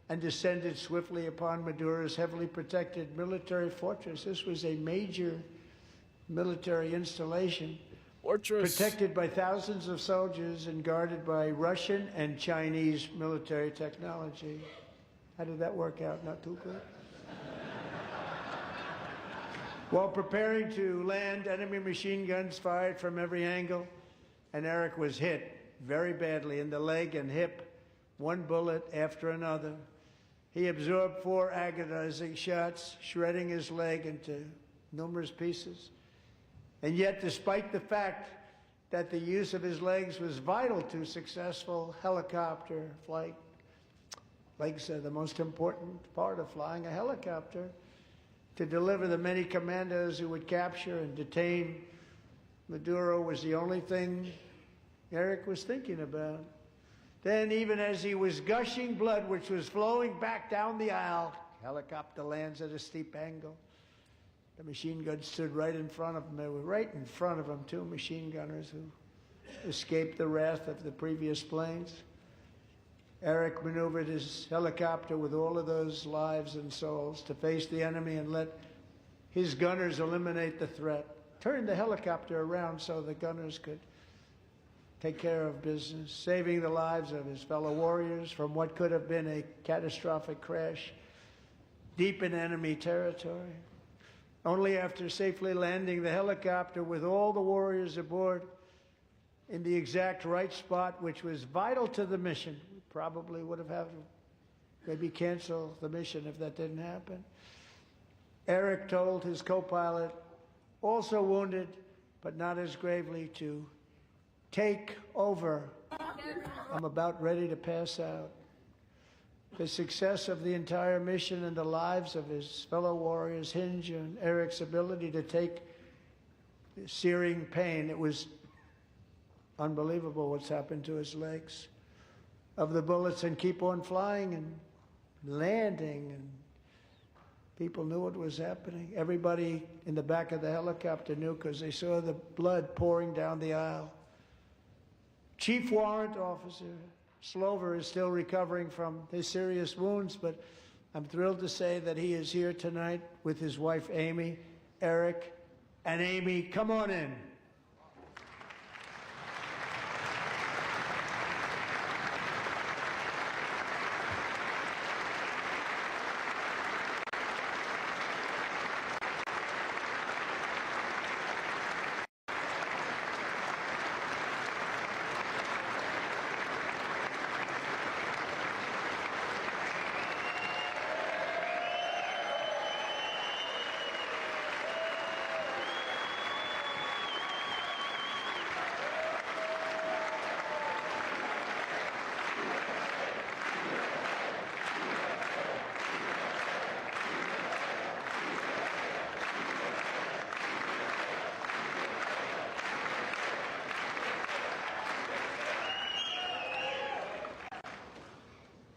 [SPEAKER 9] and descended swiftly upon Maduro's heavily protected military fortress. This was a major military installation.
[SPEAKER 7] Fortress.
[SPEAKER 9] protected by thousands of soldiers and guarded by Russian and Chinese military technology. How did that work out? Not too good. While preparing to land, enemy machine guns fired from every angle, and Eric was hit very badly in the leg and hip, one bullet after another. He absorbed 4 agonizing shots, shredding his leg into numerous pieces. And yet, despite the fact that the use of his legs was vital to successful helicopter flight, legs are the most important part of flying a helicopter, to deliver the many commandos who would capture and detain Maduro was the only thing Eric was thinking about. Then, even as he was gushing blood, which was flowing back down the aisle, helicopter lands at a steep angle. The machine gun stood right in front of him. They were right in front of him, 2 machine gunners who escaped the wrath of the previous planes. Eric maneuvered his helicopter with all of those lives and souls to face the enemy and let his gunners eliminate the threat. Turned the helicopter around so the gunners could take care of business, saving the lives of his fellow warriors from what could have been a catastrophic crash deep in enemy territory. Only after safely landing the helicopter with all the warriors aboard in the exact right spot, which was vital to the mission. We probably would have had to maybe cancel the mission if that didn't happen. Eric told his co-pilot, also wounded, but not as gravely, to take over. I'm about ready to pass out. The success of the entire mission and the lives of his fellow warriors hinge on Eric's ability to take searing pain. It was unbelievable what's happened to his legs, of the bullets, and keep on flying and landing, and people knew what was happening. Everybody in the back of the helicopter knew because they saw the blood pouring down the aisle. Chief Warrant Officer Slover is still recovering from his serious wounds, but I'm thrilled to say that he is here tonight with his wife, Amy. Eric and Amy, come on in.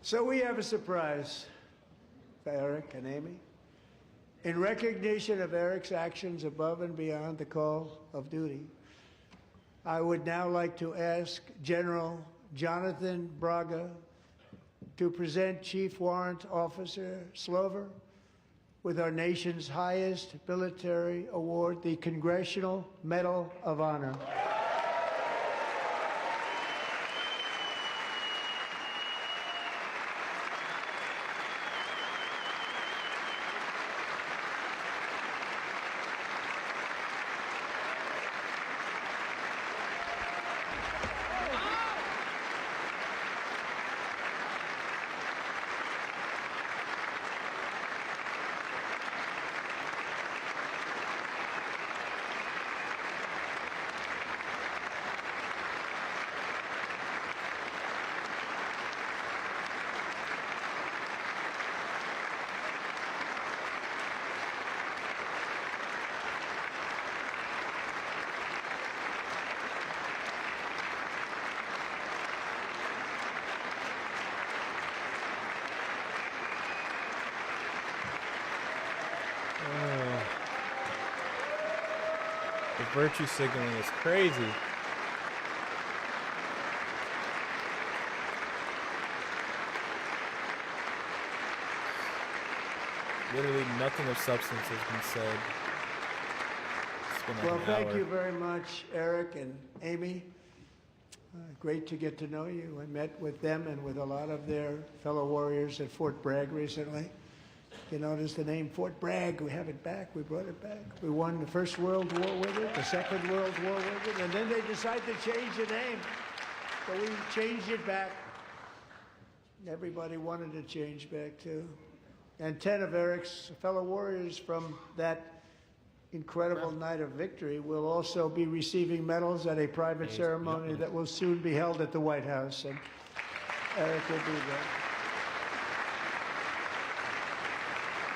[SPEAKER 9] So we have a surprise for Eric and Amy. In recognition of Eric's actions above and beyond the call of duty, I would now like to ask General Jonathan Braga to present Chief Warrant Officer Slover with our nation's highest military award, the Congressional Medal of Honor.
[SPEAKER 7] The virtue signaling is crazy. Literally nothing of substance has been said. It's been like
[SPEAKER 9] Well,
[SPEAKER 7] an
[SPEAKER 9] thank
[SPEAKER 7] hour.
[SPEAKER 9] you very much, Eric and Amy. Great to get to know you. I met with them and with a lot of their fellow warriors at Fort Bragg recently. You notice the name Fort Bragg. We have it back. We brought it back. We won the First World War with it, the Second World War with it, and then they decided to change the name. So we changed it back. Everybody wanted to change back too. And 10 of Eric's fellow warriors from that incredible night of victory will also be receiving medals at a private ceremony that will soon be held at the White House. And Eric will be there.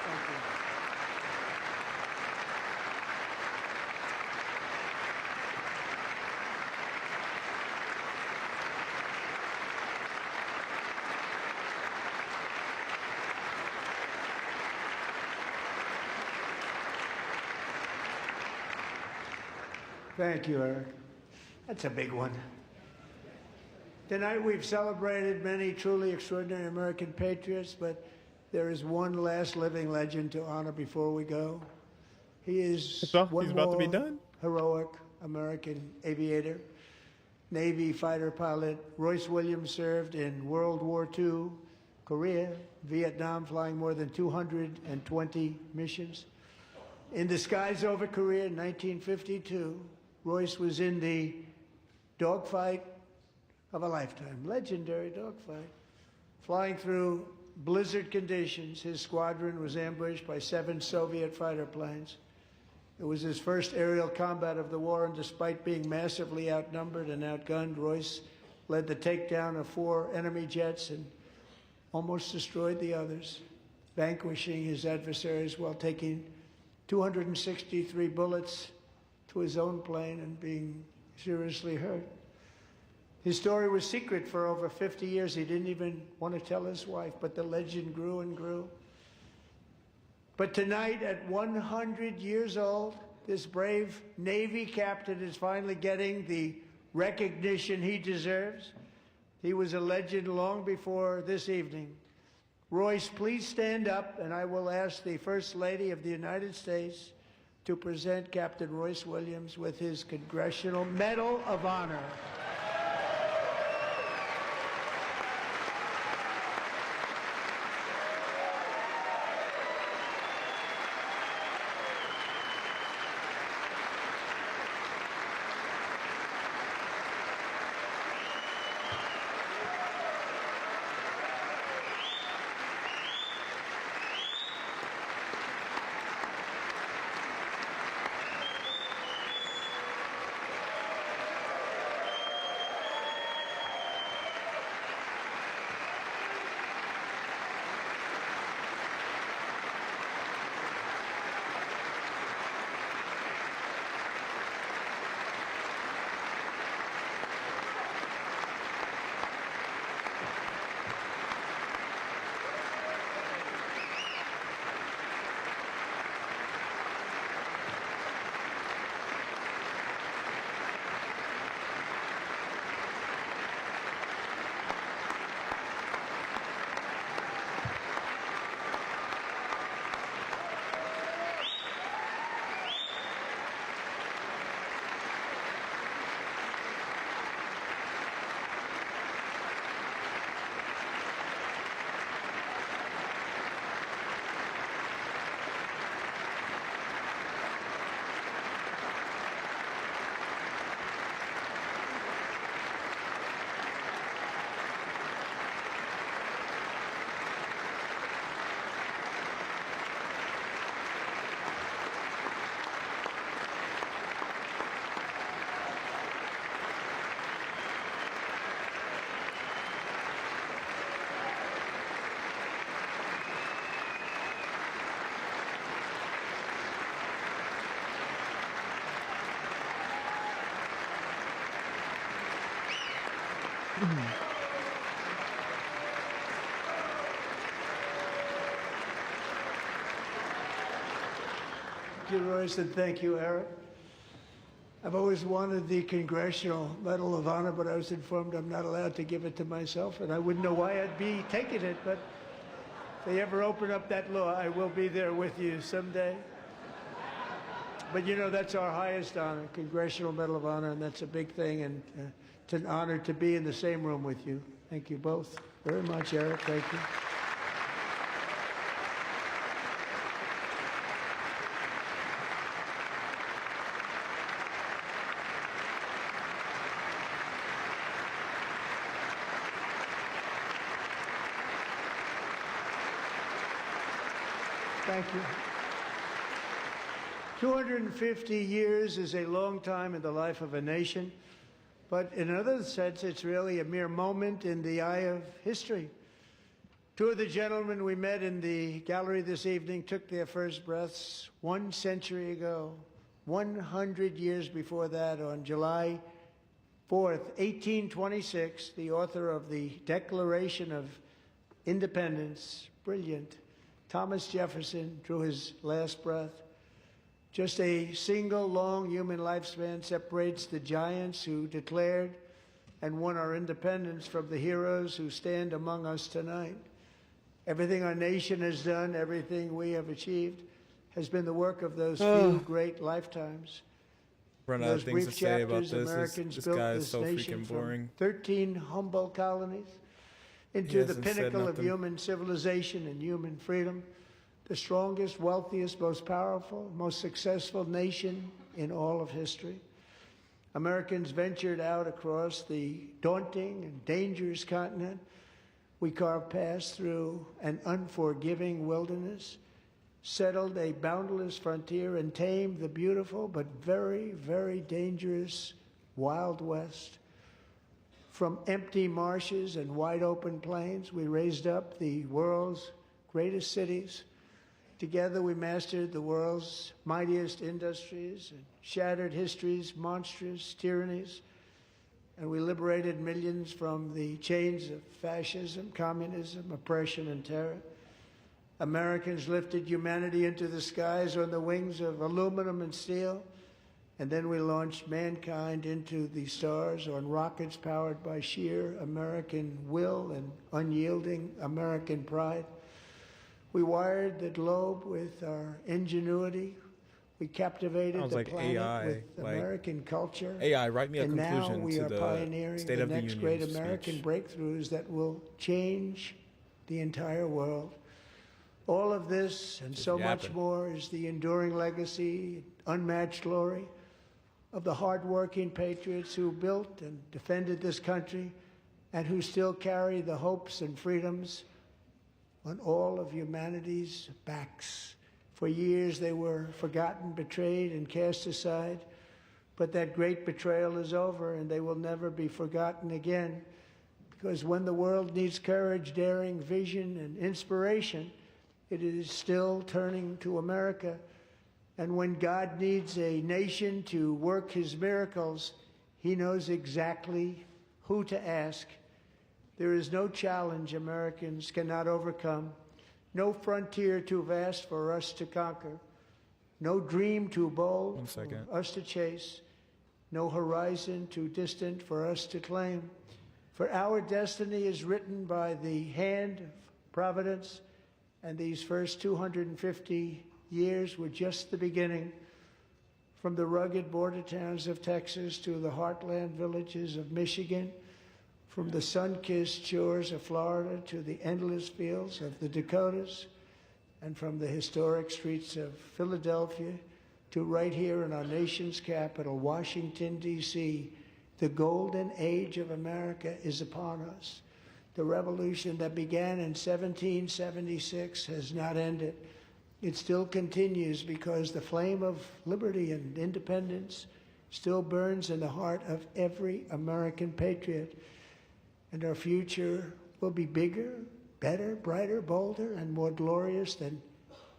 [SPEAKER 9] Thank you. Thank you, Eric. That's a big one. Tonight we've celebrated many truly extraordinary American patriots, but there is one last living legend to honor before we go. He is one
[SPEAKER 7] he's about to be
[SPEAKER 9] more
[SPEAKER 7] done.
[SPEAKER 9] heroic American aviator, Navy fighter pilot. Royce Williams served in World War II, Korea, Vietnam, flying more than 220 missions. In the skies over Korea in 1952, Royce was in the dogfight of a lifetime, legendary dogfight. Flying through blizzard conditions, his squadron was ambushed by 7 Soviet fighter planes. It was his first aerial combat of the war, and despite being massively outnumbered and outgunned, Royce led the takedown of 4 enemy jets and almost destroyed the others, vanquishing his adversaries while taking 263 bullets to his own plane and being seriously hurt. His story was secret for over 50 years. He didn't even want to tell his wife, but the legend grew and grew. But tonight, at 100 years old, this brave Navy captain is finally getting the recognition he deserves. He was a legend long before this evening. Royce, please stand up, and I will ask the First Lady of the United States to present Captain Royce Williams with his Congressional Medal of Honor. Thank you, Royce, and thank you, Eric. I've always wanted the Congressional Medal of Honor, but I was informed I'm not allowed to give it to myself, and I wouldn't know why I'd be taking it, but if they ever open up that law, I will be there with you someday. But you know, that's our highest honor, Congressional Medal of Honor, and that's a big thing, and it's an honor to be in the same room with you. Thank you both very much, Eric. Thank you. Thank you. 250 years is a long time in the life of a nation, but in another sense, it's really a mere moment in the eye of history. Two of the gentlemen we met in the gallery this evening took their first breaths 1 century ago, 100 years before that, on July 4th, 1826, the author of the Declaration of Independence, brilliant, Thomas Jefferson, drew his last breath. Just a single long human lifespan separates the giants who declared and won our independence from the heroes who stand among us tonight. Everything our nation has done, everything we have achieved, has been the work of those few great lifetimes.
[SPEAKER 7] Run out of things to say about this.
[SPEAKER 9] Americans
[SPEAKER 7] This
[SPEAKER 9] built
[SPEAKER 7] guy is
[SPEAKER 9] this
[SPEAKER 7] so
[SPEAKER 9] nation
[SPEAKER 7] freaking
[SPEAKER 9] from
[SPEAKER 7] boring.
[SPEAKER 9] 13 humble colonies into the
[SPEAKER 7] hasn't said
[SPEAKER 9] pinnacle of
[SPEAKER 7] nothing.
[SPEAKER 9] human civilization and human freedom, the strongest, wealthiest, most powerful, most successful nation in all of history. Americans ventured out across the daunting and dangerous continent. We carved paths through an unforgiving wilderness, settled a boundless frontier, and tamed the beautiful but very, very dangerous Wild West. From empty marshes and wide open plains, we raised up the world's greatest cities. Together, we mastered the world's mightiest industries and shattered history's monstrous tyrannies. And we liberated millions from the chains of fascism, communism, oppression, and terror. Americans lifted humanity into the skies on the wings of aluminum and steel. And then we launched mankind into the stars on rockets powered by sheer American will and unyielding American pride. We wired the globe with our ingenuity. We captivated
[SPEAKER 7] Sounds
[SPEAKER 9] the
[SPEAKER 7] like
[SPEAKER 9] planet
[SPEAKER 7] AI,
[SPEAKER 9] with
[SPEAKER 7] like,
[SPEAKER 9] American culture.
[SPEAKER 7] AI, write me a
[SPEAKER 9] And now
[SPEAKER 7] conclusion
[SPEAKER 9] we
[SPEAKER 7] to
[SPEAKER 9] are
[SPEAKER 7] the
[SPEAKER 9] pioneering
[SPEAKER 7] State
[SPEAKER 9] the
[SPEAKER 7] of the
[SPEAKER 9] next
[SPEAKER 7] Union
[SPEAKER 9] great
[SPEAKER 7] speech.
[SPEAKER 9] American breakthroughs that will change the entire world. All of this and so much
[SPEAKER 7] yapping.
[SPEAKER 9] more is the enduring legacy, unmatched glory of the hardworking patriots who built and defended this country and who still carry the hopes and freedoms on all of humanity's backs. For years they were forgotten, betrayed, and cast aside, but that great betrayal is over and they will never be forgotten again, because when the world needs courage, daring, vision, and inspiration, it is still turning to America. And when God needs a nation to work his miracles, he knows exactly who to ask. There is no challenge Americans cannot overcome, no frontier too vast for us to conquer, no dream too bold for us to chase, no horizon too distant for us to claim. For our destiny is written by the hand of providence, and these first 250 years were just the beginning. From the rugged border towns of Texas to the heartland villages of Michigan, from the sun-kissed shores of Florida to the endless fields of the Dakotas, and from the historic streets of Philadelphia to right here in our nation's capital, Washington, D.C., the golden age of America is upon us. The revolution that began in 1776 has not ended. It still continues because the flame of liberty and independence still burns in the heart of every American patriot. And our future will be bigger, better, brighter, bolder, and more glorious than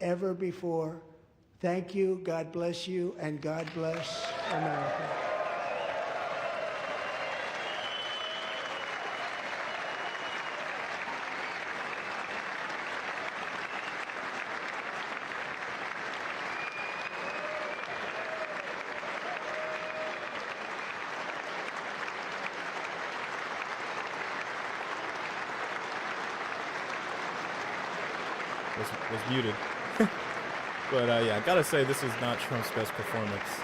[SPEAKER 9] ever before. Thank you, God bless you, and God bless America.
[SPEAKER 7] Was muted. But yeah, I gotta say this is not Trump's best performance.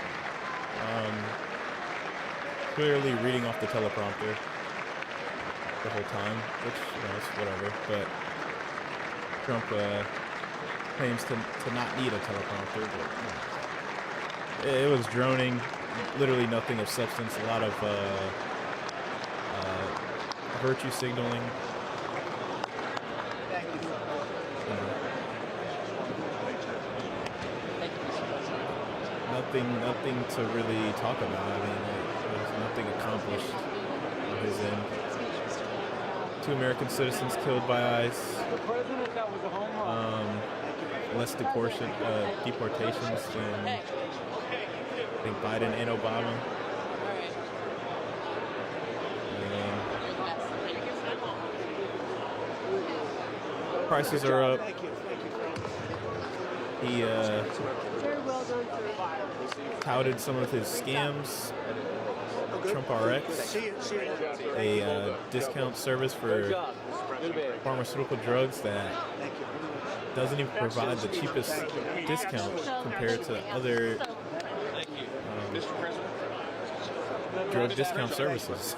[SPEAKER 7] Clearly reading off the teleprompter the whole time, which, you know, it's whatever. But Trump claims to not need a teleprompter, but it was droning, literally nothing of substance. A lot of virtue signaling. Nothing to really talk about. I mean, there's nothing accomplished on his end. 2 American citizens killed by ICE. Less deportations than I think Biden and Obama. Prices are up. He touted some of his scams. Trump RX, a discount service for pharmaceutical drugs that doesn't even provide the cheapest discount compared to other drug discount services.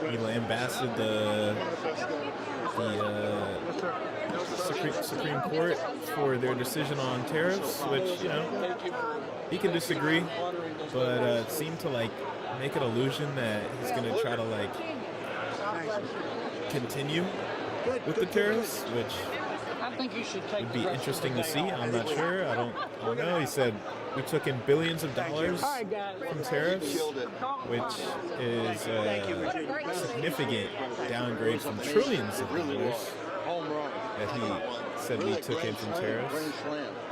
[SPEAKER 7] He lambasted the Supreme Court for their decision on tariffs, which, you know, he can disagree, but it seemed to like make an illusion that he's going to try to like continue with the tariffs, which would be interesting to see. I'm not sure. I don't know. He said we took in billions of dollars from tariffs, which is a significant downgrade from trillions of dollars that he said we took in from tariffs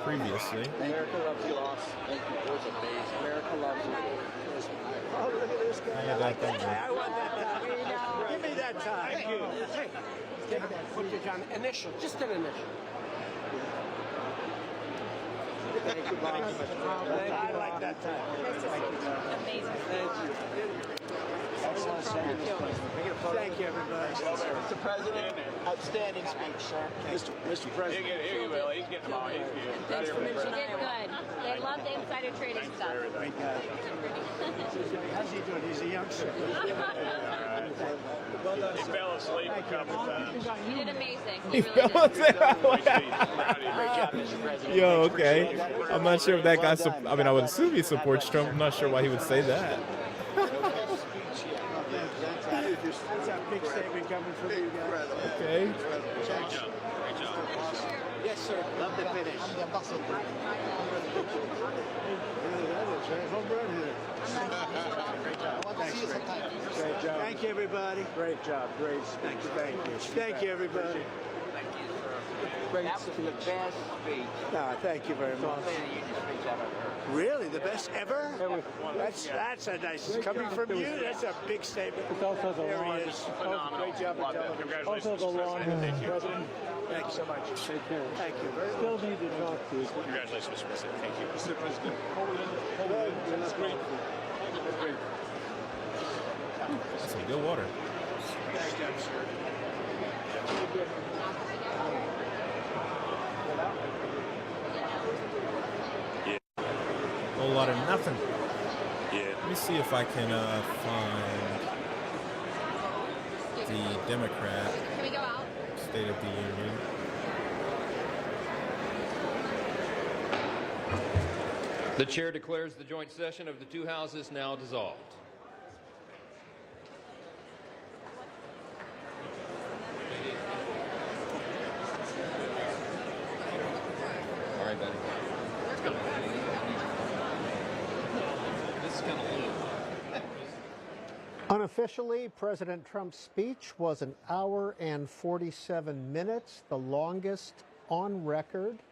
[SPEAKER 7] previously.
[SPEAKER 10] America loves you, Loss. Thank you. It was amazing. America loves you.
[SPEAKER 3] Oh, look at this guy. I want that tie. Give me that tie. Thank you. Hey, put it on initial, just an initial. Thank you, Bob. I like that tie.
[SPEAKER 8] Amazing.
[SPEAKER 3] Thank you. Thank you, everybody.
[SPEAKER 10] Mr. President, outstanding speech, sir.
[SPEAKER 3] Mr. President.
[SPEAKER 10] Here you will. He's getting them all. He's
[SPEAKER 8] Thanks for mentioning
[SPEAKER 6] Did good. They love the insider trading stuff.
[SPEAKER 3] Great guy. How's he doing? He's a youngster.
[SPEAKER 10] He fell asleep a couple times.
[SPEAKER 6] You did amazing.
[SPEAKER 7] He
[SPEAKER 6] You really
[SPEAKER 7] fell
[SPEAKER 6] did.
[SPEAKER 7] asleep. Yo, okay. I'm not sure if that guy. I mean, I would assume he supports Trump. I'm not sure why he would say that.
[SPEAKER 3] That's a big statement coming from you guys.
[SPEAKER 7] Okay.
[SPEAKER 10] Great job. Great job.
[SPEAKER 3] Yes, sir. Love the finish. Home run here. Great job. Great job. Thank you, everybody. Great job. Great. Thank you. Thank you. Thank you, everybody.
[SPEAKER 10] That was the best speech.
[SPEAKER 3] Thank you very much. Really, the best ever? That's a nice coming from you. That's a big statement. It's also the there he is. Great job. Also the long president. Thank you so much. Take care. Thank you. Still need to talk to you.
[SPEAKER 10] Congratulations, Mr. President. Thank you.
[SPEAKER 3] Mr. President. That's great.
[SPEAKER 7] That's some good water. Whole lot of nothing.
[SPEAKER 10] Yeah.
[SPEAKER 7] Let me see if I can find the Democrat
[SPEAKER 6] Can we go out?
[SPEAKER 7] State of the Union.
[SPEAKER 4] The chair declares the joint session of the two houses now dissolved. All right, buddy.
[SPEAKER 3] Unofficially, President Trump's speech was an hour and 47 minutes, the longest on record.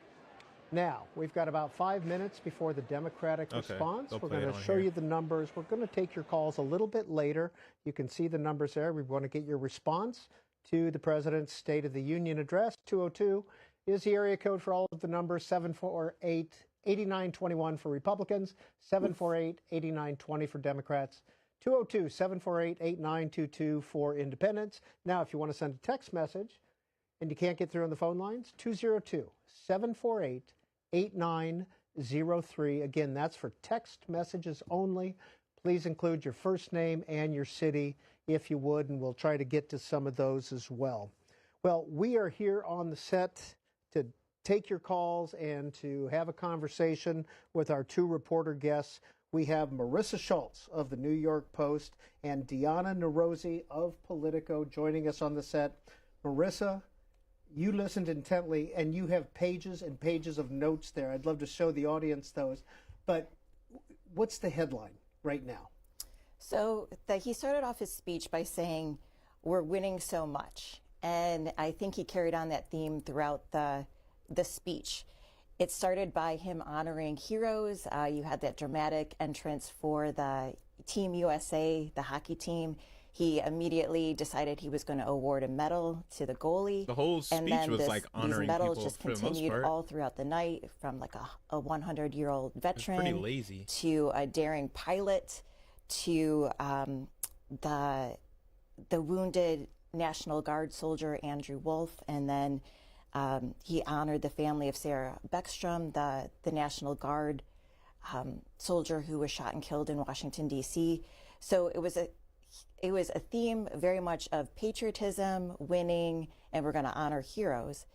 [SPEAKER 3] Now, we've got about 5 minutes before the Democratic response. We're going to show you the numbers. We're going to take your calls a little bit later. You can see the numbers there. We want to get your response to the President's State of the Union address. 202 is the area code for all of the numbers. 748-8921 for Republicans, 748-8920 for Democrats. 202-748-8922 for independents. Now, if you want to send a text message and you can't get through on the phone lines, 202-748-8903. Again, that's for text messages only. Please include your first name and your city, if you would, and we'll try to get to some of those as well. Well, we are here on the set to take your calls and to have a conversation with our two reporter guests. We have Marissa Schultz of the New York Post and Diana Norozi of Politico joining us on the set. Marissa, you listened intently, and you have pages and pages of notes there. I'd love to show the audience those. But what's the headline right now?
[SPEAKER 2] So he started off his speech by saying, "We're winning so much." And I think he carried on that theme throughout the speech. It started by him honoring heroes. You had that dramatic entrance for the Team USA, the hockey team. He immediately decided he was going to award a medal to the goalie.
[SPEAKER 7] The whole speech
[SPEAKER 2] and then
[SPEAKER 7] was like honoring
[SPEAKER 2] these medals
[SPEAKER 7] people
[SPEAKER 2] just
[SPEAKER 7] for the most
[SPEAKER 2] continued
[SPEAKER 7] part.
[SPEAKER 2] all throughout the night, from like a 100-year-old veteran
[SPEAKER 7] pretty lazy.
[SPEAKER 2] to a daring pilot to the wounded National Guard soldier Andrew Wolf, and then he honored the family of Sarah Beckstrom, the National Guard soldier who was shot and killed in Washington, D.C. So it was a theme very much of patriotism, winning, and we're going to honor heroes.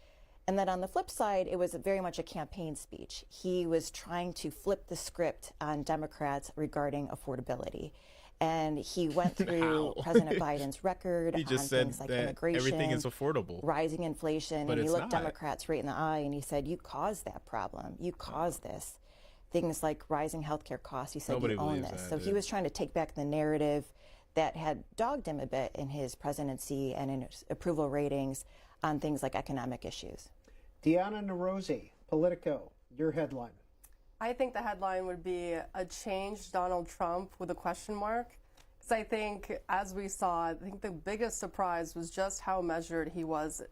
[SPEAKER 2] And then on the flip side, it was very much a campaign speech. He was trying to flip the script on Democrats regarding affordability. And he went through President Biden's record
[SPEAKER 7] He
[SPEAKER 2] on
[SPEAKER 7] just said
[SPEAKER 2] things like
[SPEAKER 7] that
[SPEAKER 2] immigration,
[SPEAKER 7] everything is affordable.
[SPEAKER 2] rising inflation,
[SPEAKER 7] But
[SPEAKER 2] and he
[SPEAKER 7] it's
[SPEAKER 2] looked
[SPEAKER 7] not.
[SPEAKER 2] Democrats right in the eye and he said, "You caused that problem. You caused this." Things like rising healthcare costs, he said,
[SPEAKER 7] Nobody
[SPEAKER 2] "You own
[SPEAKER 7] believes
[SPEAKER 2] this."
[SPEAKER 7] that,
[SPEAKER 2] So he
[SPEAKER 7] dude.
[SPEAKER 2] was trying to take back the narrative that had dogged him a bit in his presidency and in his approval ratings on things like economic issues.
[SPEAKER 3] Diana Norozi, Politico, your headline.
[SPEAKER 11] I think the headline would be "A Changed Donald Trump" with a question mark. Because I think, as we saw, I think the biggest surprise was just how measured he was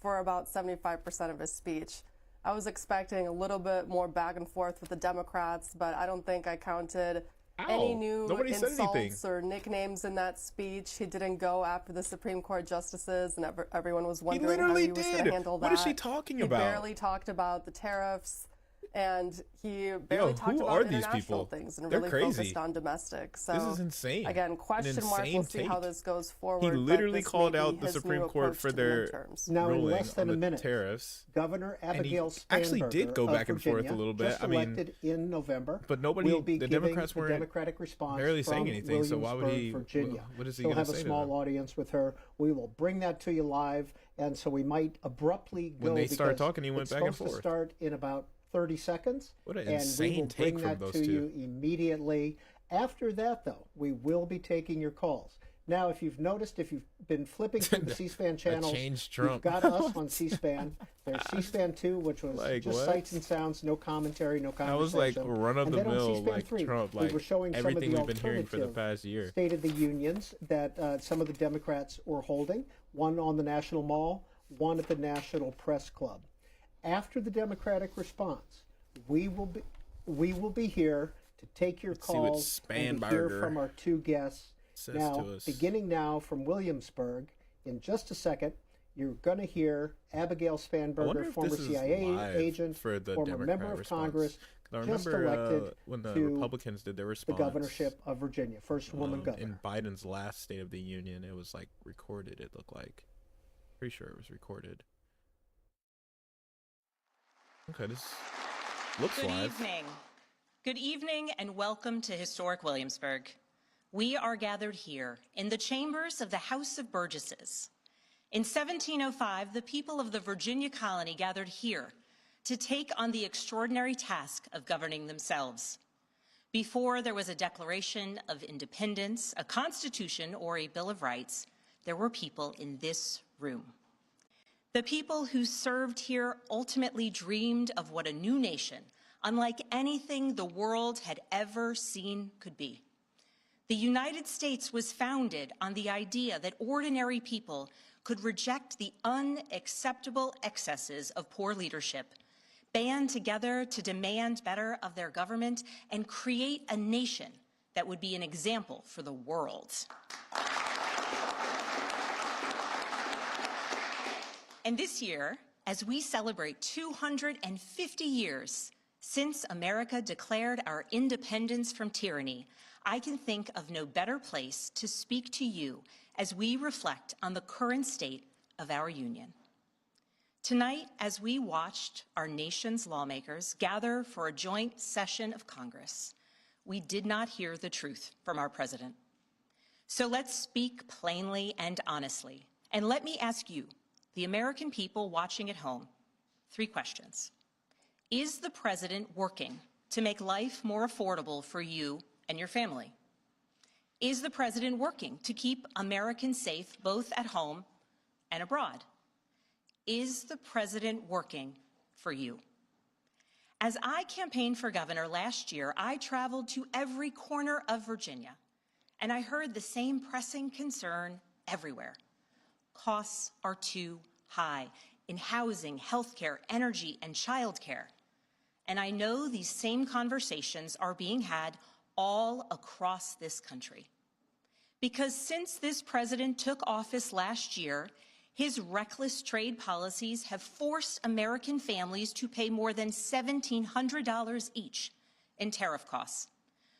[SPEAKER 11] for about 75% of his speech. I was expecting a little bit more back and forth with the Democrats, but I don't think I counted any new
[SPEAKER 7] Nobody said anything.
[SPEAKER 11] insults or nicknames in that speech. He didn't go after the Supreme Court justices, and everyone was wondering how
[SPEAKER 7] literally
[SPEAKER 11] he was going
[SPEAKER 7] did.
[SPEAKER 11] to handle that.
[SPEAKER 7] What is she talking about?
[SPEAKER 11] He barely talked about the tariffs, and he barely talked
[SPEAKER 7] who
[SPEAKER 11] about
[SPEAKER 7] are these
[SPEAKER 11] international
[SPEAKER 7] people?
[SPEAKER 11] things and
[SPEAKER 7] They're
[SPEAKER 11] really
[SPEAKER 7] crazy.
[SPEAKER 11] focused on domestic. So
[SPEAKER 7] This is insane.
[SPEAKER 11] Again, question mark.
[SPEAKER 7] insane
[SPEAKER 11] We'll see how
[SPEAKER 7] take.
[SPEAKER 11] this goes forward.
[SPEAKER 7] He
[SPEAKER 11] but
[SPEAKER 7] literally
[SPEAKER 11] this may
[SPEAKER 7] called
[SPEAKER 11] be
[SPEAKER 7] out the
[SPEAKER 11] his
[SPEAKER 7] Supreme
[SPEAKER 11] new
[SPEAKER 7] Court
[SPEAKER 11] approach
[SPEAKER 7] for
[SPEAKER 11] to the
[SPEAKER 7] their
[SPEAKER 11] midterms.
[SPEAKER 3] Now, in
[SPEAKER 7] ruling
[SPEAKER 3] less than
[SPEAKER 7] on
[SPEAKER 3] a
[SPEAKER 7] the
[SPEAKER 3] minute,
[SPEAKER 7] tariffs.
[SPEAKER 3] Governor
[SPEAKER 7] And he
[SPEAKER 3] Abigail Spanberger
[SPEAKER 7] actually did go
[SPEAKER 3] of
[SPEAKER 7] back and forth
[SPEAKER 3] Virginia,
[SPEAKER 7] a little bit.
[SPEAKER 3] just
[SPEAKER 7] I mean,
[SPEAKER 3] elected in November,
[SPEAKER 7] but nobody-
[SPEAKER 3] will be
[SPEAKER 7] the
[SPEAKER 3] giving
[SPEAKER 7] Democrats
[SPEAKER 3] the
[SPEAKER 7] weren't
[SPEAKER 3] Democratic response
[SPEAKER 7] barely
[SPEAKER 3] from
[SPEAKER 7] saying anything, so why would he-
[SPEAKER 3] Williamsburg, Virginia.
[SPEAKER 7] what is he
[SPEAKER 3] She'll
[SPEAKER 7] gonna
[SPEAKER 3] have a
[SPEAKER 7] say to
[SPEAKER 3] small
[SPEAKER 7] them?
[SPEAKER 3] audience with her. We will bring that to you live, and so we might abruptly go
[SPEAKER 7] When they started
[SPEAKER 3] because
[SPEAKER 7] talking, he went
[SPEAKER 3] it's
[SPEAKER 7] back and
[SPEAKER 3] supposed to
[SPEAKER 7] forth.
[SPEAKER 3] start in about 30 seconds.
[SPEAKER 7] What an
[SPEAKER 3] and
[SPEAKER 7] insane
[SPEAKER 3] we will
[SPEAKER 7] take
[SPEAKER 3] bring
[SPEAKER 7] from
[SPEAKER 3] that
[SPEAKER 7] those
[SPEAKER 3] to
[SPEAKER 7] two.
[SPEAKER 3] you immediately. After that, though, we will be taking your calls. Now, if you've noticed, if you've been flipping through the C-SPAN channels,
[SPEAKER 7] changed
[SPEAKER 3] you've
[SPEAKER 7] Trump.
[SPEAKER 3] got us on C-SPAN. There's C-SPAN 2, which was
[SPEAKER 7] Like,
[SPEAKER 3] just
[SPEAKER 7] what?
[SPEAKER 3] sights and sounds, no commentary, no conversation.
[SPEAKER 7] That was like run of
[SPEAKER 3] And
[SPEAKER 7] the
[SPEAKER 3] then on
[SPEAKER 7] mill,
[SPEAKER 3] C-SPAN
[SPEAKER 7] like
[SPEAKER 3] 3,
[SPEAKER 7] Trump,
[SPEAKER 3] we
[SPEAKER 7] like
[SPEAKER 3] were showing some of
[SPEAKER 7] everything
[SPEAKER 3] the
[SPEAKER 7] we've been hearing for the
[SPEAKER 3] alternative
[SPEAKER 7] past year.
[SPEAKER 3] State of the Unions that some of the Democrats were holding, one on the National Mall, one at the National Press Club. After the Democratic response, we will be here to take your
[SPEAKER 7] see what
[SPEAKER 3] calls and to hear
[SPEAKER 7] Spanberger
[SPEAKER 3] from our two guests.
[SPEAKER 7] says
[SPEAKER 3] Now,
[SPEAKER 7] to us.
[SPEAKER 3] beginning now from Williamsburg, in just a second, you're going to hear Abigail
[SPEAKER 7] I wonder
[SPEAKER 3] Spanberger,
[SPEAKER 7] if
[SPEAKER 3] former
[SPEAKER 7] this is
[SPEAKER 3] CIA
[SPEAKER 7] live
[SPEAKER 3] agent,
[SPEAKER 7] for the
[SPEAKER 3] former
[SPEAKER 7] Democrat
[SPEAKER 3] member of
[SPEAKER 7] response.
[SPEAKER 3] Congress,
[SPEAKER 7] 'Cause I
[SPEAKER 3] just
[SPEAKER 7] remember
[SPEAKER 3] elected
[SPEAKER 7] when the
[SPEAKER 3] to
[SPEAKER 7] Republicans did their
[SPEAKER 3] the
[SPEAKER 7] response,
[SPEAKER 3] governorship of Virginia, first woman governor.
[SPEAKER 7] in Biden's last State of the Union, it was like recorded. It looked like, pretty sure it was recorded. Okay, this looks
[SPEAKER 8] Good
[SPEAKER 7] live.
[SPEAKER 8] evening. Good evening and welcome to historic Williamsburg. We are gathered here in the chambers of the House of Burgesses. In 1705, the people of the Virginia colony gathered here to take on the extraordinary task of governing themselves. Before there was a Declaration of Independence, a Constitution, or a Bill of Rights, there were people in this room. The people who served here ultimately dreamed of what a new nation, unlike anything the world had ever seen, could be. The United States was founded on the idea that ordinary people could reject the unacceptable excesses of poor leadership, band together to demand better of their government, and create a nation that would be an example for the world. And this year, as we celebrate 250 years since America declared our independence from tyranny, I can think of no better place to speak to you as we reflect on the current state of our union. Tonight, as we watched our nation's lawmakers gather for a joint session of Congress, we did not hear the truth from our president. So let's speak plainly and honestly. And let me ask you, the American people watching at home, 3 questions. Is the president working to make life more affordable for you and your family? Is the president working to keep Americans safe both at home and abroad? Is the president working for you? As I campaigned for governor last year, I traveled to every corner of Virginia, and I heard the same pressing concern everywhere. Costs are too high in housing, healthcare, energy, and childcare. And I know these same conversations are being had all across this country. Because since this president took office last year, his reckless trade policies have forced American families to pay more than $1,700 each in tariff costs.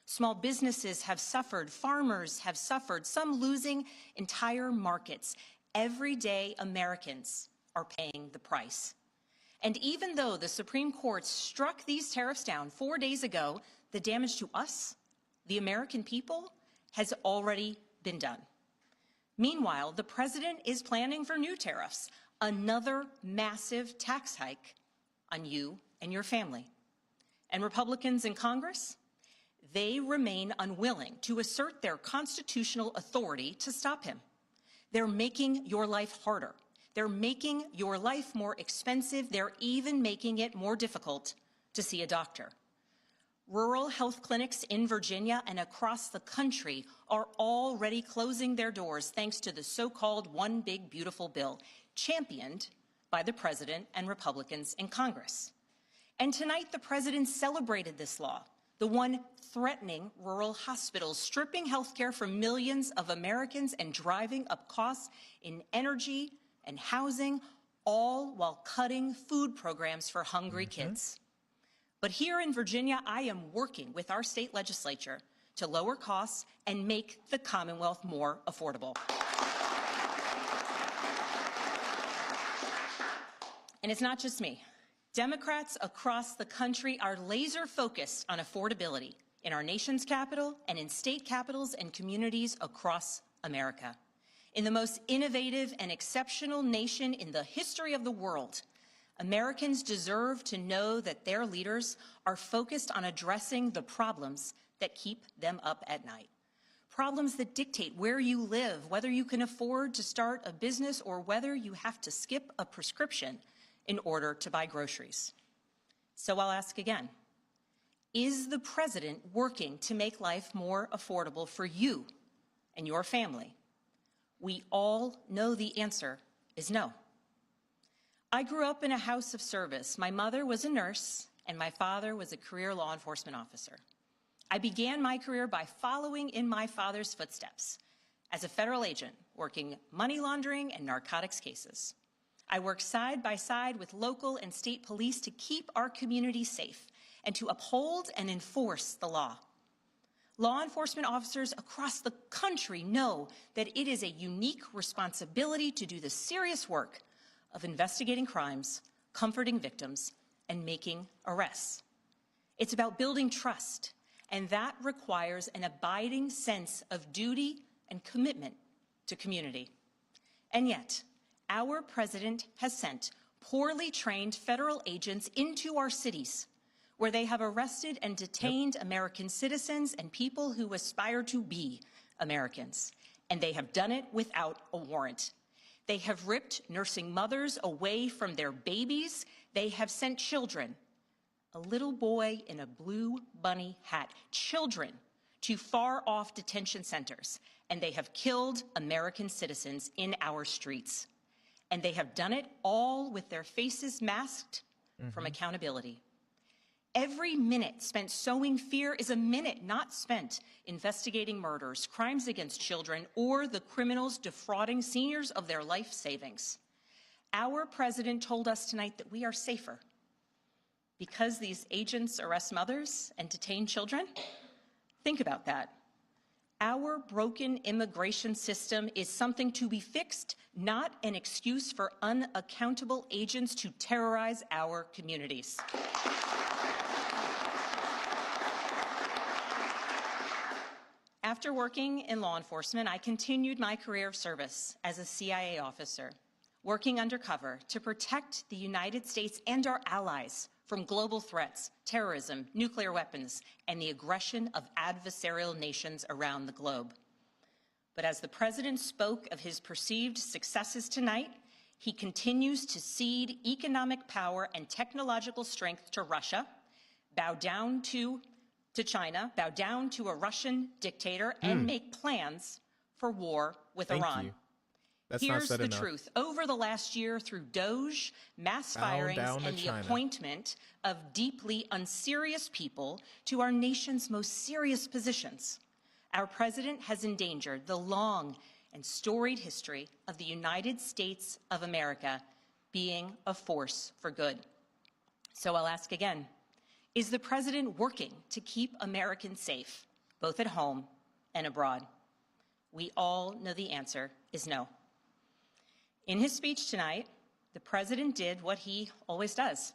[SPEAKER 8] Small businesses have suffered, farmers have suffered, some losing entire markets. Everyday Americans are paying the price. And even though the Supreme Court struck these tariffs down 4 days ago, the damage to us, the American people, has already been done. Meanwhile, the president is planning for new tariffs, another massive tax hike on you and your family. And Republicans in Congress, they remain unwilling to assert their constitutional authority to stop him. They're making your life harder. They're making your life more expensive. They're even making it more difficult to see a doctor. Rural health clinics in Virginia and across the country are already closing their doors thanks to the so-called One Big Beautiful Bill, championed by the president and Republicans in Congress. And tonight, the president celebrated this law, the one threatening rural hospitals, stripping health care from millions of Americans and driving up costs in energy and housing, all while cutting food programs for hungry kids. But here in Virginia, I am working with our state legislature to lower costs and make the Commonwealth more affordable. And it's not just me. Democrats across the country are laser focused on affordability in our nation's capital and in state capitals and communities across America. In the most innovative and exceptional nation in the history of the world, Americans deserve to know that their leaders are focused on addressing the problems that keep them up at night. Problems that dictate where you live, whether you can afford to start a business or whether you have to skip a prescription in order to buy groceries. So I'll ask again, is the president working to make life more affordable for you and your family? We all know the answer is no. I grew up in a house of service. My mother was a nurse, and my father was a career law enforcement officer. I began my career by following in my father's footsteps as a federal agent, working money laundering and narcotics cases. I worked side by side with local and state police to keep our community safe and to uphold and enforce the law. Law enforcement officers across the country know that it is a unique responsibility to do the serious work of investigating crimes, comforting victims, and making arrests. It's about building trust, and that requires an abiding sense of duty and commitment to community. And yet, our president has sent poorly trained federal agents into our cities, where they have arrested and detained American citizens and people who aspire to be Americans. And they have done it without a warrant. They have ripped nursing mothers away from their babies. They have sent children, a little boy in a blue bunny hat, children to far-off detention centers. And they have killed American citizens in our streets. And they have done it all with their faces masked from accountability. Every minute spent sowing fear is a minute not spent investigating murders, crimes against children, or the criminals defrauding seniors of their life savings. Our president told us tonight that we are safer because these agents arrest mothers and detain children. Think about that. Our broken immigration system is something to be fixed, not an excuse for unaccountable agents to terrorize our communities. After working in law enforcement, I continued my career of service as a CIA officer, working undercover to protect the United States and our allies from global threats, terrorism, nuclear weapons, and the aggression of adversarial nations around the globe. But as the president spoke of his perceived successes tonight, he continues to cede economic power and technological strength to Russia, bow down to China, bow down to a Russian dictator, and make plans for war with Iran.
[SPEAKER 7] You. That's
[SPEAKER 8] Here's
[SPEAKER 7] not said
[SPEAKER 8] the
[SPEAKER 7] enough.
[SPEAKER 8] truth. Over the last year, through DOJ, mass firings, and the appointment of deeply unserious people to our nation's most serious positions, our president has endangered the long and storied history of the United States of America being a force for good. So I'll ask again, is the president working to keep Americans safe, both at home and abroad? We all know the answer is no. In his speech tonight, the president did what he always does.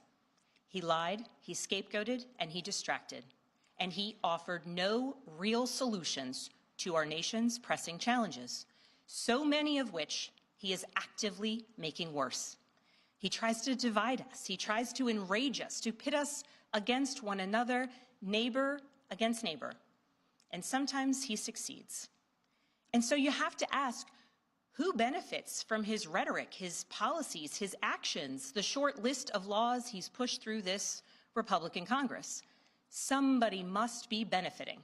[SPEAKER 8] He lied, he scapegoated, and he distracted. And he offered no real solutions to our nation's pressing challenges, so many of which he is actively making worse. He tries to divide us. He tries to enrage us, to pit us against one another, neighbor against neighbor. And sometimes he succeeds. And so you have to ask, who benefits from his rhetoric, his policies, his actions, the short list of laws he's pushed through this Republican Congress? Somebody must be benefiting.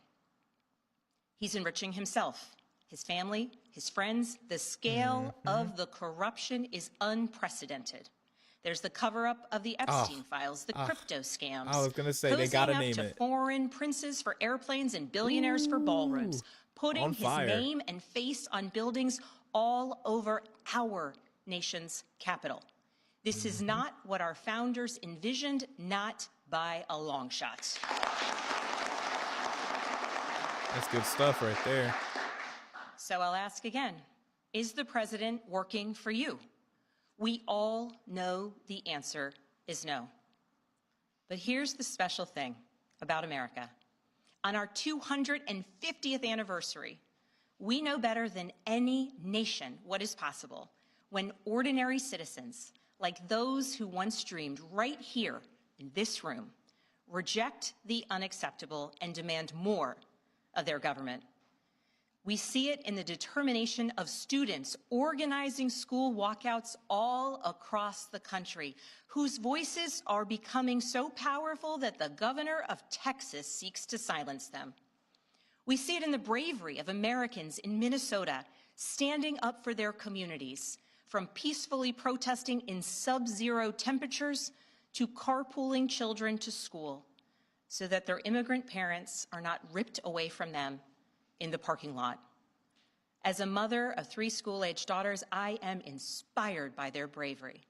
[SPEAKER 8] He's enriching himself, his family, his friends. The scale of the corruption is unprecedented. There's the cover-up of the Epstein files, the crypto scams.
[SPEAKER 7] I was going to say, they got to name
[SPEAKER 8] to
[SPEAKER 7] it.
[SPEAKER 8] Foreign princes for airplanes and billionaires for ballrooms. Putting his name and face on buildings all over our nation's capital. This is not what our founders envisioned, not by a long shot.
[SPEAKER 7] That's good stuff right there.
[SPEAKER 8] So I'll ask again, is the president working for you? We all know the answer is no. But here's the special thing about America. On our 250th anniversary, we know better than any nation what is possible when ordinary citizens, like those who once dreamed right here in this room, reject the unacceptable and demand more of their government. We see it in the determination of students organizing school walkouts all across the country, whose voices are becoming so powerful that the governor of Texas seeks to silence them. We see it in the bravery of Americans in Minnesota standing up for their communities, from peacefully protesting in sub-zero temperatures to carpooling children to school so that their immigrant parents are not ripped away from them in the parking lot. As a mother of 3 school-aged daughters, I am inspired by their bravery,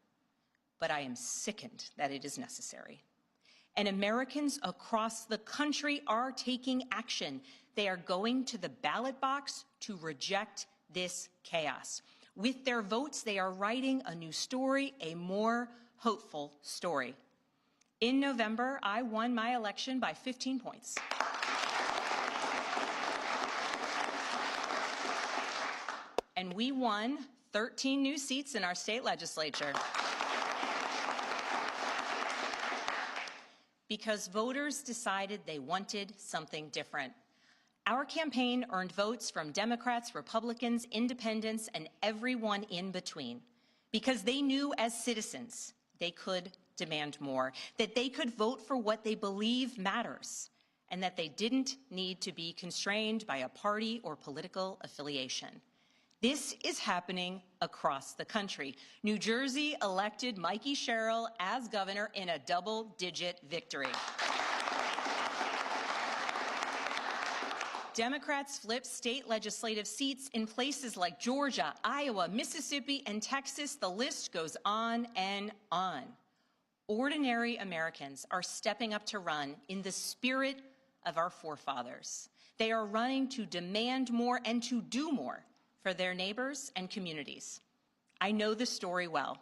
[SPEAKER 8] but I am sickened that it is necessary. And Americans across the country are taking action. They are going to the ballot box to reject this chaos. With their votes, they are writing a new story, a more hopeful story. In November, I won my election by 15 points. And we won 13 new seats in our state legislature. Because voters decided they wanted something different. Our campaign earned votes from Democrats, Republicans, independents, and everyone in between. Because they knew as citizens they could demand more, that they could vote for what they believe matters, and that they didn't need to be constrained by a party or political affiliation. This is happening across the country. New Jersey elected Mikey Sherrill as governor in a double-digit victory. Democrats flipped state legislative seats in places like Georgia, Iowa, Mississippi, and Texas. The list goes on and on. Ordinary Americans are stepping up to run in the spirit of our forefathers. They are running to demand more and to do more for their neighbors and communities. I know this story well.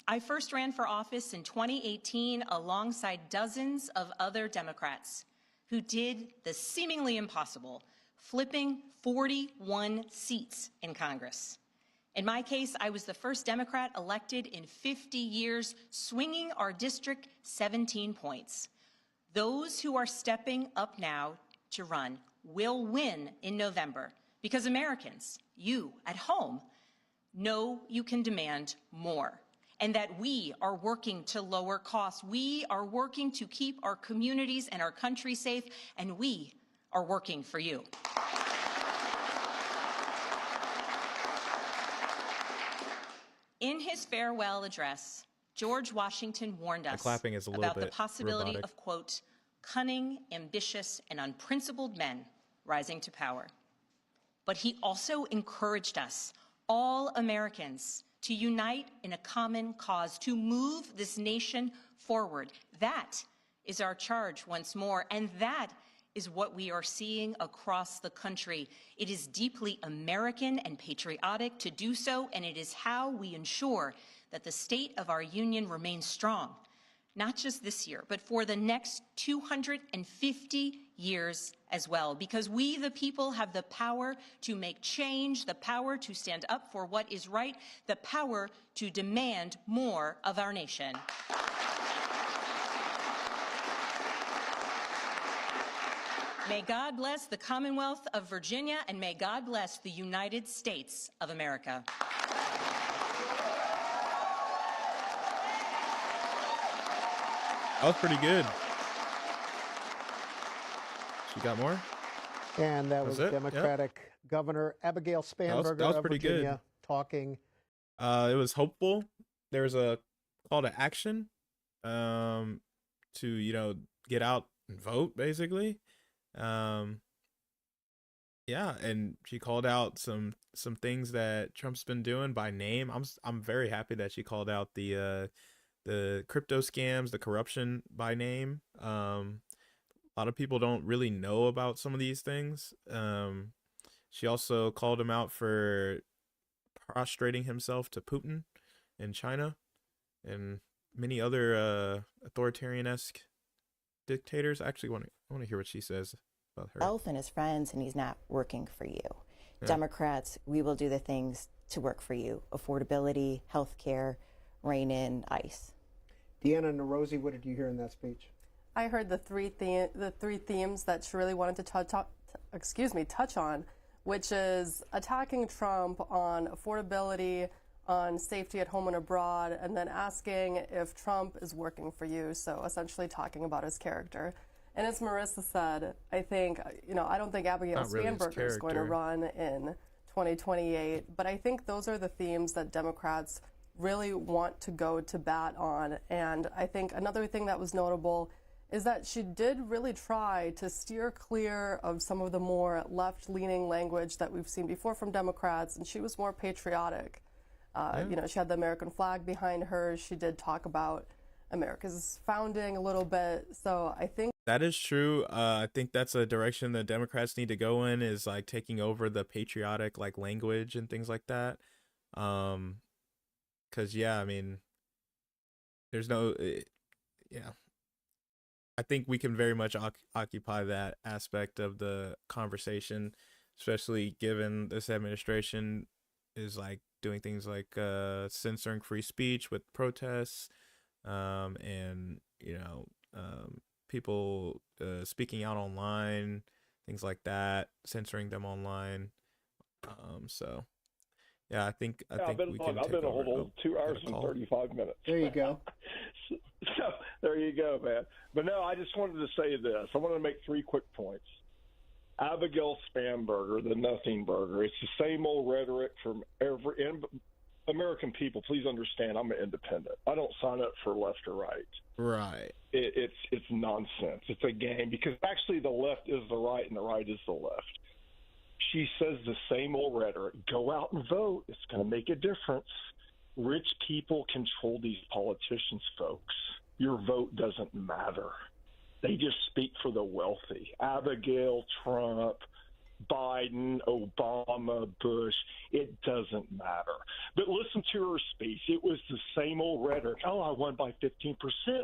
[SPEAKER 8] I first ran for office in 2018 alongside dozens of other Democrats who did the seemingly impossible, flipping 41 seats in Congress. In my case, I was the first Democrat elected in 50 years, swinging our district 17 points. Those who are stepping up now to run will win in November because Americans, you at home, know you can demand more and that we are working to lower costs. We are working to keep our communities and our country safe, and we are working for you. In his farewell address, George Washington warned us
[SPEAKER 7] clapping is a little
[SPEAKER 8] about the
[SPEAKER 7] bit
[SPEAKER 8] possibility
[SPEAKER 7] robotic.
[SPEAKER 8] of, quote, cunning, ambitious, and unprincipled men rising to power. But he also encouraged us, all Americans, to unite in a common cause, to move this nation forward. That is our charge once more, and that is what we are seeing across the country. It is deeply American and patriotic to do so, and it is how we ensure that the state of our union remains strong, not just this year, but for the next 250 years as well, because we, the people, have the power to make change, the power to stand up for what is right, the power to demand more of our nation. May God bless the Commonwealth of Virginia, and may God bless the United States of America.
[SPEAKER 7] That was pretty good. She got more?
[SPEAKER 3] And that was
[SPEAKER 7] it?
[SPEAKER 3] Democratic Governor Abigail Spanberger
[SPEAKER 7] that was
[SPEAKER 3] of
[SPEAKER 7] pretty
[SPEAKER 3] Virginia
[SPEAKER 7] good.
[SPEAKER 3] talking.
[SPEAKER 7] It was hopeful. There was a call to action to, get out and vote, basically. Yeah, and she called out some things that Trump's been doing by name. I'm very happy that she called out the crypto scams, the corruption by name. A lot of people don't really know about some of these things. She also called him out for prostrating himself to Putin in China and many other authoritarian-esque dictators. Actually, I want to hear what she says about her.
[SPEAKER 2] Himself and his friends, and he's not working for you.
[SPEAKER 7] Yeah.
[SPEAKER 2] Democrats, we will do the things to work for you. Affordability, health care, rein in ICE.
[SPEAKER 3] Deanna Narosi, what did you hear in that speech?
[SPEAKER 11] I heard the three themes that she really wanted to touch on, which is attacking Trump on affordability, on safety at home and abroad, and then asking if Trump is working for you. So essentially talking about his character. And as Marissa said, I think, I don't think Abigail Spanberger is going to run in 2028, but I think those are the themes that Democrats really want to go to bat on. And I think another thing that was notable is that she did really try to steer clear of some of the more left-leaning language that we've seen before from Democrats, and she was more patriotic. She had the American flag behind her. She did talk about America's founding a little bit. So I think
[SPEAKER 7] that is true. I think that's a direction that Democrats need to go in, is like taking over the patriotic language and things like that. Because there's no, I think we can very much occupy that aspect of the conversation, especially given this administration is doing things like censoring free speech with protests, and people speaking out online, things like that, censoring them online. So yeah, I think we can.
[SPEAKER 12] I've been on 2 hours and 35 minutes.
[SPEAKER 3] There you go.
[SPEAKER 12] So there you go, man. But no, I just wanted to say this. I wanted to make 3 quick points. Abigail Spanberger, the nothing burger. It's the same old rhetoric from American people, please understand, I'm an independent. I don't sign up for left or right.
[SPEAKER 7] Right.
[SPEAKER 12] It's nonsense. It's a game because actually the left is the right and the right is the left. She says the same old rhetoric. Go out and vote. It's going to make a difference. Rich people control these politicians, folks. Your vote doesn't matter. They just speak for the wealthy. Abigail, Trump, Biden, Obama, Bush, it doesn't matter. But listen to her speech. It was the same old rhetoric. Oh, I won by 15%.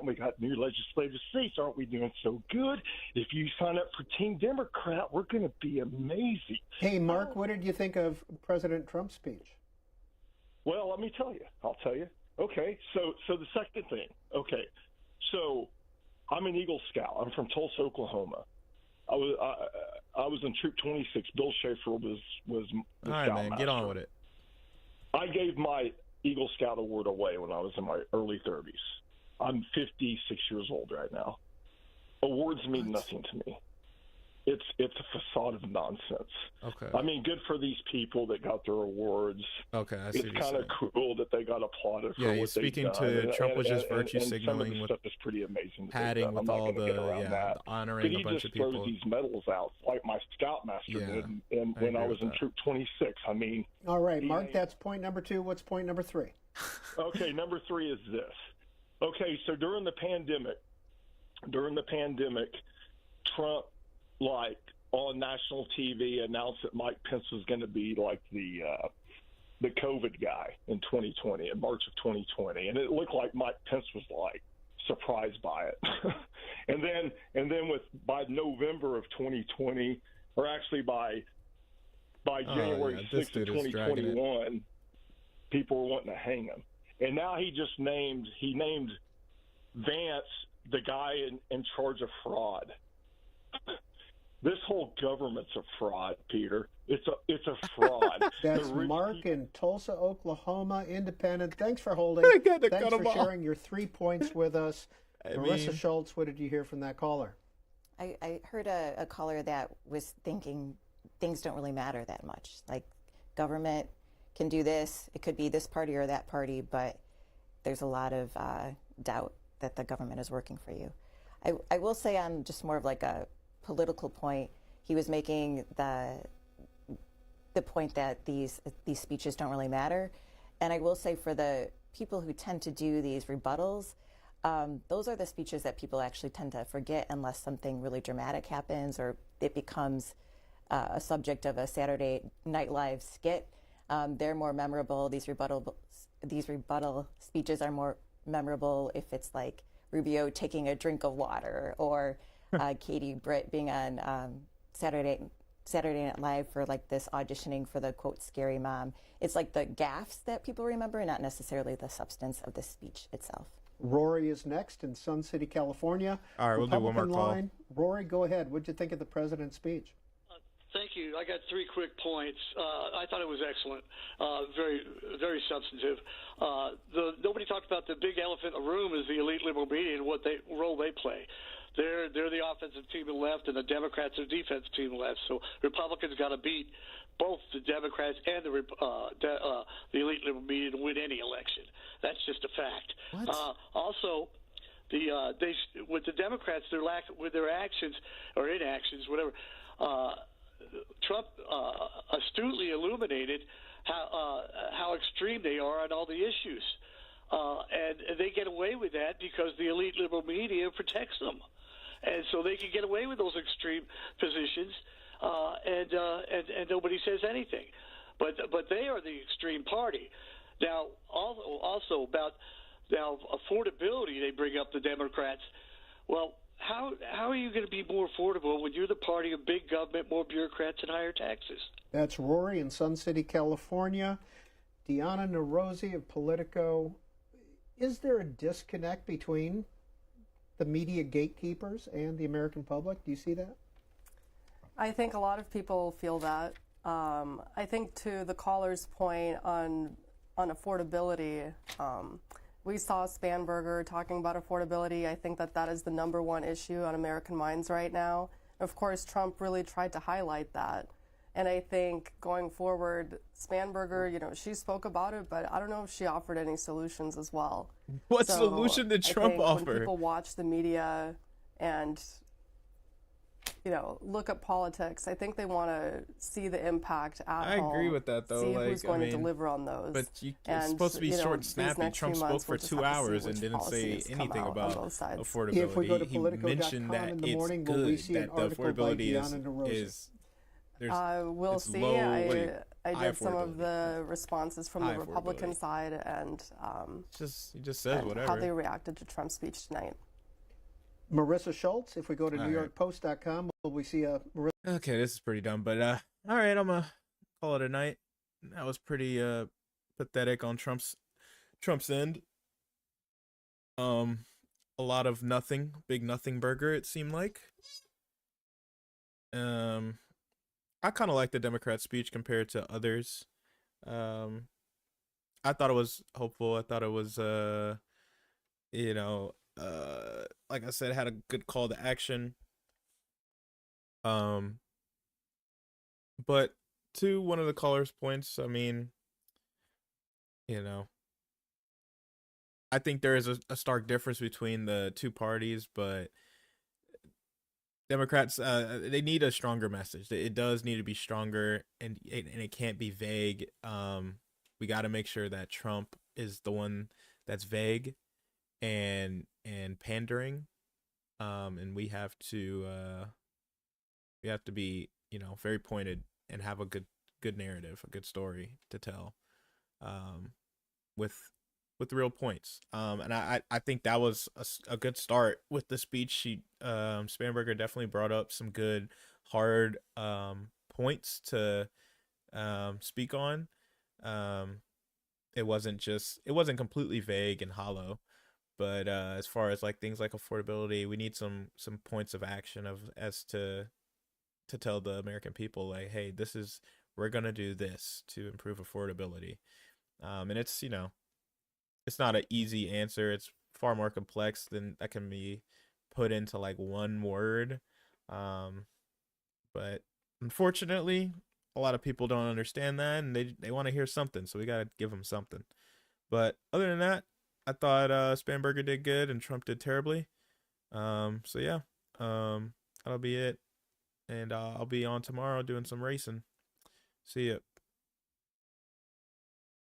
[SPEAKER 12] We got new legislative seats. Aren't we doing so good? If you sign up for Team Democrat, we're going to be amazing.
[SPEAKER 3] Hey, Mark, what did you think of President Trump's speech?
[SPEAKER 12] Well, let me tell you. I'll tell you. Okay, so the second thing. Okay, so I'm an Eagle Scout. I'm from Tulsa, Oklahoma. I was in Troop 26. Bill Schaefer was the
[SPEAKER 7] All right, man, get on with it.
[SPEAKER 12] I gave my Eagle Scout award away when I was in my early 30s. I'm 56 years old right now. Awards mean nothing to me. It's a facade of nonsense.
[SPEAKER 7] Okay.
[SPEAKER 12] I mean, good for these people that got their awards.
[SPEAKER 7] Okay, I see.
[SPEAKER 12] It's kind of cool that they got applauded for
[SPEAKER 7] yeah,
[SPEAKER 12] what
[SPEAKER 7] he's
[SPEAKER 12] they've
[SPEAKER 7] speaking
[SPEAKER 12] done.
[SPEAKER 7] to Trump was just virtue
[SPEAKER 12] and
[SPEAKER 7] signaling
[SPEAKER 12] some of the
[SPEAKER 7] with
[SPEAKER 12] stuff is pretty amazing.
[SPEAKER 7] padding with all the honoring
[SPEAKER 12] but
[SPEAKER 7] a bunch of people.
[SPEAKER 12] He just throws these medals out like my Scoutmaster did, and when I was in Troop 26. I mean.
[SPEAKER 3] All right, Mark, that's point number 2. What's point number 3?
[SPEAKER 12] Okay, number 3 is this. Okay, so during the pandemic, Trump, like, on national TV announced that Mike Pence was going to be like the COVID guy in 2020, in March of 2020, and it looked like Mike Pence was like surprised by it. and then by November of 2020, or actually by January 6th of 2021, people were wanting to hang him. And now he named Vance the guy in charge of fraud. This whole government's a fraud, Peter. It's a fraud.
[SPEAKER 3] That's Mark in Tulsa, Oklahoma, independent. Thanks for holding. Thanks for sharing your 3 points with us. Marissa Schultz, what did you hear from that caller?
[SPEAKER 2] I heard a caller that was thinking things don't really matter that much. Like, government can do this. It could be this party or that party, but there's a lot of doubt that the government is working for you. I will say on just more of like a political point, he was making the point that these speeches don't really matter. And I will say for the people who tend to do these rebuttals, those are the speeches that people actually tend to forget unless something really dramatic happens or it becomes a subject of a Saturday Night Live skit. They're more memorable. These rebuttal speeches are more memorable if it's like Rubio taking a drink of water or Katie Britt being on Saturday Night Live for like this auditioning for the quote scary mom. It's like the gaffes that people remember, not necessarily the substance of the speech itself.
[SPEAKER 3] Rory is next in Sun City, California.
[SPEAKER 7] All right, we'll do one more call.
[SPEAKER 3] Rory, go ahead. What'd you think of the president's speech?
[SPEAKER 13] Thank you. I got 3 quick points. I thought it was excellent, very, very substantive. Nobody talked about the big elephant in the room is the elite liberal media and what role they play. They're the offensive team on the left, and the Democrats are the defensive team on the left. So Republicans got to beat both the Democrats and the elite liberal media to win any election. That's just a fact. Also, with the Democrats, with their actions or inactions, whatever. Trump astutely illuminated how extreme they are on all the issues, and they get away with that because the elite liberal media protects them, and so they can get away with those extreme positions, and nobody says anything. But they are the extreme party. Now, also about affordability, they bring up the Democrats. Well, how are you going to be more affordable when you're the party of big government, more bureaucrats, and higher taxes?
[SPEAKER 3] That's Rory in Sun City, California. Deanna Narosi of Politico. Is there a disconnect between the media gatekeepers and the American public? Do you see that?
[SPEAKER 11] I think a lot of people feel that. I think to the caller's point on affordability, we saw Spanberger talking about affordability. I think that is the #1 issue on American minds right now. Of course, Trump really tried to highlight that. And I think going forward, Spanberger, you know, she spoke about it, but I don't know if she offered any solutions as well.
[SPEAKER 7] What
[SPEAKER 11] So
[SPEAKER 7] solution did
[SPEAKER 11] I
[SPEAKER 7] Trump
[SPEAKER 11] think
[SPEAKER 7] offer?
[SPEAKER 11] When people watch the media and, you know, look at politics, I think they want to see the impact at
[SPEAKER 7] I
[SPEAKER 11] home.
[SPEAKER 7] agree with that, though.
[SPEAKER 11] See
[SPEAKER 7] like,
[SPEAKER 11] who's going
[SPEAKER 7] I mean,
[SPEAKER 11] to deliver on those.
[SPEAKER 7] But it's
[SPEAKER 11] And,
[SPEAKER 7] supposed to be
[SPEAKER 11] you know,
[SPEAKER 7] short and
[SPEAKER 11] these
[SPEAKER 7] snappy.
[SPEAKER 11] next
[SPEAKER 7] Trump
[SPEAKER 11] few
[SPEAKER 7] spoke
[SPEAKER 11] months,
[SPEAKER 7] for
[SPEAKER 11] we'll just
[SPEAKER 7] 2
[SPEAKER 11] have to see
[SPEAKER 7] hours and
[SPEAKER 11] which
[SPEAKER 7] didn't say
[SPEAKER 11] policies come
[SPEAKER 7] anything
[SPEAKER 11] out on
[SPEAKER 7] about
[SPEAKER 11] both sides.
[SPEAKER 7] affordability.
[SPEAKER 3] If we go to
[SPEAKER 7] He mentioned
[SPEAKER 3] Politico.com
[SPEAKER 7] that
[SPEAKER 3] in the
[SPEAKER 7] it's
[SPEAKER 3] morning, will
[SPEAKER 7] good,
[SPEAKER 3] we see an
[SPEAKER 7] that the
[SPEAKER 3] article by
[SPEAKER 7] affordability
[SPEAKER 3] Deanna DeRosa?
[SPEAKER 7] is there's
[SPEAKER 11] We'll
[SPEAKER 7] it's
[SPEAKER 11] see.
[SPEAKER 7] low, like,
[SPEAKER 11] I
[SPEAKER 7] high
[SPEAKER 11] did some of
[SPEAKER 7] affordability.
[SPEAKER 11] the responses from
[SPEAKER 7] High
[SPEAKER 11] the Republican
[SPEAKER 7] affordability.
[SPEAKER 11] side and
[SPEAKER 7] He just says
[SPEAKER 11] and
[SPEAKER 7] whatever.
[SPEAKER 11] how they reacted to Trump's speech tonight.
[SPEAKER 3] Marissa Schultz, if we go to
[SPEAKER 7] All right.
[SPEAKER 3] NewYorkPost.com, will we see a Marissa?
[SPEAKER 7] Okay, this is pretty dumb, but all right, I'm gonna call it a night. That was pretty pathetic on Trump's end. A lot of nothing, big nothing burger, it seemed like. I kind of like the Democrat speech compared to others. I thought it was hopeful. I thought it was you know, like I said, had a good call to action. But to one of the callers' points, I mean, you know, I think there is a stark difference between the two parties, but Democrats, they need a stronger message. It does need to be stronger, and it can't be vague. We got to make sure that Trump is the one that's vague and pandering, and we have to be, you know, very pointed and have a good narrative, a good story to tell, with real points. And I think that was a good start with the speech. Spanberger definitely brought up some good hard points to speak on. It wasn't completely vague and hollow, but as far as like things like affordability, we need some points of action as to tell the American people, like, hey, we're gonna do this to improve affordability. And it's, you know, it's not an easy answer. It's far more complex than that can be put into like one word. But unfortunately, a lot of people don't understand that, and they want to hear something, so we got to give them something. But other than that, I thought Spanberger did good and Trump did terribly. So yeah, that'll be it. And I'll be on tomorrow doing some racing. See ya.